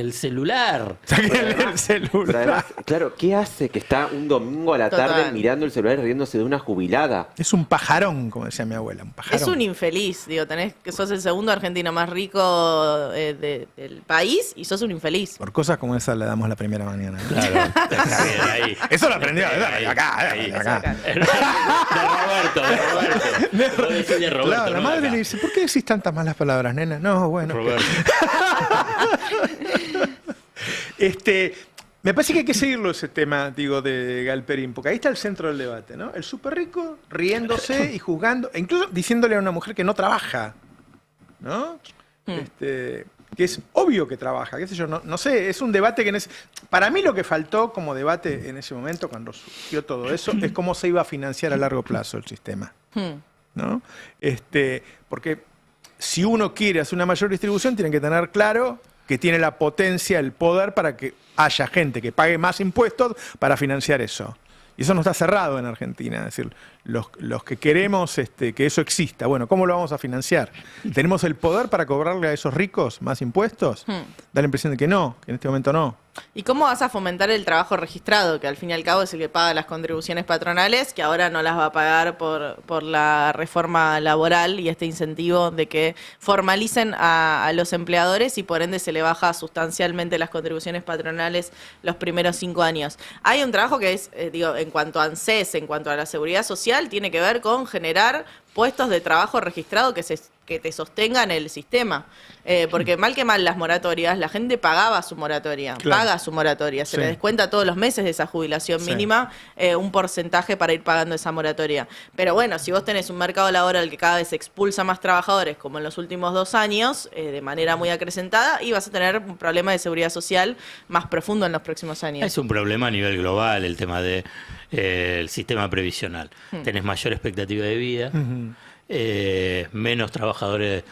el celular. Sáquenle el celular. Pero además, claro, ¿qué hace que está un domingo a la Total. tarde mirando el celular y riéndose de una jubilada? Es un pajarón, como decía mi abuela, un pajarón. Es un infeliz, digo, sos el segundo argentino más rico del país y sos un infeliz. Por cosas como esa le damos la primera mañana. ¿no? Claro, está bien, ahí. Eso lo aprendió, acá. De Roberto. Vos decís de Roberto. Claro, la no madre acá. le dice, ¿por qué decís tantas malas palabras, nena? No, bueno. Roberto. Me parece que hay que seguirlo ese tema, digo, de Galperín, porque ahí está el centro del debate, ¿no? El súper rico riéndose y juzgando, e incluso diciéndole a una mujer que no trabaja, ¿no? Que es obvio que trabaja, qué sé yo, no sé, es un debate que para mí lo que faltó como debate en ese momento, cuando surgió todo eso, es cómo se iba a financiar a largo plazo el sistema, ¿no? Porque si uno quiere hacer una mayor distribución, tiene que tener claro que tiene la potencia, el poder para que haya gente que pague más impuestos para financiar eso. Y eso no está cerrado en Argentina. Es decir, los que queremos que eso exista, bueno, ¿cómo lo vamos a financiar? ¿Tenemos el poder para cobrarle a esos ricos más impuestos? Da la impresión de que no, que en este momento no. ¿Y cómo vas a fomentar el trabajo registrado, que al fin y al cabo es el que paga las contribuciones patronales, que ahora no las va a pagar por la reforma laboral y este incentivo de que formalicen a los empleadores y por ende se le baja sustancialmente las contribuciones patronales los primeros 5 años? Hay un trabajo que es, en cuanto a ANSES, en cuanto a la seguridad social, tiene que ver con generar puestos de trabajo registrado que te sostengan el sistema. Porque mal que mal las moratorias, la gente pagaba su moratoria, paga su moratoria, se le descuenta todos los meses de esa jubilación mínima un porcentaje para ir pagando esa moratoria. Pero bueno, si vos tenés un mercado laboral que cada vez expulsa más trabajadores, como en los últimos 2 años, de manera muy acrecentada, y vas a tener un problema de seguridad social más profundo en los próximos años. Es un problema a nivel global el tema del sistema previsional. Tenés mayor expectativa de vida, menos trabajadores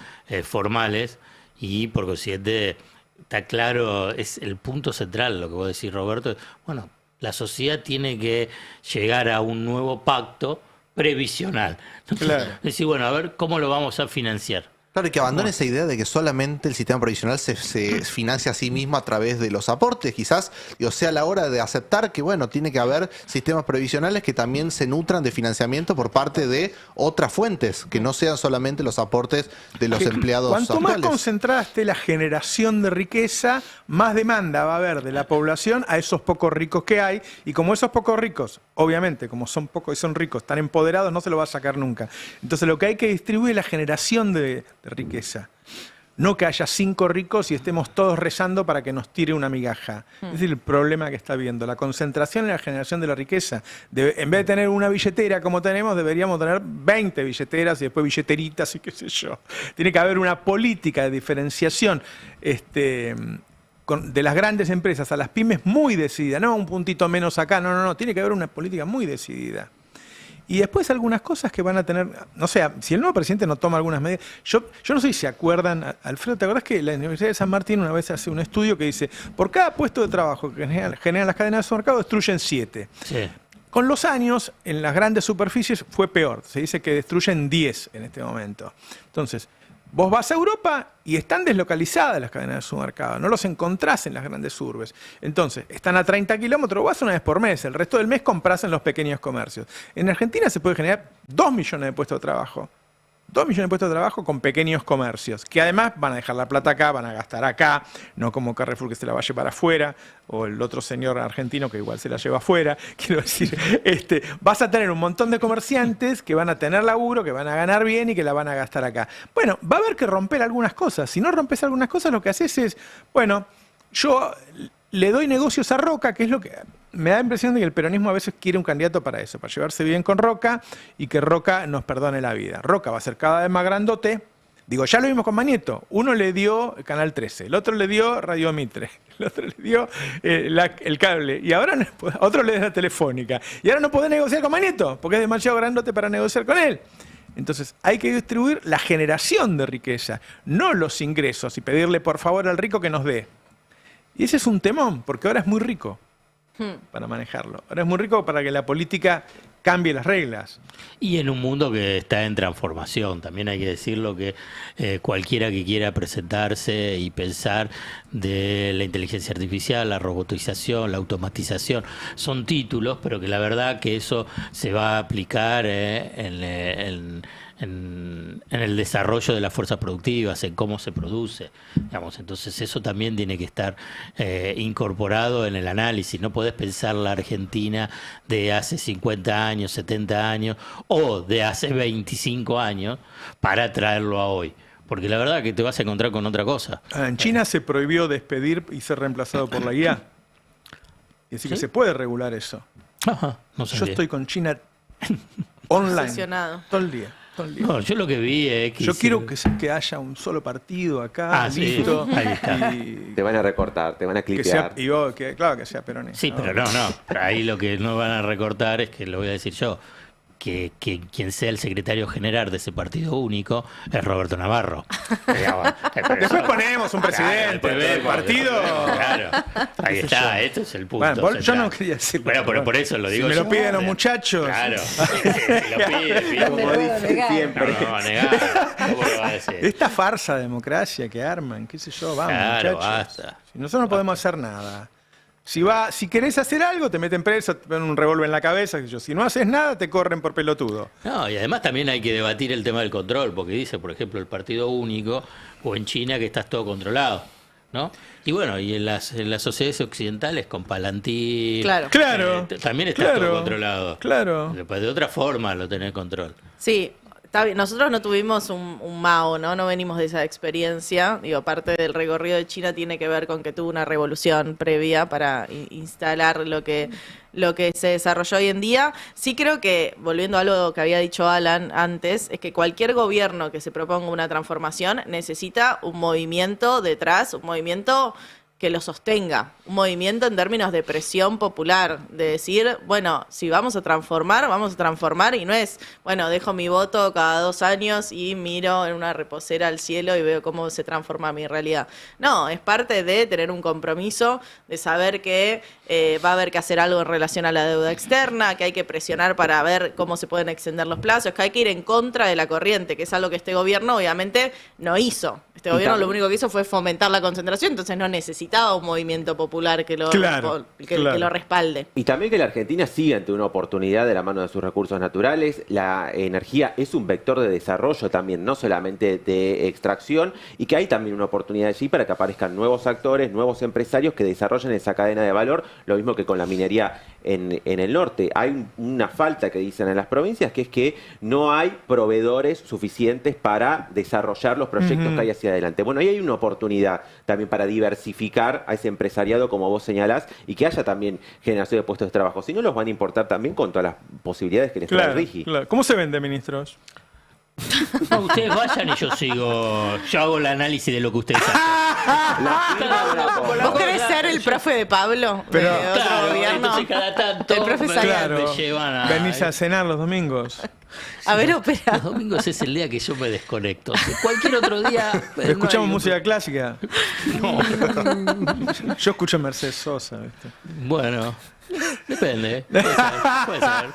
formales y por consiguiente está claro, es el punto central lo que vos decís, Roberto. Bueno, la sociedad tiene que llegar a un nuevo pacto previsional. Claro. Decir, bueno, a ver cómo lo vamos a financiar. Claro, y que abandone esa idea de que solamente el sistema previsional se financia a sí mismo a través de los aportes. Quizás, sea la hora de aceptar que, bueno, tiene que haber sistemas previsionales que también se nutran de financiamiento por parte de otras fuentes, que no sean solamente los aportes de los empleados Cuanto actuales. más concentrada esté la generación de riqueza, más demanda va a haber de la población a esos pocos ricos que hay. Y como esos pocos ricos, obviamente, como son pocos y son ricos, están empoderados, no se lo va a sacar nunca. Entonces lo que hay que distribuir es la generación de riqueza. No que haya 5 ricos y estemos todos rezando para que nos tire una migaja. Es decir, el problema que está habiendo, la concentración en la generación de la riqueza. En vez de tener una billetera como tenemos, deberíamos tener 20 billeteras y después billeteritas y qué sé yo. Tiene que haber una política de diferenciación de las grandes empresas a las pymes muy decidida, no un puntito menos acá, no, tiene que haber una política muy decidida. Y después algunas cosas que van a tener, no sé, si el nuevo presidente no toma algunas medidas. Yo no sé si se acuerdan, Alfredo, ¿te acuerdas que la Universidad de San Martín una vez hace un estudio que dice, por cada puesto de trabajo que generan las cadenas de supermercado, destruyen 7? Sí. Con los años, en las grandes superficies fue peor. Se dice que destruyen 10 en este momento. Entonces, vos vas a Europa y están deslocalizadas las cadenas de supermercado, no los encontrás en las grandes urbes. Entonces, están a 30 kilómetros, vas una vez por mes, el resto del mes comprás en los pequeños comercios. En Argentina se puede generar 2 millones de puestos de trabajo. 2 millones de puestos de trabajo con pequeños comercios, que además van a dejar la plata acá, van a gastar acá, no como Carrefour que se la va a llevar afuera, o el otro señor argentino que igual se la lleva afuera. Quiero decir, vas a tener un montón de comerciantes que van a tener laburo, que van a ganar bien y que la van a gastar acá. Bueno, va a haber que romper algunas cosas. Si no rompes algunas cosas, lo que haces es, bueno, yo le doy negocios a Roca, que es lo que me da la impresión de que el peronismo a veces quiere un candidato para eso, para llevarse bien con Roca y que Roca nos perdone la vida. Roca va a ser cada vez más grandote. Digo, ya lo vimos con Mañeto. Uno le dio Canal 13, el otro le dio Radio Mitre, el otro le dio el cable, y ahora otro le dio la Telefónica. Y ahora no podés negociar con Mañeto, porque es demasiado grandote para negociar con él. Entonces, hay que distribuir la generación de riqueza, no los ingresos, y pedirle por favor al rico que nos dé. Y ese es un temón, porque ahora es muy rico para manejarlo. Ahora es muy rico para que la política cambie las reglas. Y en un mundo que está en transformación, también hay que decirlo que cualquiera que quiera presentarse y pensar de la inteligencia artificial, la robotización, la automatización, son títulos, pero que la verdad que eso se va a aplicar en el desarrollo de las fuerzas productivas, en cómo se produce, digamos. Entonces eso también tiene que estar incorporado en el análisis. No podés pensar la Argentina de hace 50 años, 70 años o de hace 25 años para traerlo a hoy. Porque la verdad que te vas a encontrar con otra cosa. En China se prohibió despedir y ser reemplazado por la IA. Y decir que se puede regular eso. Ajá, no sabía. Yo estoy con China online Obsesionado. todo el día. No, yo lo que vi es que... Yo quiero que haya un solo partido acá, listo. Sí, ahí está. Te van a recortar, te van a clipear. Claro que sea peronista. Sí, pero no. Pero ahí lo que no van a recortar es que, lo voy a decir yo, que quien sea el secretario general de ese partido único es Roberto Navarro. Después ponemos un presidente del partido. Claro, ahí está, este es el punto. Bueno, yo no quería decir. Bueno, pero por eso lo digo. Si me lo piden los muchachos. Claro, si lo piden, como dicen siempre. No, negar. ¿Cómo lo va a decir? Esta farsa de democracia que arman, qué sé yo, vamos, claro, muchachos. basta. Si nosotros no podemos hacer nada. Si querés hacer algo, te meten preso, te ponen un revólver en la cabeza. Que yo. Si no haces nada, te corren por pelotudo. No, y además también hay que debatir el tema del control, porque dice, por ejemplo, el partido único, o en China que estás todo controlado, ¿no? Y bueno, y en las sociedades occidentales con Palantir, claro. También está todo controlado. Claro. De otra forma lo tenés control. Sí. Está bien. Nosotros no tuvimos un Mao, ¿no? No venimos de esa experiencia. Digo, parte del recorrido de China tiene que ver con que tuvo una revolución previa para instalar lo que se desarrolló hoy en día. Sí creo que, volviendo a algo que había dicho Alan antes, es que cualquier gobierno que se proponga una transformación necesita un movimiento detrás, un movimiento que lo sostenga, un movimiento en términos de presión popular, de decir, bueno, si vamos a transformar y no es, bueno, dejo mi voto cada 2 años y miro en una reposera al cielo y veo cómo se transforma mi realidad. No, es parte de tener un compromiso, de saber que va a haber que hacer algo en relación a la deuda externa, que hay que presionar para ver cómo se pueden extender los plazos, que hay que ir en contra de la corriente, que es algo que este gobierno obviamente no hizo. Este gobierno lo único que hizo fue fomentar la concentración, entonces no necesitaba necesitaba un movimiento popular que lo, Claro, que lo respalde. Y también que la Argentina sigue ante una oportunidad de la mano de sus recursos naturales. La energía es un vector de desarrollo también, no solamente de extracción, y que hay también una oportunidad allí para que aparezcan nuevos actores, nuevos empresarios que desarrollen esa cadena de valor, lo mismo que con la minería en el norte. Hay una falta que dicen en las provincias, que es que no hay proveedores suficientes para desarrollar los proyectos que hay hacia adelante. Bueno, ahí hay una oportunidad también para diversificar a ese empresariado, como vos señalás, y que haya también generación de puestos de trabajo. Si no, los van a importar también con todas las posibilidades que les trae Rigi. Claro. ¿Cómo se vende, ministros? No, ustedes vayan y yo hago el análisis de lo que ustedes hacen. ¿Vos querés ser el profe de Pablo? Pero, de otro gobierno. Entonces cada tanto El profe Sagan. me llevan a... Venís a cenar los domingos. A ver, ópera. Los domingos es el día que yo me desconecto. Cualquier otro día... ¿Escuchamos música clásica? No. Yo escucho Mercedes Sosa, ¿viste? Bueno, depende. Puede ser.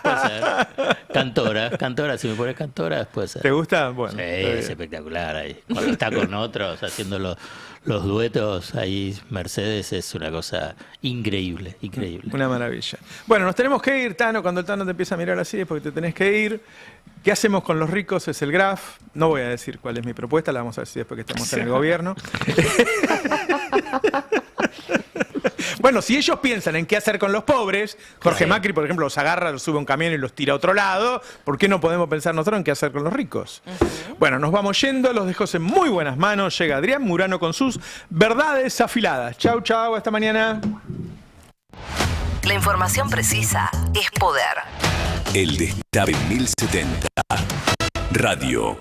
Cantora, si me pones cantora, puede ser. ¿Te gusta? Bueno. Sí, es espectacular ahí. Cuando está con otros haciendo los duetos, ahí Mercedes es una cosa increíble. Una maravilla. Bueno, nos tenemos que ir, Tano. Cuando el Tano te empieza a mirar así es porque te tenés que ir. ¿Qué hacemos con los ricos? Es el GRAF. No voy a decir cuál es mi propuesta, la vamos a decir después que estemos en el gobierno. Bueno, si ellos piensan en qué hacer con los pobres, Jorge Macri, por ejemplo, los agarra, los sube a un camión y los tira a otro lado, ¿por qué no podemos pensar nosotros en qué hacer con los ricos? Bueno, nos vamos yendo, los dejo en muy buenas manos. Llega Adrián Murano con sus verdades afiladas. Chau, chau, hasta mañana. La información precisa es poder. El Destape 1070 Radio.